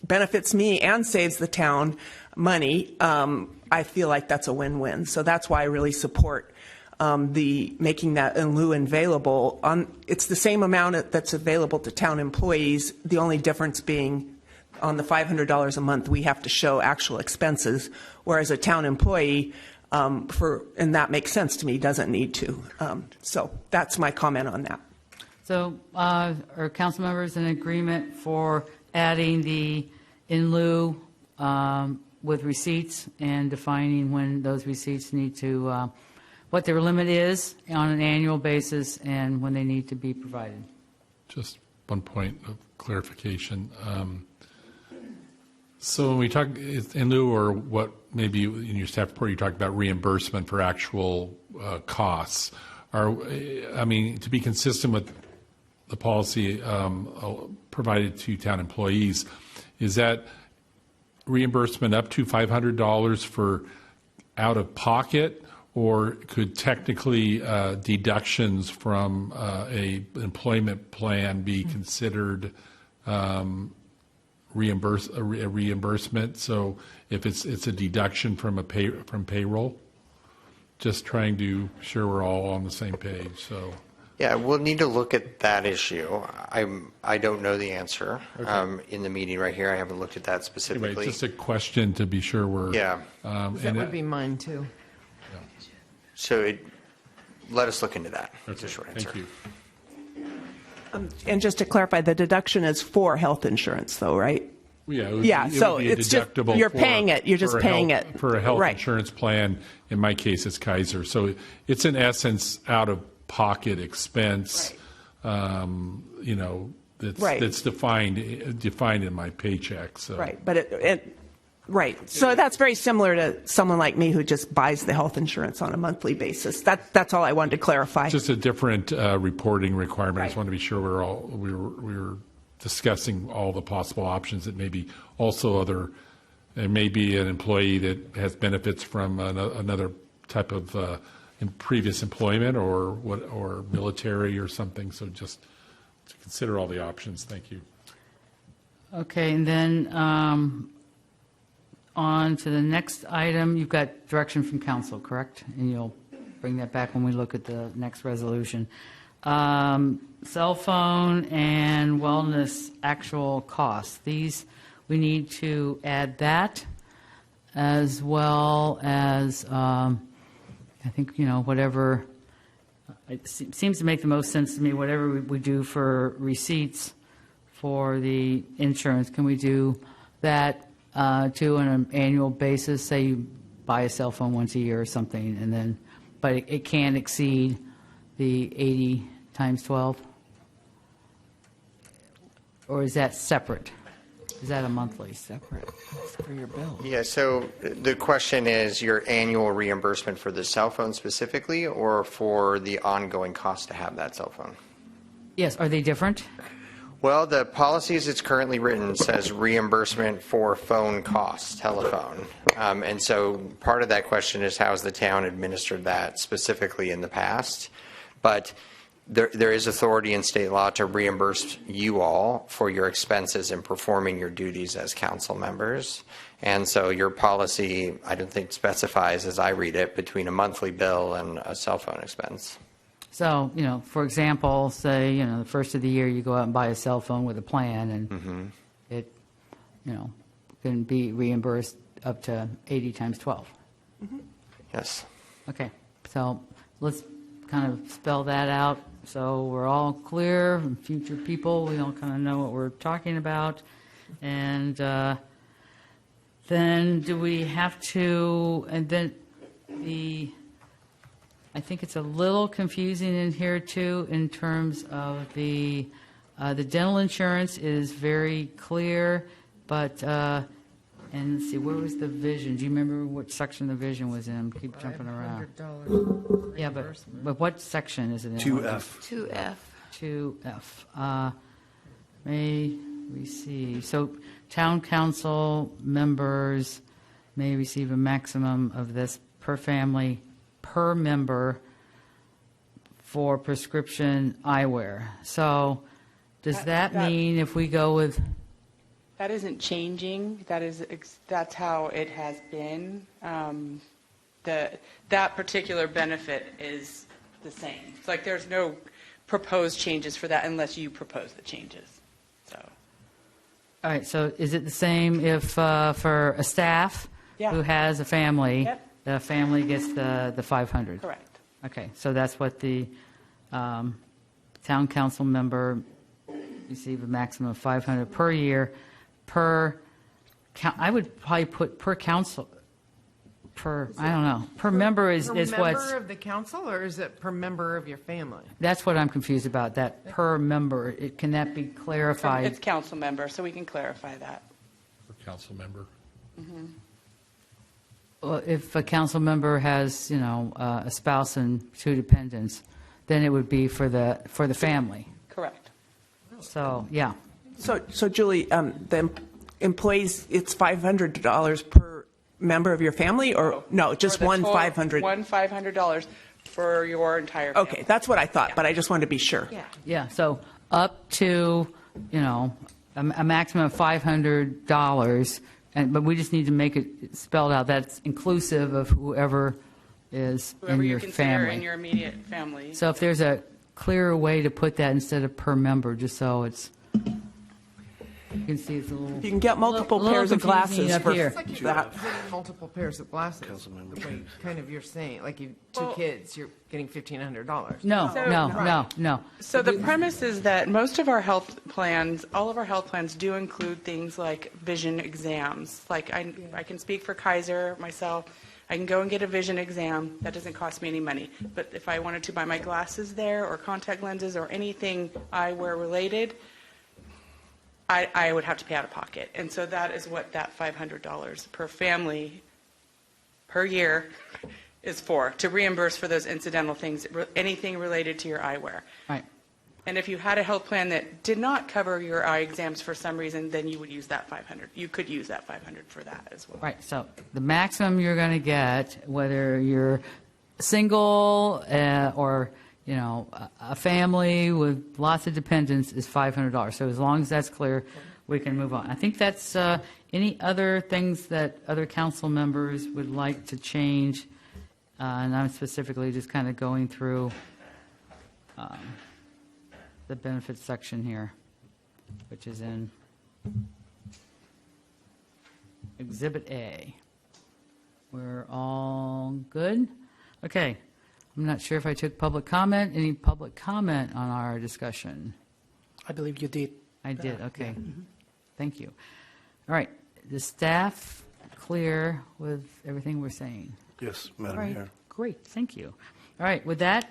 Speaker 10: benefits me and saves the town money, I feel like that's a win-win. So that's why I really support the making that in lieu available. It's the same amount that's available to town employees, the only difference being on the $500 a month we have to show actual expenses, whereas a town employee, and that makes sense to me, doesn't need to. So that's my comment on that.
Speaker 1: So are council members in agreement for adding the in lieu with receipts and defining when those receipts need to, what their limit is on an annual basis and when they need to be provided?
Speaker 7: Just one point of clarification. So when we talk in lieu, or what maybe in your staff report you talked about reimbursement for actual costs, to be consistent with the policy provided to town employees, is that reimbursement up to $500 for out-of-pocket, or could technically deductions from a employment plan be considered reimbursement? So if it's a deduction from from payroll, just trying to sure we're all on the same page. So
Speaker 11: Yeah, we'll need to look at that issue. I don't know the answer in the meeting right here. I haven't looked at that specifically.
Speaker 7: anyway, just a question to be sure we're
Speaker 11: Yeah.
Speaker 4: That would be mine, too.
Speaker 11: So let us look into that. That's a
Speaker 7: Okay,
Speaker 11: short answer.
Speaker 7: thank you.
Speaker 10: And just to clarify, the deduction is for health insurance, though, right?
Speaker 7: Yeah, it would
Speaker 10: Yeah,
Speaker 7: be,
Speaker 10: so
Speaker 7: it would be
Speaker 10: it's just-
Speaker 7: deductible
Speaker 10: you're
Speaker 7: for-
Speaker 10: paying it, you're just
Speaker 7: for a
Speaker 10: paying
Speaker 7: health-
Speaker 10: it.
Speaker 7: For a health
Speaker 10: Right.
Speaker 7: insurance plan, in my case, it's Kaiser. So it's in essence out-of-pocket expense, you know,
Speaker 10: Right.
Speaker 7: that's defined in my paycheck, so.
Speaker 10: Right, but right. So that's very similar to someone like me who just buys the health insurance on a monthly basis. That's all I wanted to clarify.
Speaker 7: Just a different reporting requirement. I just
Speaker 10: Right.
Speaker 7: want to be sure we were discussing all the possible options. That may be also there may be an employee that has benefits from another type of previous employment or military or something. So just to consider all the options. Thank you.
Speaker 1: Okay, and then on to the next item, you've got direction from council, correct? And you'll bring that back when we look at the next resolution. Cell phone and wellness actual costs. These, we need to add that, as well as, I think, whatever, it seems to make the most sense to me, whatever we do for receipts for the insurance, can we do that too on an annual basis? Say you buy a cell phone once a year or something, and then, but it can't exceed the 80 times 12? Or is that separate? Is that a monthly?
Speaker 4: Separate. It's for your bill.
Speaker 11: Yeah, so the question is your annual reimbursement for the cell phone specifically, or for the ongoing cost to have that cell phone?
Speaker 1: Yes, are they different?
Speaker 11: Well, the policy as it's currently written says reimbursement for phone costs, telephone. And so part of that question is how has the town administered that specifically in the past? But there is authority in state law to reimburse you all for your expenses in performing your duties as council members. And so your policy, I don't think specifies, as I read it, between a monthly bill and a cell phone expense.
Speaker 1: So, for example, say, the first of the year you go out and buy a cell phone with a plan, and it, can be reimbursed up to 80 times 12.
Speaker 11: Yes.
Speaker 1: Okay, so let's kind of spell that out so we're all clear, and future people, we all kind of know what we're talking about. And then do we have to, and then I think it's a little confusing in here too, in terms of the dental insurance is very clear, but, and let's see, where was the vision? Do you remember what section the vision was in? Keep jumping around.
Speaker 4: $500
Speaker 1: Yeah, but what section is it in?
Speaker 12: 2F.
Speaker 1: 2F. May receive, so town council members may receive a maximum of this per family, per member for prescription eyewear. So does that mean if we go with,
Speaker 13: That isn't changing. That's how it has been. That particular benefit is the same. It's like there's no proposed changes for that unless you propose the changes. So
Speaker 1: all right, so is it the same if for a staff
Speaker 13: Yeah.
Speaker 1: who has a family,
Speaker 13: Yep.
Speaker 1: the family gets the 500?
Speaker 13: correct.
Speaker 1: Okay, so that's what the town council member receive a maximum of 500 per year per, I would probably put per council, I don't know, per member is
Speaker 4: Per
Speaker 1: what's,
Speaker 4: member of the council, or is it per member of your family?
Speaker 1: that's what I'm confused about, that per member. Can that be clarified?
Speaker 13: It's council member, so we can clarify that.
Speaker 7: For council member.
Speaker 1: Well, if a council member has, a spouse and two dependents, then it would be for the family.
Speaker 13: Correct.
Speaker 1: So, yeah.
Speaker 10: So Julie, employees, it's $500 per member of your family, or no, just
Speaker 13: For the
Speaker 10: one
Speaker 13: total-
Speaker 10: $500?
Speaker 13: One $500 for your entire family.
Speaker 10: Okay, that's what I thought, but I just wanted to be sure.
Speaker 1: Yeah, so up to, a maximum of $500, but we just need to make it spelled out. That's inclusive of whoever is
Speaker 13: Whoever
Speaker 1: in
Speaker 13: you
Speaker 1: your
Speaker 13: consider
Speaker 1: family.
Speaker 13: in your immediate family.
Speaker 1: So if there's a clearer way to put that instead of per member, just so it's, you can see it's a little.
Speaker 10: You can get multiple
Speaker 1: little
Speaker 10: pairs of
Speaker 1: confusing
Speaker 10: glasses
Speaker 1: up
Speaker 10: for
Speaker 1: here.
Speaker 4: It's like you're
Speaker 10: that.
Speaker 4: getting multiple pairs of glasses.
Speaker 12: Councilmember
Speaker 4: Like,
Speaker 12: Reeves.
Speaker 4: kind of you're saying, like you two kids, you're getting $1,500.
Speaker 1: No,
Speaker 13: So-
Speaker 1: no.
Speaker 13: So the premise is that most of our health plans, all of our health plans do include things like vision exams. Like I can speak for Kaiser myself. I can go and get a vision exam. That doesn't cost me any money. But if I wanted to buy my glasses there or contact lenses or anything eyewear related, I would have to pay out of pocket. And so that is what that $500 per family per year is for, to reimburse for those incidental things, anything related to your eyewear.
Speaker 1: Right.
Speaker 13: And if you had a health plan that did not cover your eye exams for some reason, then you would use that $500. You could use that $500 for that as well.
Speaker 1: Right, so the maximum you're going to get, whether you're single or, a family with lots of dependents, is $500. So as long as that's clear, we can move on. I think that's any other things that other council members would like to change, and I'm specifically just kind of going through the benefits section here, which is in Exhibit A. We're all good? Okay. I'm not sure if I took public comment. Any public comment on our discussion?
Speaker 2: I believe you did.
Speaker 1: I did, okay. Thank you. All right. The staff clear with everything we're saying?
Speaker 12: Yes, Madam
Speaker 1: All right,
Speaker 12: Mayor.
Speaker 1: great, thank you. All right, with that,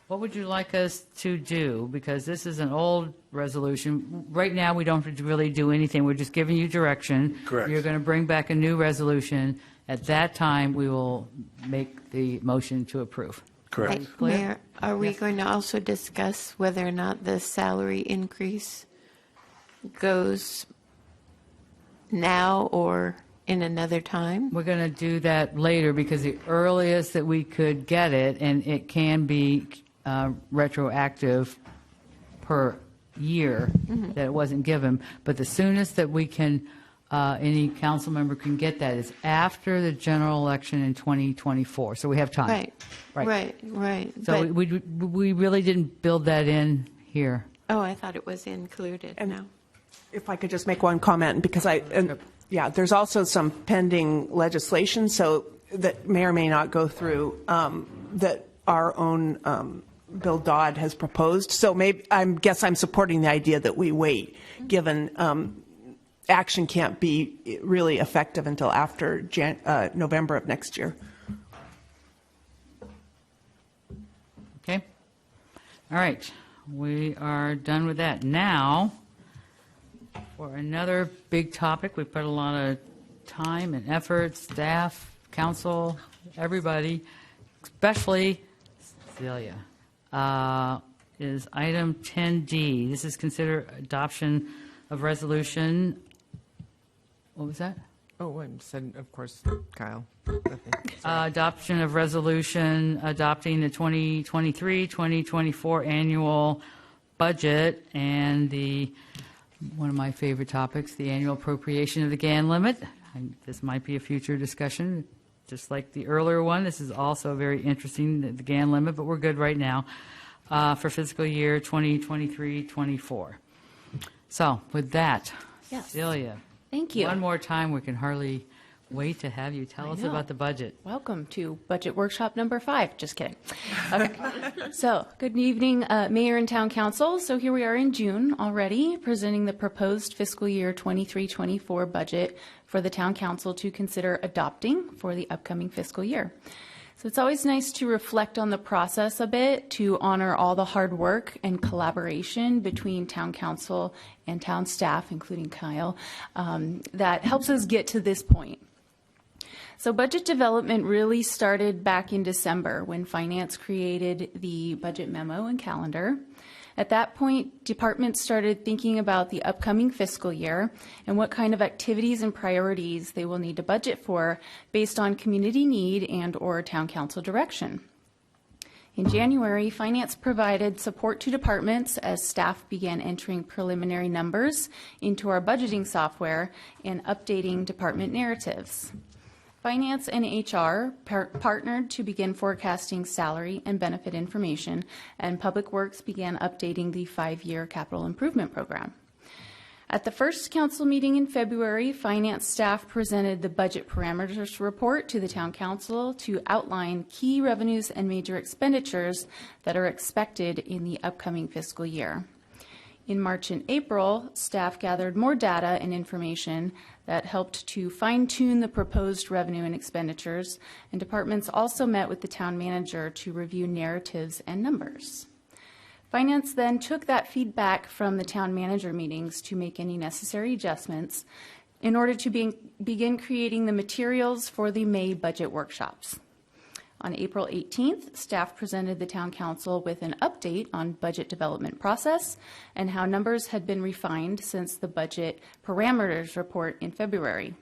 Speaker 1: what would you like us to do? Because this is an old resolution. Right now, we don't really do anything. We're just giving you direction.
Speaker 12: Correct.
Speaker 1: You're going to bring back a new resolution. At that time, we will make the motion to approve.
Speaker 12: Correct.
Speaker 1: Clear?
Speaker 3: Mayor, are we going to also discuss whether or not the salary increase goes now or in another time?
Speaker 1: We're going to do that later because the earliest that we could get it, and it can be retroactive per year that it wasn't given, but the soonest that we can, any council member can get that is after the general election in 2024. So we have time.
Speaker 3: Right.
Speaker 1: So
Speaker 3: But-
Speaker 1: we really didn't build that in here.
Speaker 3: Oh, I thought it was included. No.
Speaker 10: If I could just make one comment, because there's also some pending legislation, so that may or may not go through, that our own Bill Dodd has proposed. So maybe, I'm supporting the idea that we wait, given action can't be really effective until after November of next year.
Speaker 1: Okay? All right. We are done with that. Now, for another big topic, we put a lot of time and effort, staff, council, everybody, especially Celia, is item 10D. This is consider adoption of resolution. What was that?
Speaker 4: Oh, I said, of course, Kyle. Nothing.
Speaker 1: Adoption of resolution adopting the 2023-2024 annual budget and one of my favorite topics, the annual appropriation of the GAN limit. This might be a future discussion, just like the earlier one. This is also very interesting, the GAN limit, but we're good right now for fiscal year 2023-24. So with that,
Speaker 8: Yes.
Speaker 1: Celia.
Speaker 8: Thank you.
Speaker 1: One more time, we can hardly wait to have you tell us
Speaker 8: know.
Speaker 1: about the budget.
Speaker 8: Welcome to Budget Workshop number 5. Just kidding. Okay. So, good evening, Mayor and Town Council. So here we are in June already, presenting the proposed fiscal year 23-24 budget for the Town Council to consider adopting for the upcoming fiscal year. So it's always nice to reflect on the process a bit, to honor all the hard work and collaboration between Town Council and town staff, including Kyle, that helps us get to this point. So budget development really started back in December when Finance created the budget memo and calendar. At that point, departments started thinking about the upcoming fiscal year and what kind of activities and priorities they will need to budget for based on community need and/or town council direction. In January, Finance provided support to departments as staff began entering preliminary numbers into our budgeting software and updating department narratives. Finance and HR partnered to begin forecasting salary and benefit information, and Public Works began updating the 5-year capital improvement program. At the first council meeting in February, Finance staff presented the budget parameters report to the Town Council to outline key revenues and major expenditures that are expected in the upcoming fiscal year. In March and April, staff gathered more data and information that helped to fine-tune the proposed revenue and expenditures, and departments also met with the town manager to review narratives and numbers. Finance then took that feedback from the town manager meetings to make any necessary adjustments in order to begin creating the materials for the May budget workshops. On April 18th, staff presented the town council with an update on budget development process and how numbers had been refined since the budget parameters report in February.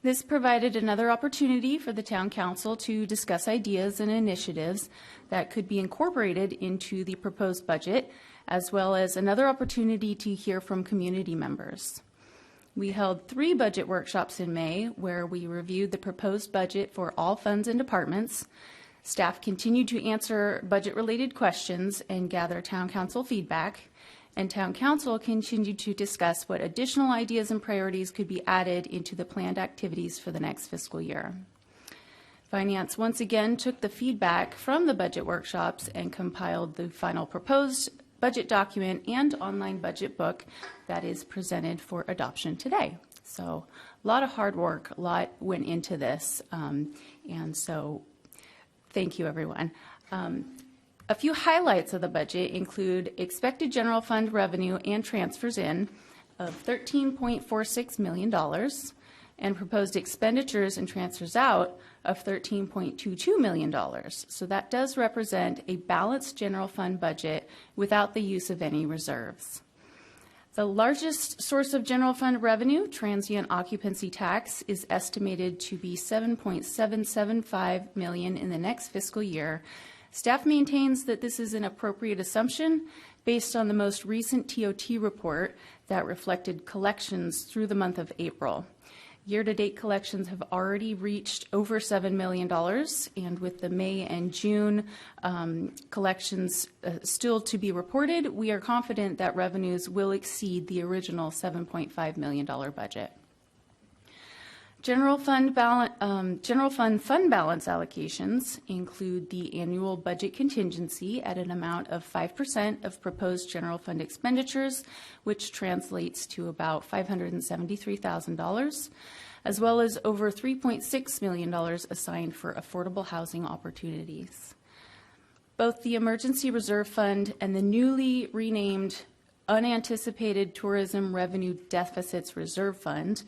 Speaker 8: This provided another opportunity for the town council to discuss ideas and initiatives that could be incorporated into the proposed budget, as well as another opportunity to hear from community members. We held 3 budget workshops in May where we reviewed the proposed budget for all funds and departments. Staff continued to answer budget-related questions and gather town council feedback, and town council continued to discuss what additional ideas and priorities could be added into the planned activities for the next fiscal year. Finance once again took the feedback from the budget workshops and compiled the final proposed budget document and online budget book that is presented for adoption today. So a lot of hard work, a lot went into this, and so thank you, everyone. A few highlights of the budget include expected general fund revenue and transfers in of $13.46 million and proposed expenditures and transfers out of $13.22 million. So that does represent a balanced general fund budget without the use of any reserves. The largest source of general fund revenue, transient occupancy tax, is estimated to be $7.775 million in the next fiscal year. Staff maintains that this is an appropriate assumption based on the most recent TOT report that reflected collections through the month of April. Year-to-date collections have already reached over $7 million, and with the May and June collections still to be reported, we are confident that revenues will exceed the original $7.5 million budget. General fund balance allocations include the annual budget contingency at an amount of 5% of proposed general fund expenditures, which translates to about $573,000, as well as over $3.6 million assigned for affordable housing opportunities. Both the Emergency Reserve Fund and the newly renamed Unanticipated Tourism Revenue Deficits Reserve Fund,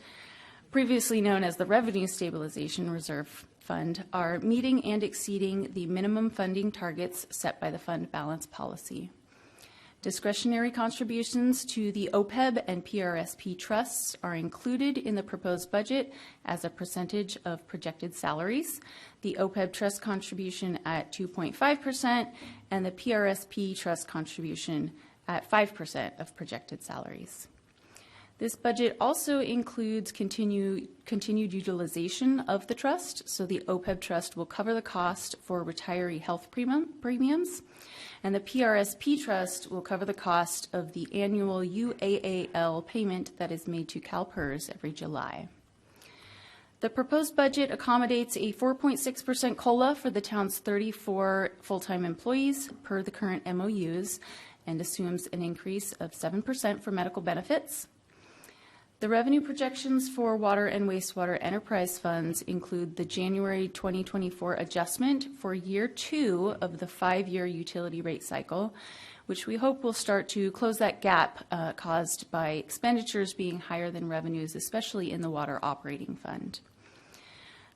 Speaker 8: previously known as the Revenue Stabilization Reserve Fund, are meeting and exceeding the minimum funding targets set by the fund balance policy. Discretionary contributions to the OPEB and PRSP trusts are included in the proposed budget as a percentage of projected salaries. The OPEB trust contribution at 2.5% and the PRSP trust contribution at 5% of projected salaries. This budget also includes continued utilization of the trust, so the OPEB trust will cover the cost for retiree health premiums, and the PRSP trust will cover the cost of the annual UAAL payment that is made to CalPERS every July. The proposed budget accommodates a 4.6% COLA for the town's 34 full-time employees per the current MOUs and assumes an increase of 7% for medical benefits. The revenue projections for water and wastewater enterprise funds include the January 2024 adjustment for year 2 of the 5-year utility rate cycle, which we hope will start to close that gap caused by expenditures being higher than revenues, especially in the water operating fund.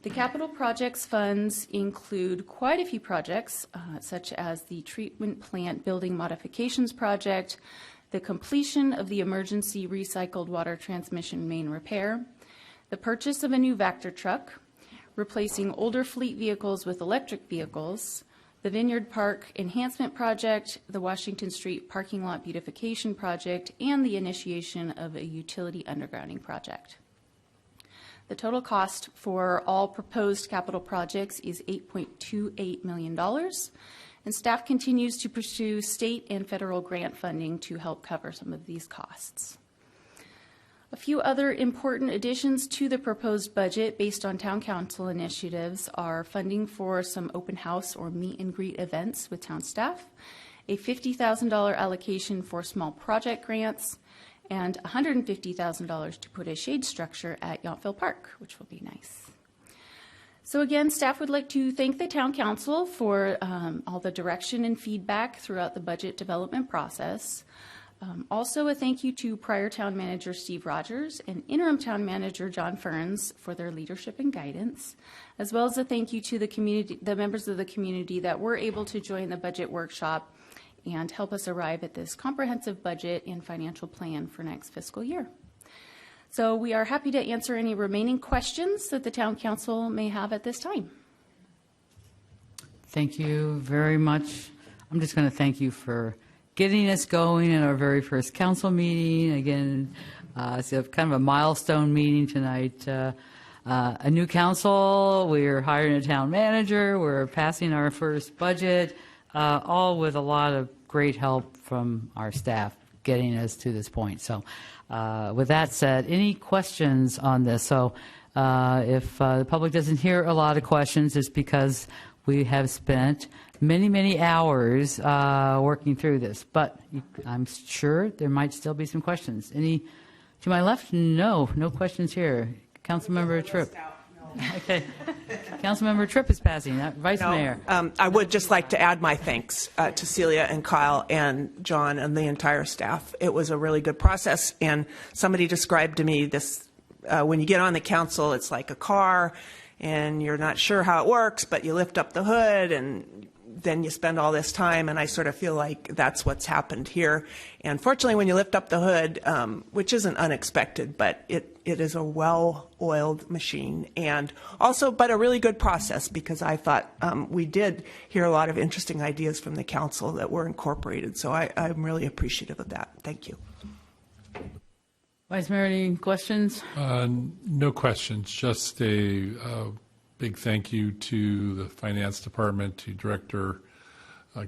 Speaker 8: The capital projects funds include quite a few projects, such as the treatment plant building modifications project, the completion of the emergency recycled water transmission main repair, the purchase of a new Vector truck, replacing older fleet vehicles with electric vehicles, the Vineyard Park Enhancement Project, the Washington Street Parking Lot Beautification Project, and the initiation of a utility undergrounding project. The total cost for all proposed capital projects is $8.28 million, and staff continues to pursue state and federal grant funding to help cover some of these costs. A few other important additions to the proposed budget based on town council initiatives are funding for some open house or meet and greet events with town staff, a $50,000 allocation for small project grants, and $150,000 to put a shade structure at Yountville Park, which will be nice. So again, staff would like to thank the town council for all the direction and feedback throughout the budget development process. Also a thank you to prior town manager Steve Rogers and interim town manager John Ferns for their leadership and guidance, as well as a thank you to the community, the members of the community that were able to join the budget workshop and help us arrive at this comprehensive budget and financial plan for next fiscal year. So we are happy to answer any remaining questions that the town council may have at this time.
Speaker 1: Thank you very much. I'm just going to thank you for getting us going in our very first council meeting. Again, it's kind of a milestone meeting tonight. A new council, we're hiring a town manager, we're passing our first budget, all with a lot of great help from our staff getting us to this point. So with that said, any questions on this? So if the public doesn't hear a lot of questions, it's because we have spent many, many hours working through this. But I'm sure there might still be some questions. Any to my left? No questions here. Councilmember Tripp. Okay. Councilmember Tripp is passing. Vice Mayor.
Speaker 10: I would just like to add my thanks to Celia and Kyle and John and the entire staff. It was a really good process, and somebody described to me this, when you get on the council, it's like a car, and you're not sure how it works, but you lift up the hood, and then you spend all this time, and I sort of feel like that's what's happened here. And fortunately, when you lift up the hood, which isn't unexpected, but it is a well-oiled machine, and also, but a really good process, because I thought we did hear a lot of interesting ideas from the council that were incorporated. So I'm really appreciative of that. Thank you.
Speaker 1: Vice Mayor, any questions?
Speaker 7: No questions. Just a big thank you to the Finance Department, to Director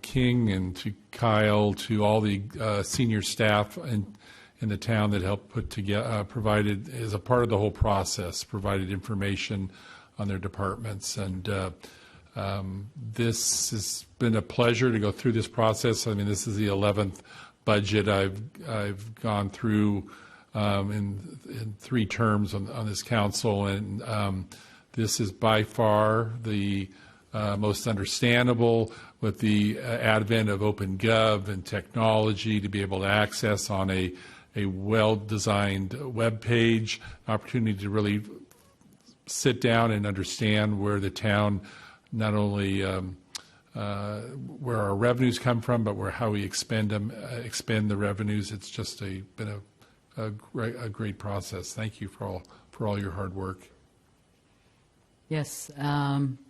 Speaker 7: King, and to Kyle, to all the senior staff in the town that helped put together, provided as a part of the whole process, provided information on their departments. And this has been a pleasure to go through this process. I mean, this is the 11th budget I've gone through in 3 terms on this council, and this is by far the most understandable, with the advent of OpenGov and technology to be able to access on a well-designed web page, opportunity to really sit down and understand where the town, not only where our revenues come from, but how we expend the revenues. It's just been a great process. Thank you for all your hard work.
Speaker 1: Yes,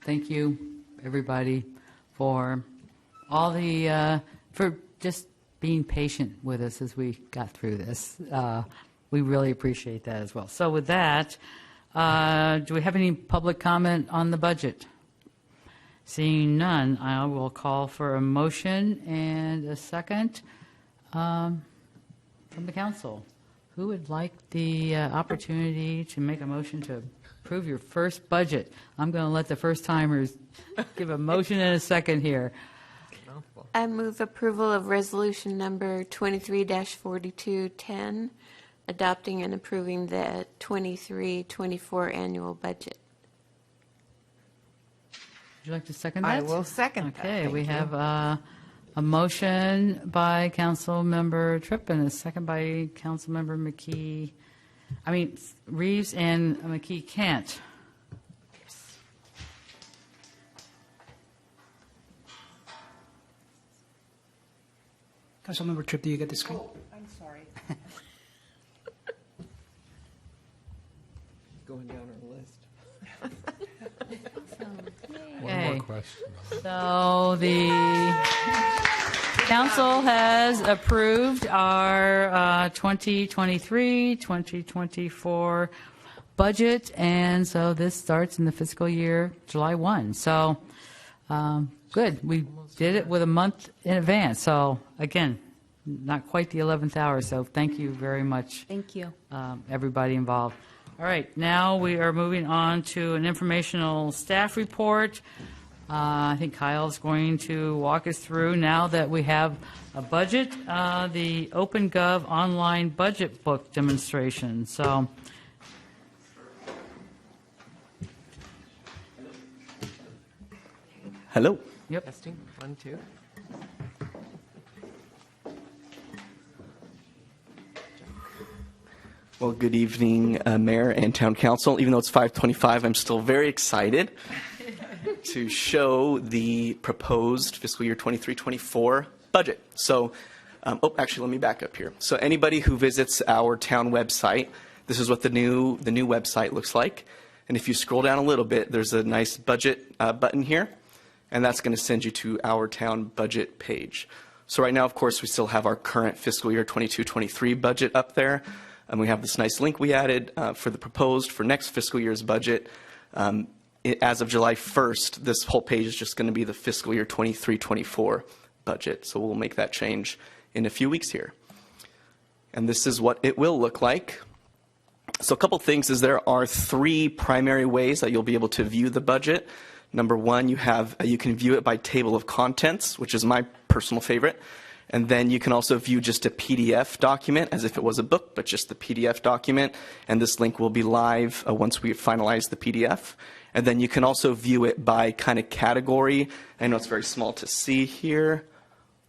Speaker 1: thank you, everybody, for all the for just being patient with us as we got through this. We really appreciate that as well. So with that, do we have any public comment on the budget? Seeing none, I will call for a motion and a second from the council. Who would like the opportunity to make a motion to approve your first budget? I'm going to let the first timers give a motion and a second here.
Speaker 3: I move approval of resolution number 23-4210, adopting and approving the 23-24 annual budget.
Speaker 1: Would you like to second that?
Speaker 4: I will second that.
Speaker 1: Okay,
Speaker 4: Thank
Speaker 1: we
Speaker 4: you.
Speaker 1: have a motion by Councilmember Tripp and a second by Councilmember Reeves and McKee Kent.
Speaker 2: Councilmember Tripp, do you get the screen?
Speaker 10: I'm sorry.
Speaker 4: Going down our list.
Speaker 7: One
Speaker 1: Okay.
Speaker 7: more question.
Speaker 1: So the council has approved our 2023, 2024 budget, and so this starts in the fiscal year July 1. So good. We did it with a month in advance. So again, not quite the 11th hour. So thank you very much.
Speaker 8: Thank you.
Speaker 1: Everybody involved. All right, now we are moving on to an informational staff report. I think Kyle's going to walk us through, now that we have a budget, the OpenGov online budget book demonstration. So,
Speaker 14: Hello.
Speaker 1: yep.
Speaker 4: Testing, 1, 2.
Speaker 14: Well, good evening, Mayor and Town Council. Even though it's 5:25, I'm still very excited to show the proposed fiscal year 23-24 budget. So, actually, let me back up here. So, anybody who visits our town website, this is what the new website looks like. And if you scroll down a little bit, there's a nice budget button here, and that's going to send you to our town budget page. So, right now, of course, we still have our current fiscal year 22-23 budget up there. And we have this nice link we added for the proposed for next fiscal year's budget. As of July 1st, this whole page is just going to be the fiscal year 23-24 budget. So we'll make that change in a few weeks here. And this is what it will look like. So a couple things is there are 3 primary ways that you'll be able to view the budget. Number 1, you can view it by table of contents, which is my personal favorite. And then you can also view just a PDF document as if it was a book, but just the PDF document. And this link will be live once we finalize the PDF. And then you can also view it by kind of category. I know it's very small to see here.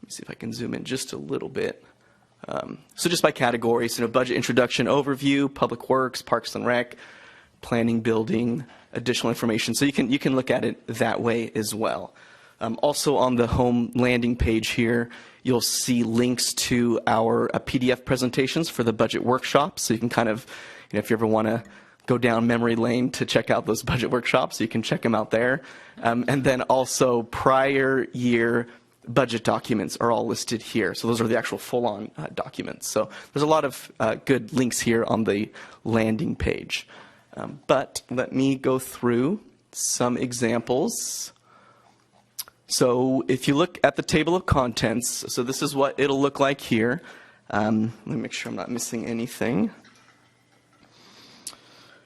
Speaker 14: Let me see if I can zoom in just a little bit. So just by category, so budget introduction overview, public works, parks and rec, planning, building, additional information. So you can look at it that way as well. Also on the home landing page here, you'll see links to our PDF presentations for the budget workshops. So you can kind of, if you ever want to go down memory lane to check out those budget workshops, you can check them out there. And then also prior year budget documents are all listed here. So those are the actual full-on documents. So there's a lot of good links here on the landing page. But let me go through some examples. So if you look at the table of contents, so this is what it'll look like here. Let me make sure I'm not missing anything.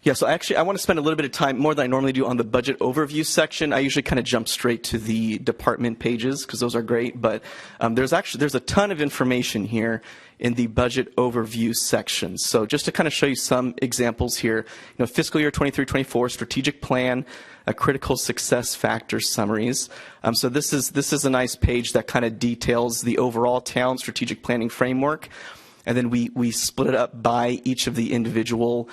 Speaker 14: Yeah, so actually I want to spend a little bit of time, more than I normally do, on the budget overview section. I usually kind of jump straight to the department pages because those are great, but there's a ton of information here in the budget overview section. So just to kind of show you some examples here, fiscal year 23-24 strategic plan, critical success factors summaries. So this is a nice page that kind of details the overall town strategic planning framework. And then we split it up by each of the individual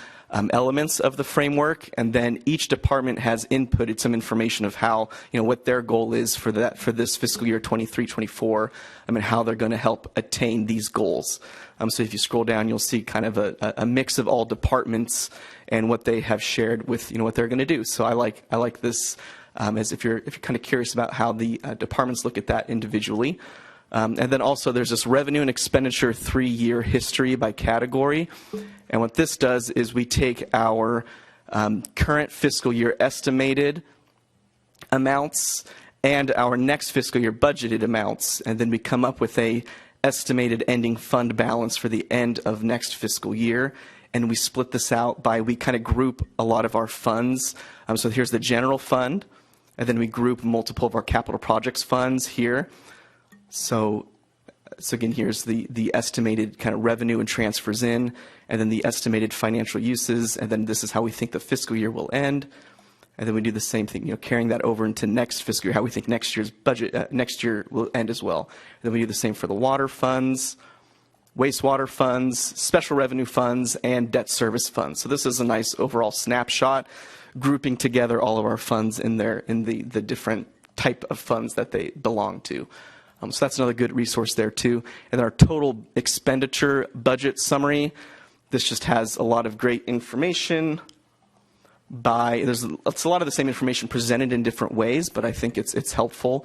Speaker 14: elements of the framework, and then each department has inputted some information of how, what their goal is for this fiscal year 23-24, and how they're going to help attain these goals. So if you scroll down, you'll see kind of a mix of all departments and what they have shared with what they're going to do. So I like this as if you're kind of curious about how the departments look at that individually. And then also there's this revenue and expenditure 3-year history by category. And what this does is we take our current fiscal year estimated amounts and our next fiscal year budgeted amounts, and then we come up with a estimated ending fund balance for the end of next fiscal year. And we split this out by, we kind of group a lot of our funds. So here's the general fund, and then we group multiple of our capital projects funds here. So again, here's the estimated kind of revenue and transfers in, and then the estimated financial uses, and then this is how we think the fiscal year will end. And then we do the same thing, carrying that over into next fiscal year, how we think next year's budget, next year will end as well. And then we do the same for the water funds, wastewater funds, special revenue funds, and debt service funds. So this is a nice overall snapshot, grouping together all of our funds in the different type of funds that they belong to. So that's another good resource there too. And our total expenditure budget summary. This just has a lot of great information. It's a lot of the same information presented in different ways, but I think it's helpful.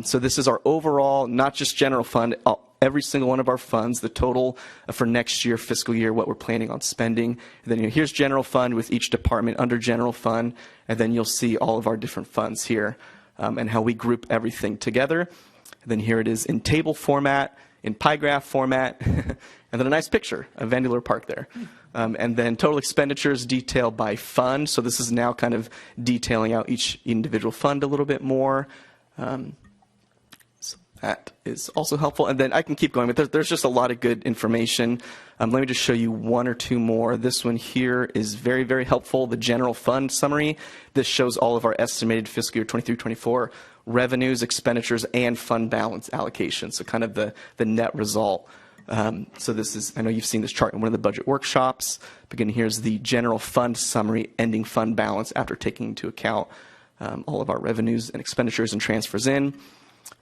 Speaker 14: So this is our overall, not just general fund, every single one of our funds, the total for next year, fiscal year, what we're planning on spending. And then here's general fund with each department under general fund, and then you'll see all of our different funds here and how we group everything together. And then here it is in table format, in pie graph format, and then a nice picture of Vandeleur Park there. And then total expenditures detailed by fund. So this is now kind of detailing out each individual fund a little bit more. So that is also helpful. And then I can keep going, but there's just a lot of good information. Let me just show you one or two more. This one here is very, very helpful. The general fund summary. This shows all of our estimated fiscal year 23-24 revenues, expenditures, and fund balance allocation. So kind of the net result. So this is, I know you've seen this chart in one of the budget workshops. Again, here's the general fund summary, ending fund balance after taking into account all of our revenues and expenditures and transfers in.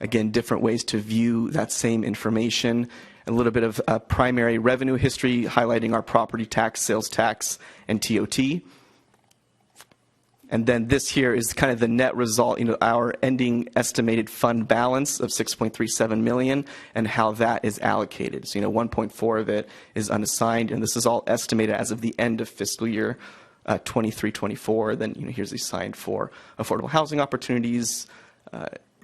Speaker 14: Again, different ways to view that same information. A little bit of primary revenue history, highlighting our property tax, sales tax, and TOT. And then this here is kind of the net result, our ending estimated fund balance of $6.37 million and how that is allocated. So, 1.4 of it is unassigned, and this is all estimated as of the end of fiscal year 23-24. Then, here's the assigned for affordable housing opportunities,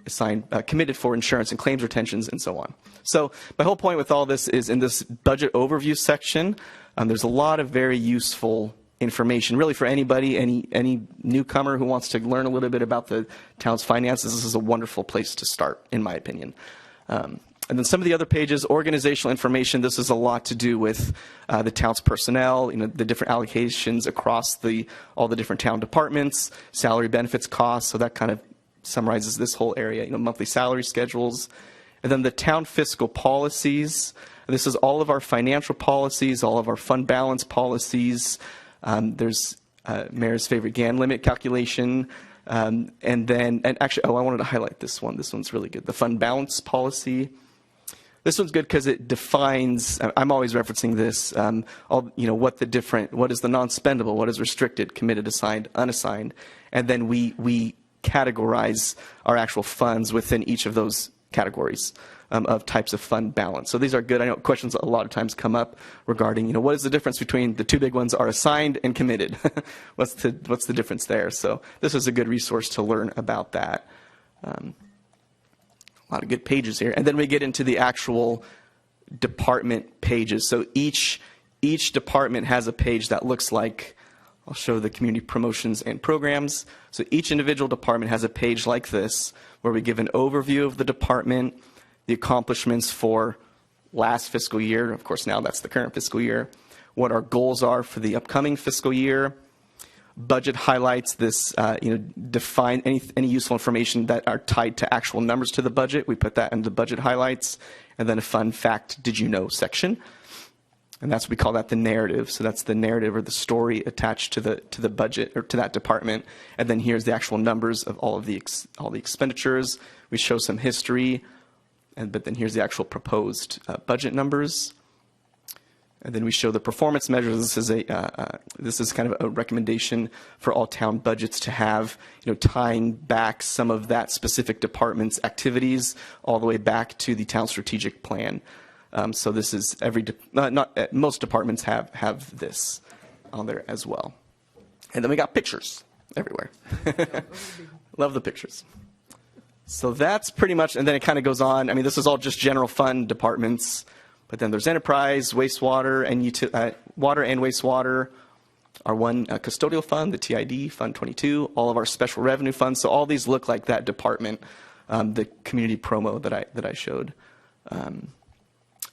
Speaker 14: assigned, committed for insurance and claims retentions, and so on. So my whole point with all this is in this budget overview section, there's a lot of very useful information, really for anybody, any newcomer who wants to learn a little bit about the town's finances. This is a wonderful place to start, in my opinion. And then some of the other pages, organizational information. This is a lot to do with the town's personnel, the different allocations across all the different town departments, salary, benefits, costs. So that kind of summarizes this whole area. Monthly salary schedules, and then the town fiscal policies. This is all of our financial policies, all of our fund balance policies. There's Mayor's favorite GAN limit calculation. And actually, I wanted to highlight this one. This one's really good. The fund balance policy. This one's good because it defines, I'm always referencing this, what is the non-spendable, what is restricted, committed, assigned, unassigned. And then we categorize our actual funds within each of those categories of types of fund balance. So these are good. I know questions a lot of times come up regarding, what is the difference between the two big ones are assigned and committed? What's the difference there? So this is a good resource to learn about that. A lot of good pages here. And then we get into the actual department pages. So each department has a page that looks like, I'll show the community promotions and programs. So each individual department has a page like this where we give an overview of the department, the accomplishments for last fiscal year. Of course, now that's the current fiscal year. What our goals are for the upcoming fiscal year. Budget highlights this, define any useful information that are tied to actual numbers to the budget. We put that in the budget highlights. And then a fun fact, did you know section. And we call that the narrative. So that's the narrative or the story attached to the budget or to that department. And then here's the actual numbers of all the expenditures. We show some history, but then here's the actual proposed budget numbers. And then we show the performance measures. This is kind of a recommendation for all town budgets to have, tying back some of that specific department's activities all the way back to the town strategic plan. So this is most departments have this on there as well. And then we got pictures everywhere. Love the pictures. So that's pretty much, and then it kind of goes on. I mean, this is all just general fund departments, but then there's enterprise, wastewater, and water and wastewater, our one custodial fund, the TID, Fund 22, all of our special revenue funds. So all these look like that department, the community promo that I showed.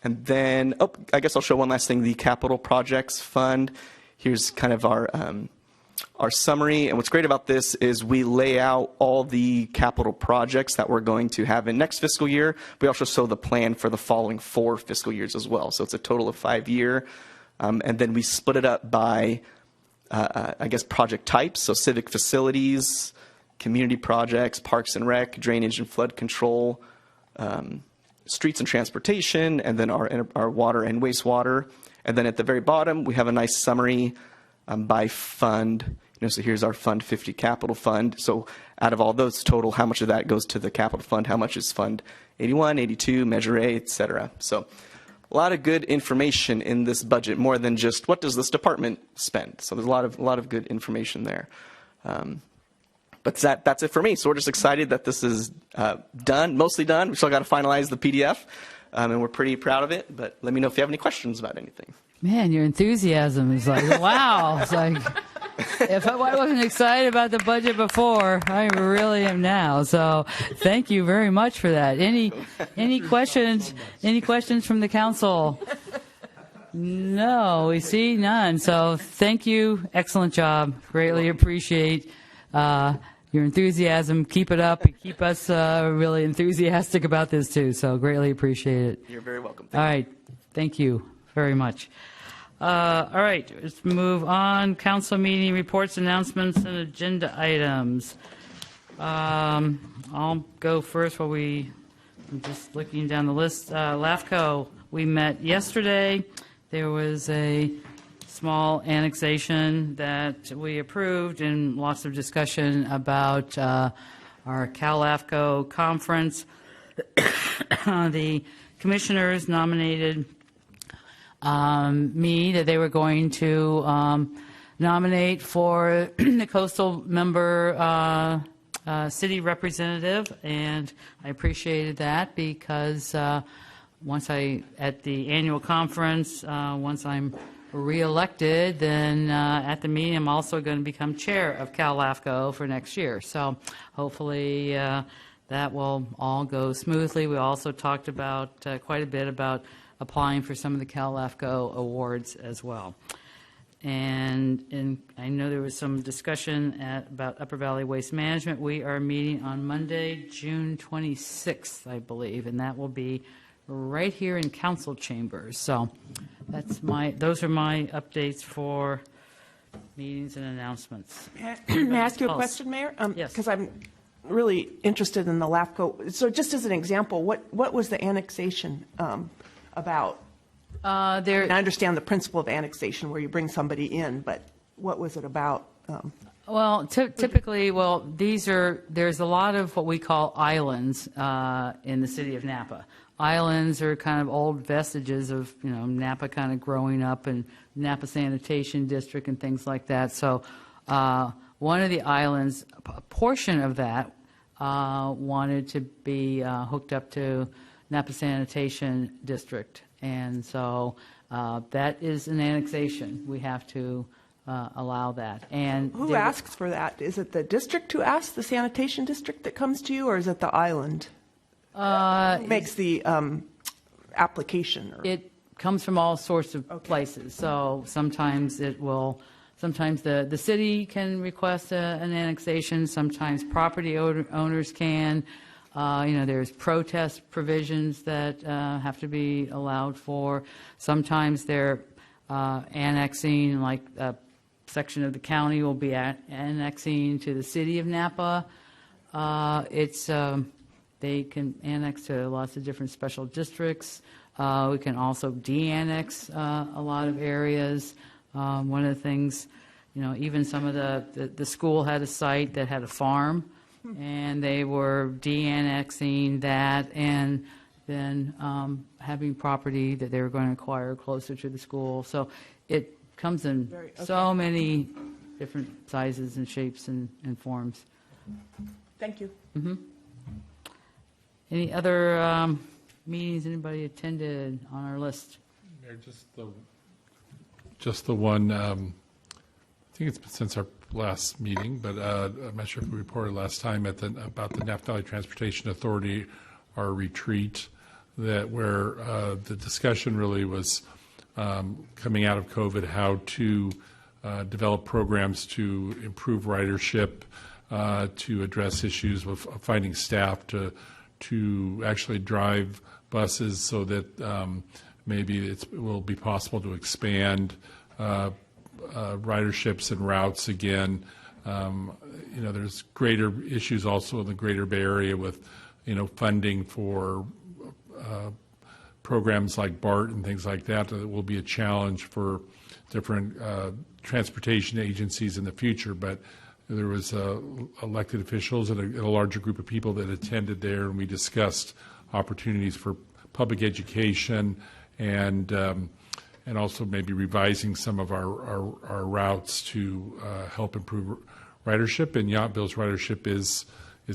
Speaker 14: And then, I guess I'll show one last thing, the capital projects fund. Here's kind of our summary. And what's great about this is we lay out all the capital projects that we're going to have in next fiscal year. We also show the plan for the following 4 fiscal years as well. So it's a total of 5-year. And then we split it up by, project types. So civic facilities, community projects, parks and rec, drainage and flood control, streets and transportation, and then our water and wastewater. And then at the very bottom, we have a nice summary by fund. So here's our Fund 50 capital fund. So out of all those total, how much of that goes to the capital fund? How much is Fund 81, 82, Measure A, et cetera? So a lot of good information in this budget, more than just what does this department spend. So there's a lot of good information there. But that's it for me. So we're just excited that this is done, mostly done. We still got to finalize the PDF, and we're pretty proud of it. But let me know if you have any questions about anything.
Speaker 1: Man, your enthusiasm is like, wow. It's like, if I wasn't excited about the budget before, I really am now. So thank you very much for that. Any questions? Any questions from the council? No, we see none. So thank you. Excellent job. Greatly appreciate your enthusiasm. Keep it up and keep us really enthusiastic about this too. So greatly appreciate it.
Speaker 14: You're very welcome.
Speaker 1: All right. Thank you very much. All right, let's move on. Council meeting reports, announcements, and agenda items. I'll go first while I'm just looking down the list. LAFCO, we met yesterday. There was a small annexation that we approved and lots of discussion about our Cal-LAFCO conference. The commissioners nominated me that they were going to nominate for the coastal member city representative, and I appreciated that because at the annual conference, once I'm reelected, then at the meeting I'm also going to become chair of Cal-LAFCO for next year. So hopefully that will all go smoothly. We also talked about quite a bit about applying for some of the Cal-LAFCO awards as well. And I know there was some discussion about Upper Valley Waste Management. We are meeting on Monday, June 26th, I believe, and that will be right here in council chambers. So those are my updates for meetings and announcements.
Speaker 10: May I ask you a question, Mayor?
Speaker 1: Yes.
Speaker 10: Because I'm really interested in the LAFCO. So just as an example, what was the annexation about? I understand the principle of annexation where you bring somebody in, but what was it about?
Speaker 1: Well, typically, there's a lot of what we call islands in the city of Napa. Islands are kind of old vestiges of, Napa kind of growing up and Napa Sanitation District and things like that. So one of the islands, a portion of that, wanted to be hooked up to Napa Sanitation District. And so that is an annexation. We have to allow that. And
Speaker 10: who asks for that? Is it the district who asks, the sanitation district that comes to you, or is it the island? Who makes the application?
Speaker 1: It comes from all sorts of places. So sometimes sometimes the city can request an annexation. Sometimes property owners can. There's protest provisions that have to be allowed for. Sometimes they're annexing, like a section of the county will be annexing to the city of Napa. They can annex to lots of different special districts. We can also de-annex a lot of areas. One of the things, even some of the school had a site that had a farm, and they were de-annexing that and then having property that they were going to acquire closer to the school. So it comes in so many different sizes and shapes and forms.
Speaker 10: Thank you.
Speaker 1: Mm-hmm. Any other meetings anybody attended on our list?
Speaker 7: Mayor, just the one, I think it's been since our last meeting, but I'm not sure if we reported last time about the Napa Valley Transportation Authority, our retreat, where the discussion really was coming out of COVID, how to develop programs to improve ridership, to address issues with finding staff to actually drive buses so that maybe it will be possible to expand riderships and routes again. There's greater issues also in the greater Bay Area with, funding for programs like BART and things like that. That will be a challenge for different transportation agencies in the future. But there was elected officials and a larger group of people that attended there, and we discussed opportunities for public education and also maybe revising some of our routes to help improve ridership. And Yountville's ridership is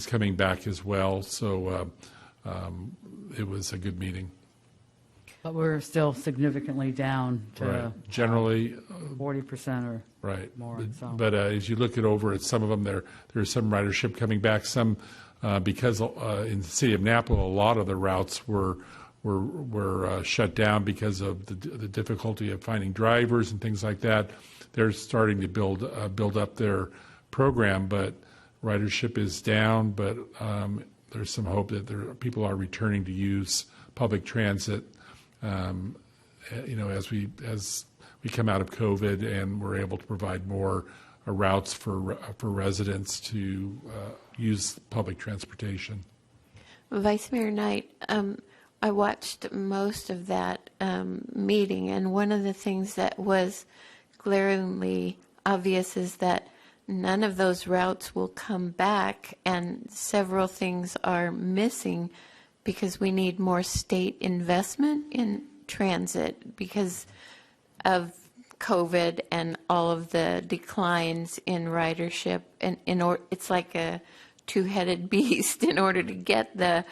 Speaker 7: coming back as well. So it was a good meeting.
Speaker 1: But we're still significantly down to
Speaker 7: Right. Generally,
Speaker 1: 40% or
Speaker 7: right.
Speaker 1: more. So.
Speaker 7: But as you look it over at some of them, there's some ridership coming back. Some because in the city of Napa, a lot of the routes were shut down because of the difficulty of finding drivers and things like that. They're starting to build up their program, but ridership is down. But there's some hope that people are returning to use public transit. As we come out of COVID and we're able to provide more routes for residents to use public transportation.
Speaker 3: Vice Mayor Knight, I watched most of that meeting, and one of the things that was glaringly obvious is that none of those routes will come back, and several things are missing because we need more state investment in transit because of COVID and all of the declines in ridership. And it's like a two-headed beast. In order to get the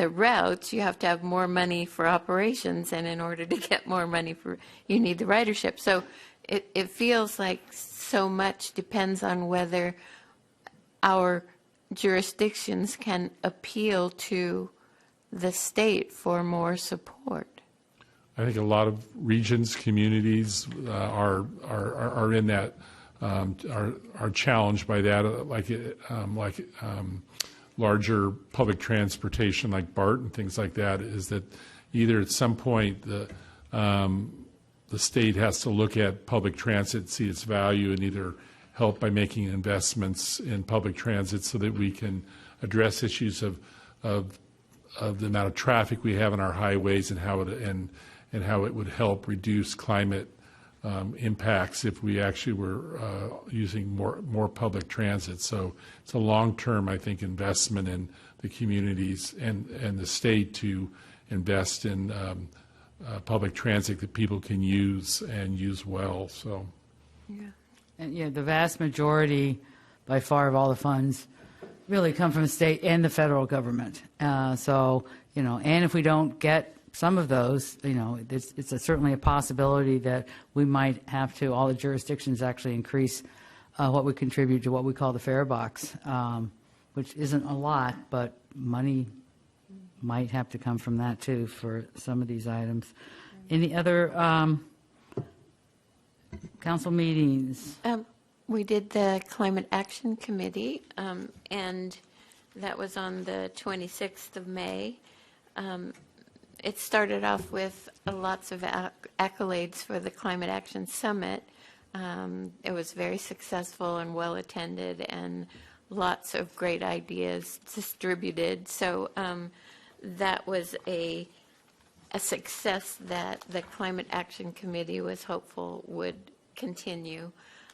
Speaker 3: routes, you have to have more money for operations, and in order to get more money you need the ridership. So it feels like so much depends on whether our jurisdictions can appeal to the state for more support.
Speaker 7: I think a lot of regions, communities are in that, are challenged by that, like larger public transportation like BART and things like that, is that either at some point the state has to look at public transit, see its value, and either help by making investments in public transit so that we can address issues of the amount of traffic we have on our highways and how it would help reduce climate impacts if we actually were using more public transit. So it's a long-term, I think, investment in the communities and the state to invest in public transit that people can use and use well. So,
Speaker 1: And the vast majority, by far, of all the funds really come from the state and the federal government. And if we don't get some of those, it's certainly a possibility that we might have to, all the jurisdictions actually increase what we contribute to what we call the fare box, which isn't a lot, but money might have to come from that too for some of these items. Any other council meetings?
Speaker 3: We did the Climate Action Committee, and that was on the 26th of May. It started off with lots of accolades for the Climate Action Summit. It was very successful and well attended, and lots of great ideas distributed. So that was a success that the Climate Action Committee was hopeful would continue.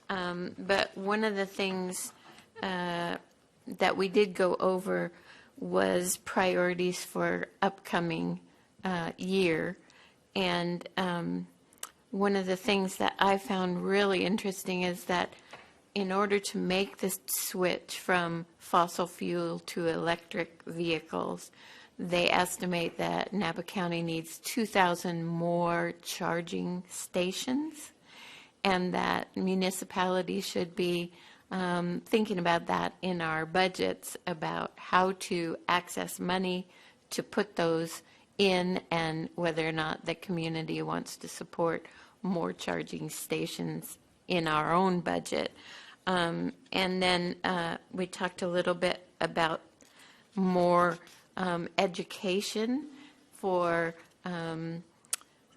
Speaker 3: But one of the things that we did go over was priorities for upcoming year. And one of the things that I found really interesting is that in order to make this switch from fossil fuel to electric vehicles, they estimate that Napa County needs 2,000 more charging stations, and that municipalities should be thinking about that in our budgets, about how to access money to put those in, and whether or not the community wants to support more charging stations in our own budget. And then we talked a little bit about more education for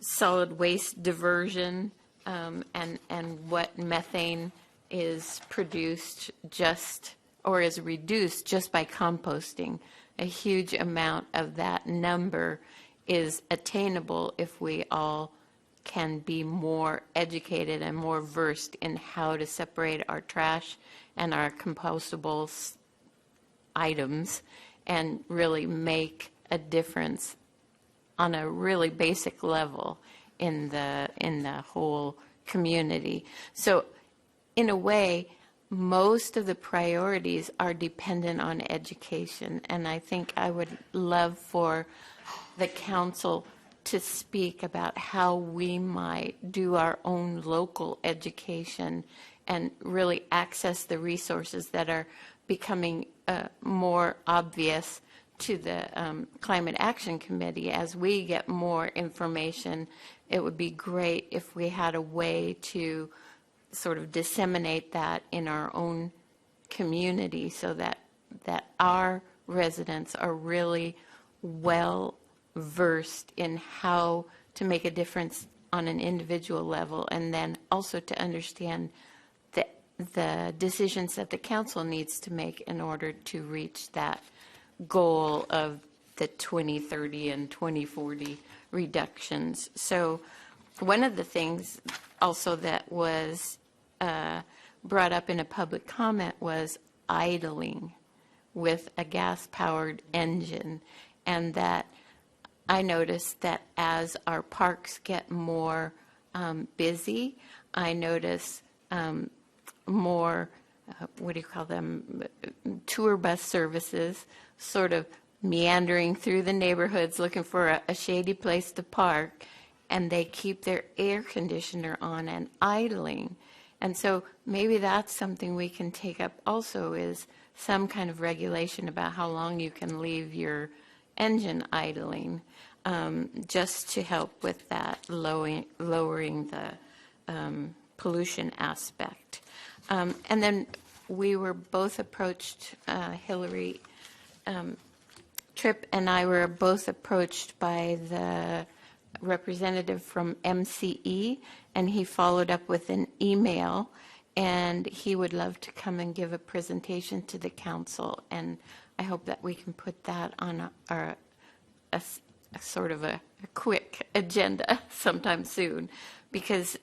Speaker 3: solid waste diversion, and what methane is produced just, or is reduced just by composting. a huge amount of that number is attainable if we all can be more educated and more versed in how to separate our trash and our compostable items and really make a difference on a really basic level in the whole community. So in a way, most of the priorities are dependent on education, and I think I would love for the council to speak about how we might do our own local education and really access the resources that are becoming more obvious to the Climate Action Committee. As we get more information, it would be great if we had a way to sort of disseminate that in our own community so that our residents are really well versed in how to make a difference on an individual level, and then also to understand the decisions that the council needs to make in order to reach that goal of the 2030 and 2040 reductions. So one of the things also that was brought up in a public comment was idling with a gas-powered engine, and that I noticed that as our parks get more busy, I notice more, what do you call them, tour bus services sort of meandering through the neighborhoods looking for a shady place to park, and they keep their air conditioner on and idling. And so maybe that's something we can take up also, is some kind of regulation about how long you can leave your engine idling, just to help with that lowering the pollution aspect. And then we were both approached, Hillary Tripp and I were both approached by the representative from MCE, and he followed up with an email, and he would love to come and give a presentation to the council, and I hope that we can put that on a sort of a quick agenda sometime soon, because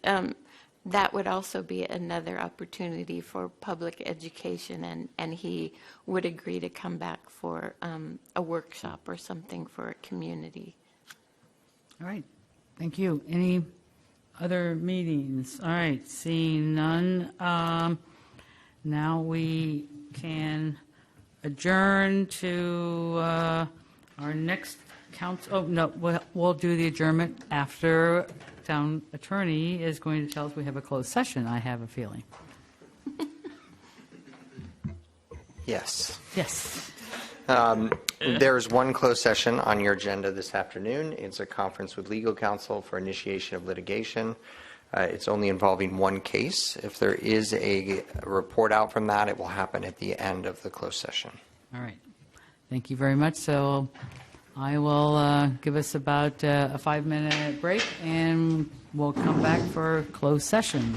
Speaker 3: that would also be another opportunity for public education, and he would agree to come back for a workshop or something for a community.
Speaker 1: All right, thank you. Any other meetings? All right, seeing none, now we can adjourn to our next council. Oh, no, we'll do the adjournment after town attorney is going to tell us we have a closed session, I have a feeling.
Speaker 11: Yes.
Speaker 1: Yes.
Speaker 11: There's one closed session on your agenda this afternoon. It's a conference with legal counsel for initiation of litigation. It's only involving one case. If there is a report out from that, it will happen at the end of the closed session.
Speaker 1: All right. Thank you very much. So I will give us about a 5-minute break, and we'll come back for closed session.